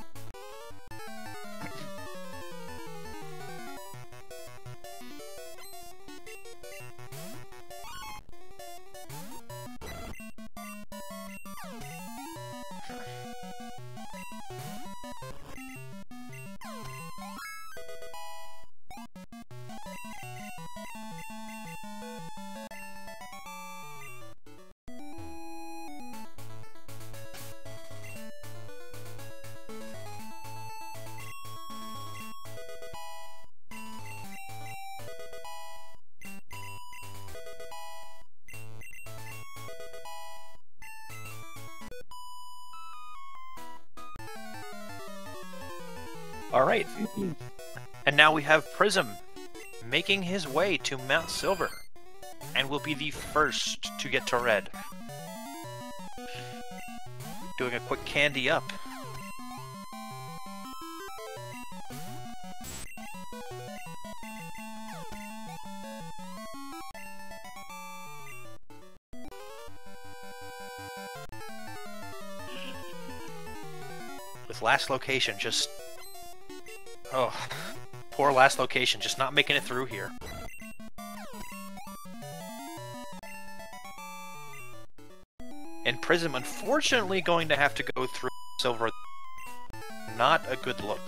Alright, and now we have Prism making his way to Mount Silver, and will be the first to get to red. Doing a quick candy up. With last location just... Oh, poor last location, just not making it through here. And Prism, unfortunately, going to have to go through Silver. Not a good look.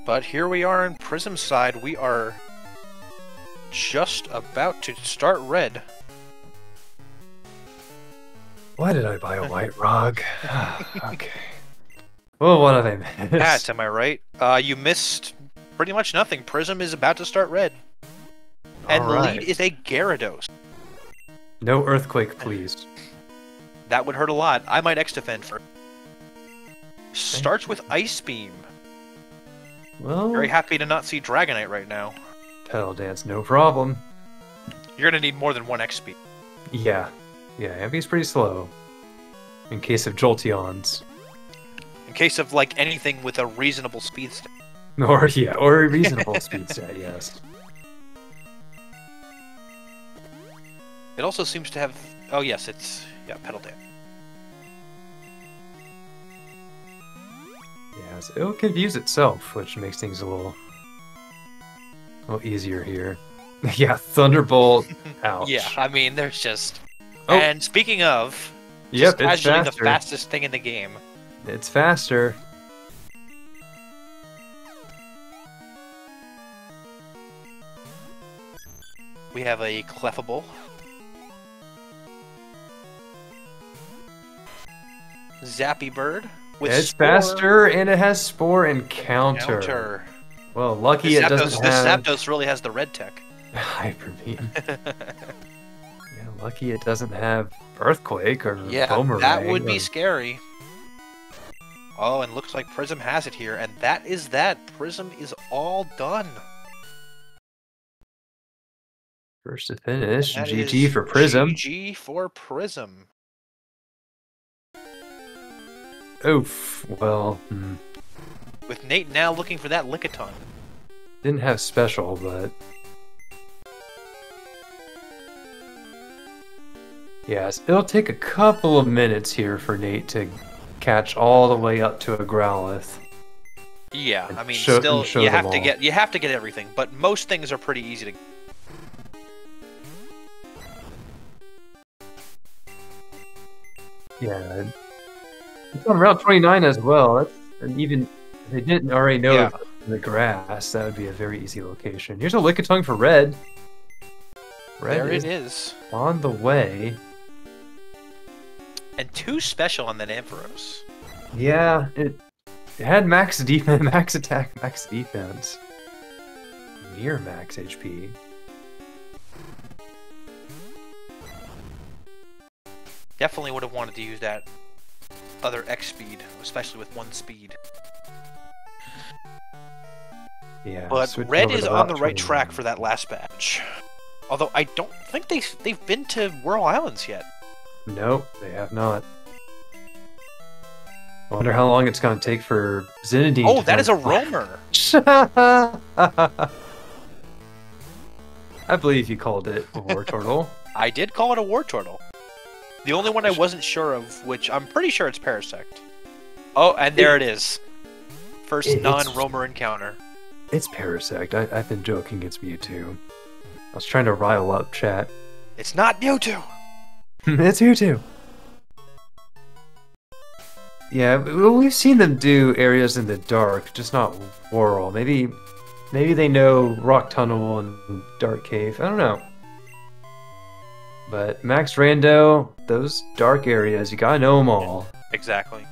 But here we are on Prism's side. We are just about to start red. Why did I buy a white rug? Okay. Well, what have I missed? Pat, am I right? You missed pretty much nothing. Prism is about to start red. And the lead is a Gyarados. No Earthquake, please. That would hurt a lot. I might X-Defend for... Starts with Ice Beam. Well, very happy to not see Dragonite right now. Petal Dance, no problem. You're gonna need more than one X-Speed. Yeah. Yeah, Eevee's pretty slow. In case of Jolteons. In case of, like, anything with a reasonable speed stat. Or a reasonable speed stat, yes. It also seems to have... Oh, yes, it's... Yeah, Petal Dance. Yeah, so it'll confuse itself, which makes things a little easier here. Yeah, Thunderbolt. Ouch. Yeah, I mean, there's just... Oh. And speaking of... Yep, just it's casually faster. the fastest thing in the game. It's faster. We have a Clefable. Zappy Bird. With It's Spore. faster, and it has Spore and Counter. Well, lucky it doesn't have... This Zapdos really has the red tech. Hyper Beam. Yeah, Lucky it doesn't have Earthquake or Yeah, Boomerang. that would be or... scary. Oh, and looks like Prism has it here, and that is that. Prism is all done. First to finish. That GG is for Prism. GG for Prism. Oof. Well, With Nate now looking for that Lickitung. didn't have special, but... Yes, it'll take a couple of minutes here for Nate to catch all the way up to a Growlithe. Yeah, I mean, show still you them have to all. get everything, but most things are pretty easy to. Yeah, it's on Route 29 as well. And even if they didn't already know Yeah. the grass, that would be a very easy location. Here's a Lickitung for Red. Red There is it is, on the way. and 2 special on that Ampharos. Yeah, it had max defense, max attack, max defense. Near max HP. Definitely would have wanted to use that other X speed, especially with 1 speed. Yeah, But switch Red over is to on the Route right track 29. for that last batch. Although I don't think they've been to Whirl Islands yet. Nope, they have not. I wonder how long it's going to take for Zinedine. Oh, to that is a find- roamer. I believe you called it a war turtle. I did call it a war turtle. The only one I wasn't sure of, which I'm pretty sure it's Parasect. Oh, and there it is. First It's- non-roamer encounter. It's Parasect. I've been joking. It's Mewtwo. I was trying to rile up chat. It's not Mewtwo! It's Mewtwo. Yeah, we've seen them do areas in the dark, just not Whirl. Maybe they know Rock Tunnel and Dark Cave. I don't know. But Max Rando, those dark areas, you gotta know them all. Exactly.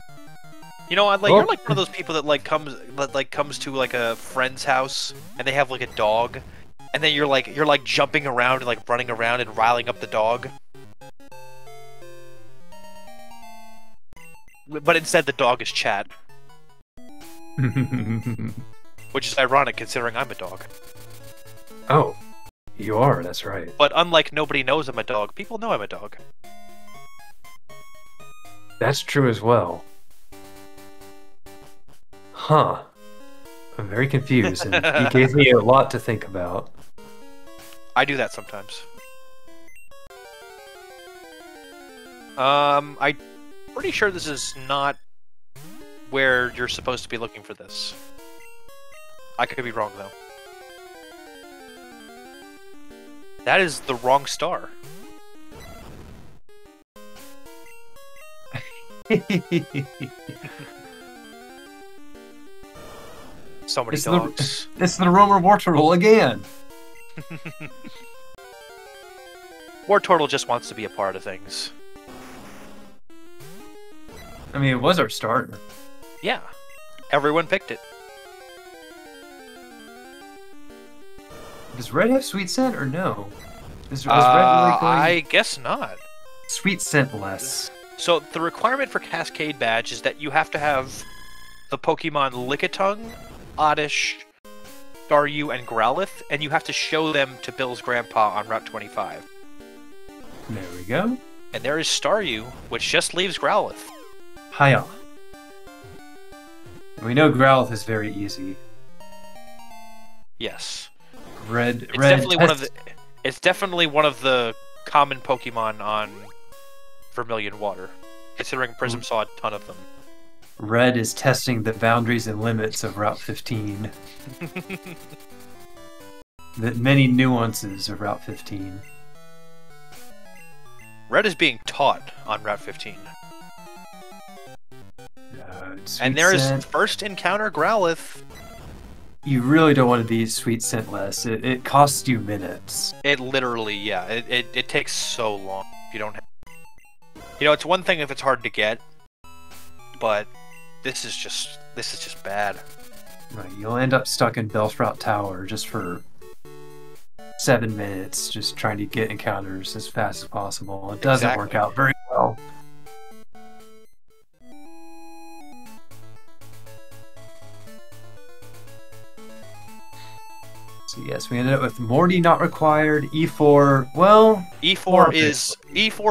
You know, Oh. you're like one of those people that comes to like a friend's house and they have like a dog, and then you're like jumping around and like running around and riling up the dog. But instead the dog is Chad, which is ironic considering I'm a dog. Oh, you are, that's right. But unlike nobody knows I'm a dog, people know I'm a dog. That's true as well. Huh. I'm very confused, and he gave me a lot to think about. I do that sometimes. I'm pretty sure this is not where you're supposed to be looking for this. I could be wrong, though. That is the wrong star. So many It's the- dogs. It's the Roamer War Turtle again! War Turtle just wants to be a part of things. I mean, it was our starter. Yeah. Everyone picked it. Does Red have Sweet Scent or no? Is Red really going I guess not. Sweet Scent less? So the requirement for Cascade Badge is that you have to have the Pokemon Lickitung, Oddish, Staryu, and Growlithe, and you have to show them to Bill's grandpa on Route 25. There we go. And there is Staryu, which just leaves Growlithe. Hiya. We know Growlithe is very easy. Yes. Red. It's definitely one of the common Pokemon on Vermilion Water, considering Prism saw a ton of them. Red is testing the boundaries and limits of Route 15. The many nuances of Route 15. Red is being taught on Route 15. Sweet And there is Scent. first encounter Growlithe. You really don't want to be Sweet Scent less. It costs you minutes. It literally, yeah, it takes so long if you don't have... You know, it's one thing if it's hard to get, but this is just bad. Right, you'll end up stuck in Bellsprout Tower just for 7 minutes just trying to get encounters as fast as possible. It doesn't work out very well. So yes, we ended up with Morty not required, E4, well... E4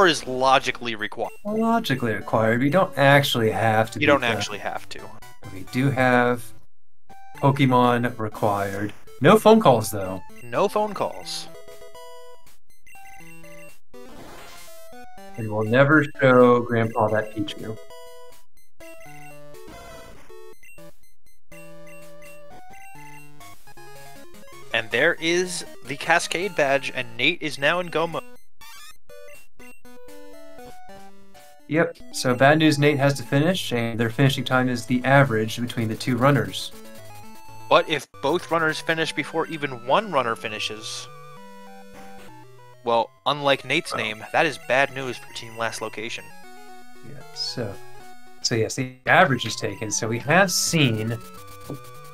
is logically required. Logically required. We don't actually have to. You don't actually have to. We do have Pokemon required. No phone calls, though. No phone calls. And we'll never show Grandpa that Pichu. And there is the Cascade badge, and Nate is now in go mode. Yep, so bad news, Nate has to finish, and their finishing time is the average between the two runners. But if both runners finish before even one runner finishes... Well, unlike Nate's name, that is bad news for Team Last Location. Yeah, so yes, the average is taken, so we have seen...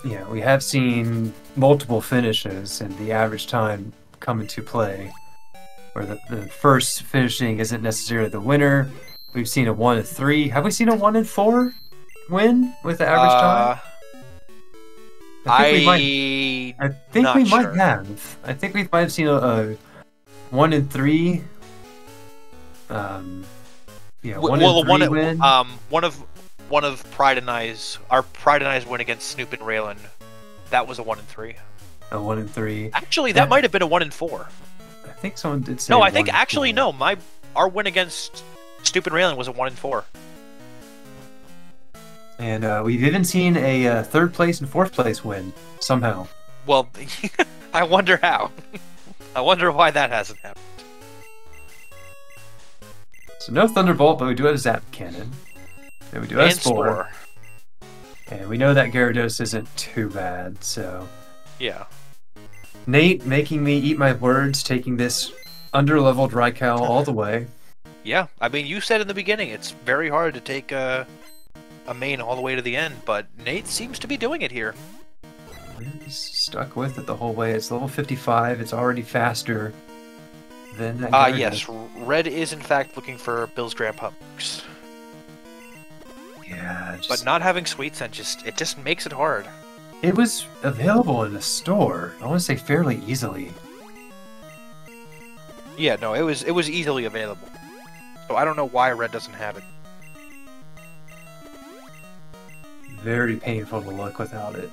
Yeah, we have seen multiple finishes and the average time come into play, where the first finishing isn't necessarily the winner. We've seen a 1 in 3. Have we seen a 1 in 4 win with the average time? I think we might have. I think we might have seen a 1 in 3. Yeah, 1 in 3 win. One of Pride and I's, our Pride and I's win against Snoop and Raylan, that was a 1 in 3. A 1 in 3. Actually, that might have been a 1 in 4. I think someone did say. No, I think actually no. Our win against Snoop and Raylan was a 1 in 4. And we've even seen a 3rd place and 4th place win somehow. Well, I wonder how. I wonder why that hasn't happened. So no Thunderbolt, but we do have Zap Cannon. And we do have Spore. And we know that Gyarados isn't too bad, so... Yeah. Nate making me eat my words, taking this under-leveled Raikou all the way. Yeah, I mean, you said in the beginning, it's very hard to take a main all the way to the end, but Nate seems to be doing it here. He's stuck with it the whole way. It's level 55, it's already faster than that Gyarados. Yes, Red is in fact looking for Bill's grandpa. Yeah, but not having Sweet Scent it just makes it hard. It was available in the store. I want to say fairly easily. Yeah, no, it was easily available. So I don't know why Red doesn't have it. Very painful to look without it.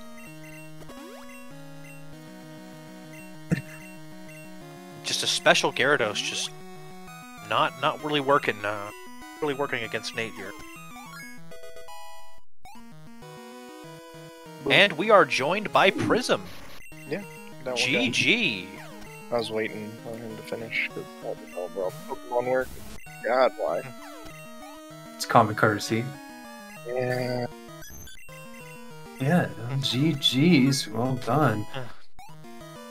Just a special Gyarados, just not really working. Really working against Nate here. And we are joined by Prism. Yeah. GG. I was waiting on him to finish because all the overall Pokemon work. God, why? It's common courtesy. Yeah. Yeah. GG's. Well done.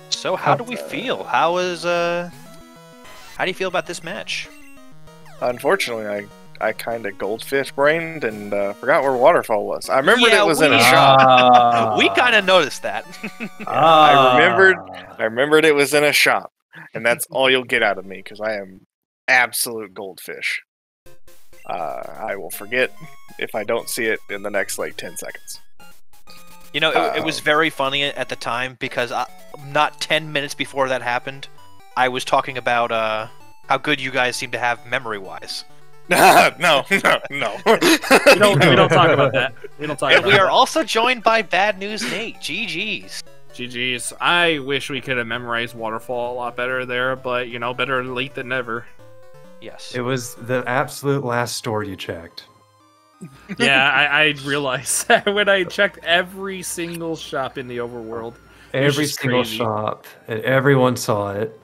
So how do we feel? How do you feel about this match? Unfortunately, I kind of goldfish brained and forgot where Waterfall was. I remembered it was in a shop. We kind of noticed that. I remembered it was in a shop, and that's all you'll get out of me because I am absolute goldfish. I will forget if I don't see it in the next like 10 seconds. You know, it was very funny at the time because not 10 minutes before that happened, I was talking about how good you guys seem to have memory-wise. No. We don't talk about that. And we are also joined by Bad News Nate. GG's. GG's. I wish we could have memorized Waterfall a lot better there, but, you know, better late than never. Yes. It was the absolute last store you checked. Yeah, I realized that when I checked every single shop in the overworld. Every single shop, and everyone saw it.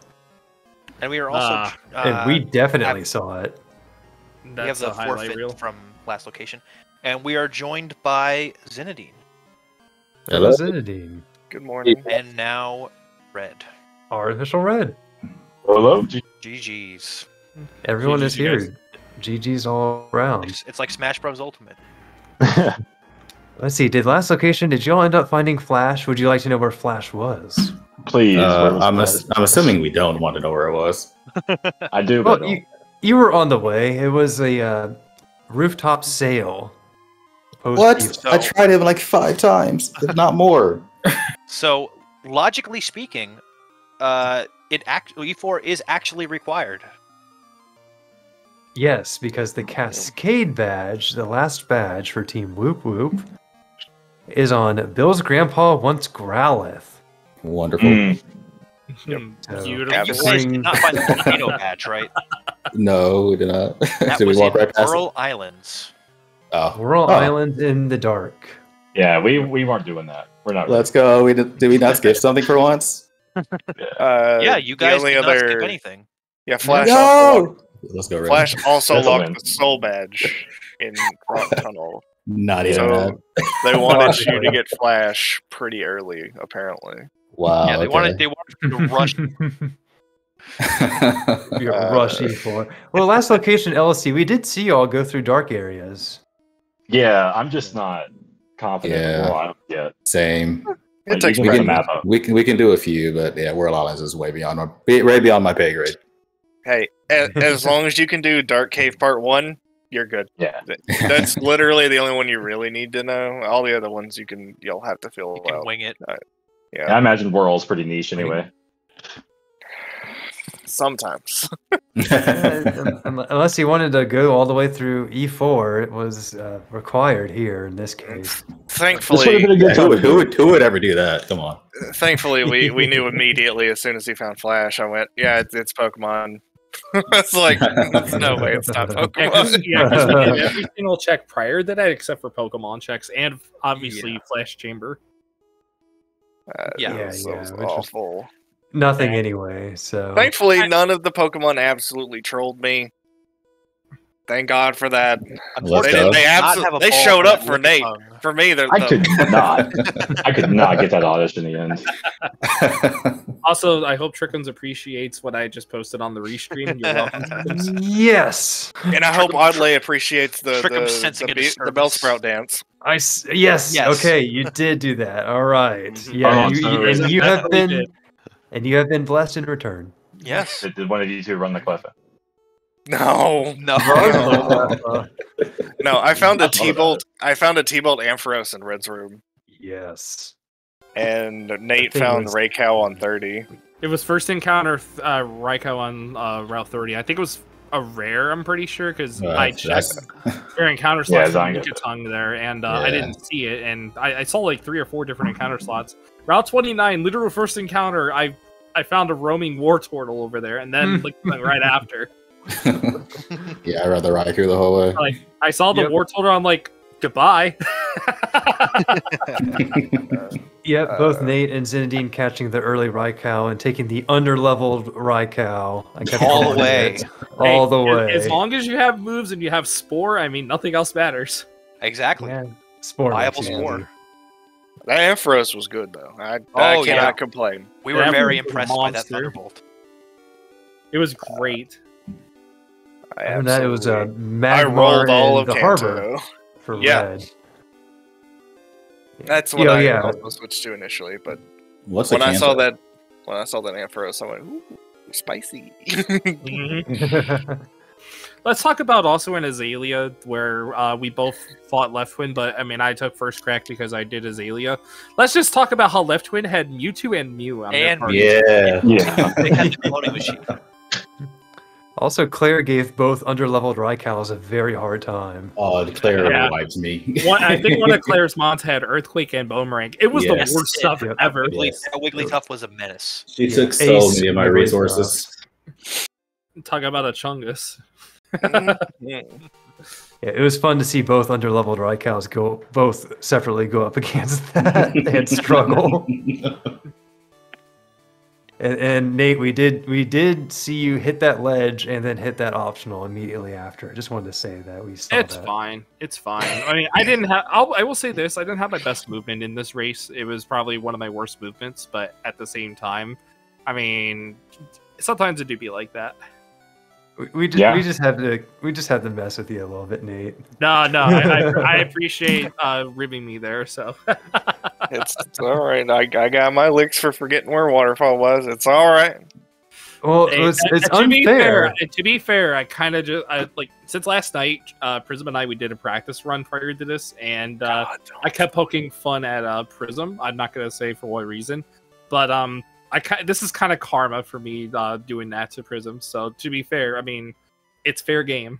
And we are also... and we definitely saw it. We have the forfeit from Last Location. And we are joined by Zinedine. Hello, Zinedine. Good morning. And now, Red. Artificial Red. Hello. GG's. Everyone GG's, is here. GG's all around. It's like Smash Bros. Ultimate. Let's see, did Last Location, did y'all end up finding Flash? Would you like to know where Flash was? Please. where was I'm, that? I'm assuming we don't want to know where it was. I do, Well, but you were on the way. It was a rooftop sale. What? So- I tried it like 5 times, if not more. So, logically speaking, E4 is actually required. Yes, because the Cascade badge, the last badge for Team Woop Woop, is on Bill's grandpa wants Growlithe. Wonderful. So, You Beautiful. guys did not find the tornado badge, right? No, we did not. That Did we was walk in right past Coral Islands. it? Oh. Whirl Oh. Island in the dark. yeah, we weren't doing that. We're not. Let's go. Did we not skip something for once? Yeah, you guys the only did not other skip anything. Yeah, Flash also locked, Let's go, Red. Flash also That's a locked win. the soul badge in Front Tunnel. Not even So that. they wanted you to get Flash pretty early, apparently. Wow. Yeah, they wanted you to rush. You're rush E4. Well, last location LLC, we did see y'all go through dark areas. Yeah, I'm just not confident in Yeah. Whirl Island yet. Same. It Like, takes you We can me. bring can, the map up. we can do a few, but yeah, World Islands is way beyond my pay grade. Hey, as long as you can do Dark Cave Part 1, you're good. Yeah. That's literally the only one you really need to know. All the other ones you'll have to fill You can out. wing it. Yeah, I imagine Whirl's pretty niche anyway. sometimes. Unless you wanted to go all the way through E4, it was required here in this case. This would have Thankfully, been a good time. Who would ever do that? Come on. thankfully, we knew immediately as soon as he found Flash. I went, yeah, it's Pokemon. It's like, there's no way it's not Yeah, 'cause Pokemon. we did every single check prior to that, except for Pokemon checks, and obviously Flash Chamber. Yeah. It was Yeah, which was- awful. Nothing anyway, so. Thankfully, none of the Pokemon absolutely trolled me. Thank God for that. Let's They, go. did, they, Not have absolutely, a they ball showed for up that for wicked Nate. tongue. For me, they're I could not get that audition in the end. Also, I hope Trickums appreciates what I just posted on the restream. You're welcome, Trickums. Yes! and I hope Oddly appreciates Trickham's sensing a the disturbance. Bellsprout dance. Yes, Yes. okay, you did do that. All right. Mhm. Yeah, Oh, so and you have Definitely been did. and you have been blessed in return. Yes. Did one of you two run the cliff? No, No. no. I found a I thought about T-Bolt. I found a T-Bolt Ampharos in Red's room, Yes. and Nate thing found was- Raycow on 30. It was first encounter Raikou on Route 30. I think it was a rare, I'm pretty sure, because I checked their encounter Yeah, slots Zonga. for tongue there, and I Yeah. didn't see it, and I saw like 3 or 4 different encounter slots. Route 29, literal first encounter, I found a roaming war turtle over there, and then like right after, Yeah, I read the Raikou the whole way. like I saw the Yep. war turtle, I'm like, goodbye. Yep, both Nate and Zinedine catching the early Raikou and taking the underleveled Raikou. I kept All the calling way. it. All the Hey, way. As long as you have moves and you have Spore, I mean, nothing else matters. Exactly. Yeah, Spore Viable makes it spore. easy. That Ampharos was good though. I Oh, cannot yeah. complain. We were That very was a impressed by that monster. Thunderbolt. It was great. Other than that, it was I Magmar rolled all and of the Harbor Kanto. for Yeah. Red. That's what Yeah, I yeah. also switched to initially, but What's when a I saw Kanto? that Ampharos, I went, ooh, spicy. Let's talk about also in Azalea, where we both fought Left Twin, but I mean, I took first crack because I did Azalea. Let's just talk about how Left Twin had Mewtwo and Mew on their And party. Yeah. Yeah. They had the floating machine. Also, Claire gave both underleveled Raikous a very hard time. Oh, Claire Yeah. wipes me. I think one of Claire's mons had Earthquake and Boomerang. It was Yes. the worst stuff Yep. ever. Yes. Wigglytuff was a menace. She Yeah, took so Ace many of my really resources. Talk about a Chungus. Yeah, it was fun to see both underleveled Raikous go both separately go up against that and struggle. And Nate, we did see you hit that ledge and then hit that optional immediately after. I just wanted to say that we saw It's that. fine. It's fine. I mean, I didn't have. I will say this: I didn't have my best movement in this race. It was probably one of my worst movements. But at the same time, I mean, sometimes it do be like that. We just have to mess with you a little bit, Nate. No, I appreciate ribbing me there. So It's all right. I got my licks for forgetting where Waterfall was. It's all right. Well, it's unfair. To be fair, I kind of just like since last night, Prism and I we did a practice run prior to this, and I kept poking fun at Prism. I'm not gonna say for what reason, but this is kind of karma for me doing that to Prism. So to be fair, I mean, it's fair game.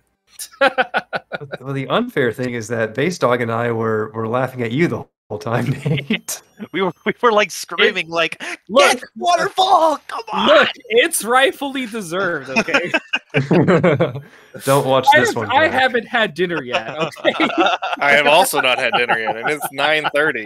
Well, the unfair thing is that Base Dog and I were laughing at you the whole time, Nate. we were like screaming, like, look, "Get Waterfall! Come on!" Look, it's rightfully deserved. Okay. Don't watch this one. I haven't had dinner yet. Okay. I have also not had dinner yet, and it's 9:30.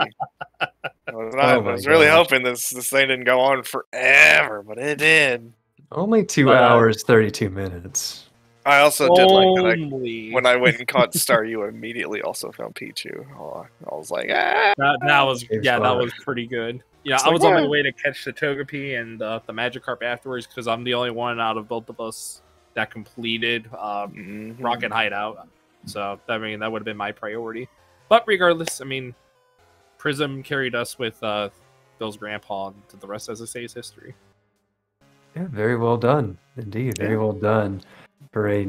I was really hoping this thing didn't go on forever, but it did. Only 2 hours, 32 minutes. I also did like that. When I went and caught Star, you immediately also found Pichu. Oh, I was like, ah. That was pretty good. Yeah, I was on my way to catch the Togepi and the Magikarp afterwards because I'm the only one out of both of us that completed Rocket Hideout. So I mean that would have been my priority. But regardless, I mean, Prism carried us with Bill's grandpa to the rest, as I say, is history. Yeah, very well done. Indeed, very well done. For a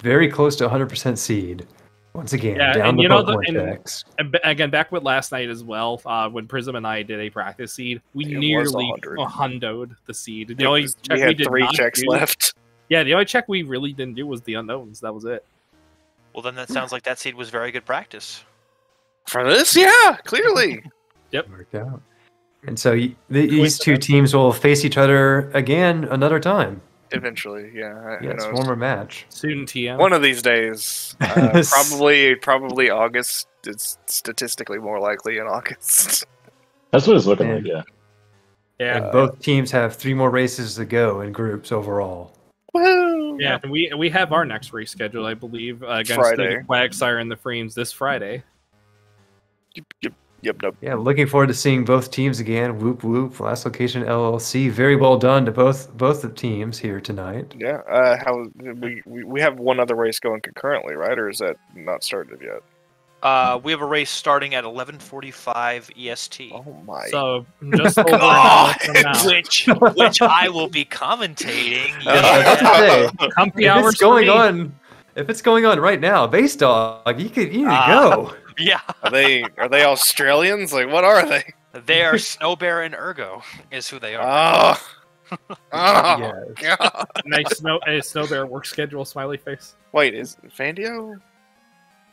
very close to 100% seed. Once again, down the Pokemon checks. And again, back with last night as well, when Prism and I did a practice seed, we nearly hundoed the seed. The only check we had 3 checks left. Yeah, the only check we really didn't do was the unknowns. That was it. Well, then that sounds like that seed was very good practice. For this, yeah, clearly. Yep. Worked out. And so these two teams will face each other again another time. Eventually, yeah. Yes, one more match. Soon, TM. One of these days. Probably August. It's statistically more likely in August. That's what it's looking like, yeah. Yeah. And both teams have 3 more races to go in groups overall. Woo! Yeah, and we have our next race scheduled, I believe, against Friday. the Quagsire and the Frames this Friday. Yep. Yeah, looking forward to seeing both teams again. Woop Woop, Last Location LLC. Very well done to both the teams here tonight. Yeah. How we have one other race going concurrently, right? Or is that not started yet? We have a race starting at 11:45 EST. Oh my! So just over an hour from now. which I will be commentating. Comfy hours if it's going on right now, Base Dog, you need to go. Yeah. Are they Australians? Like, what are they? They are Snow Bear and Ergo, is who they are. Oh, Yes. God. Nice Snow Bear work schedule, smiley face. Wait, is Vandio?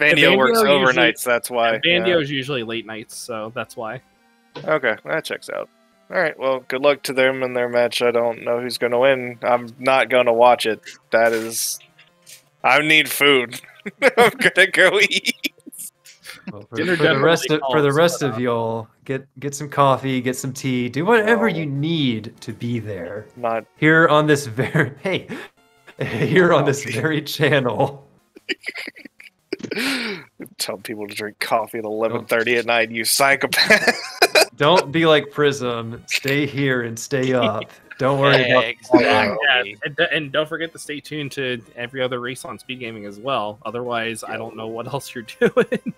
Vandio works overnights, that's why. Vandio's usually late nights, so that's why. Okay, that checks out. All right, well, good luck to them in their match. I don't know who's going to win. I'm not going to watch it. I need food. I'm going to go eat. Well, for the rest of y'all, get some coffee, get some tea, do whatever you need to be there. Not here on this very on this very channel. Tell people to drink coffee at 11:30 at night. You psychopath! Don't be like Prism. Stay here and stay up. Don't worry about exactly. And don't forget to stay tuned to every other race on SpeedGaming as well. Otherwise, I don't know what else you're doing.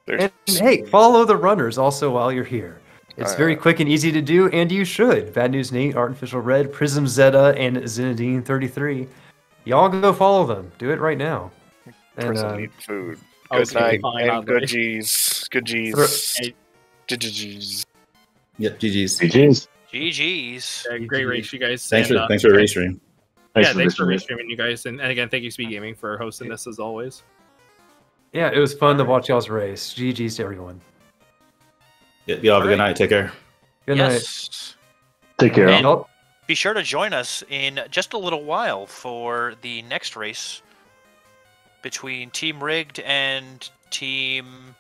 And hey, follow the runners also while you're here. It's very quick and easy to do, and you should. Bad News Nate, Artificial Red, Prism Zeta, and Zinedine33. Y'all go follow them. Do it right now. Prism need food. Good night and good G's. Good G's. GG's. Yep, GG's. GG's. Great race, you guys. Thanks for the race stream. Thanks for race streaming, you guys. And again, thank you, SpeedGaming, for hosting this as always. Yeah, it was fun to watch y'all's race. GG's to everyone. Yep, y'all have a good night. Take care. Good night. Take care. And be sure to join us in just a little while for the next race between Team Rigged and Team...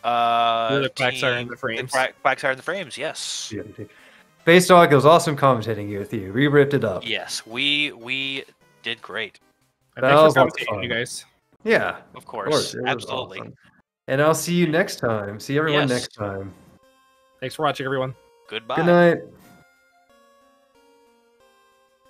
the Quagsire and the Frames. Quagsire and the Frames, yes. Base Dog, it was awesome commentating with you. We ripped it up. Yes, we did great. Thanks for commentating, you guys. Yeah. Of course. Absolutely. Awesome. And I'll see you next time. See everyone next time. Thanks for watching, everyone. Goodbye. Good night.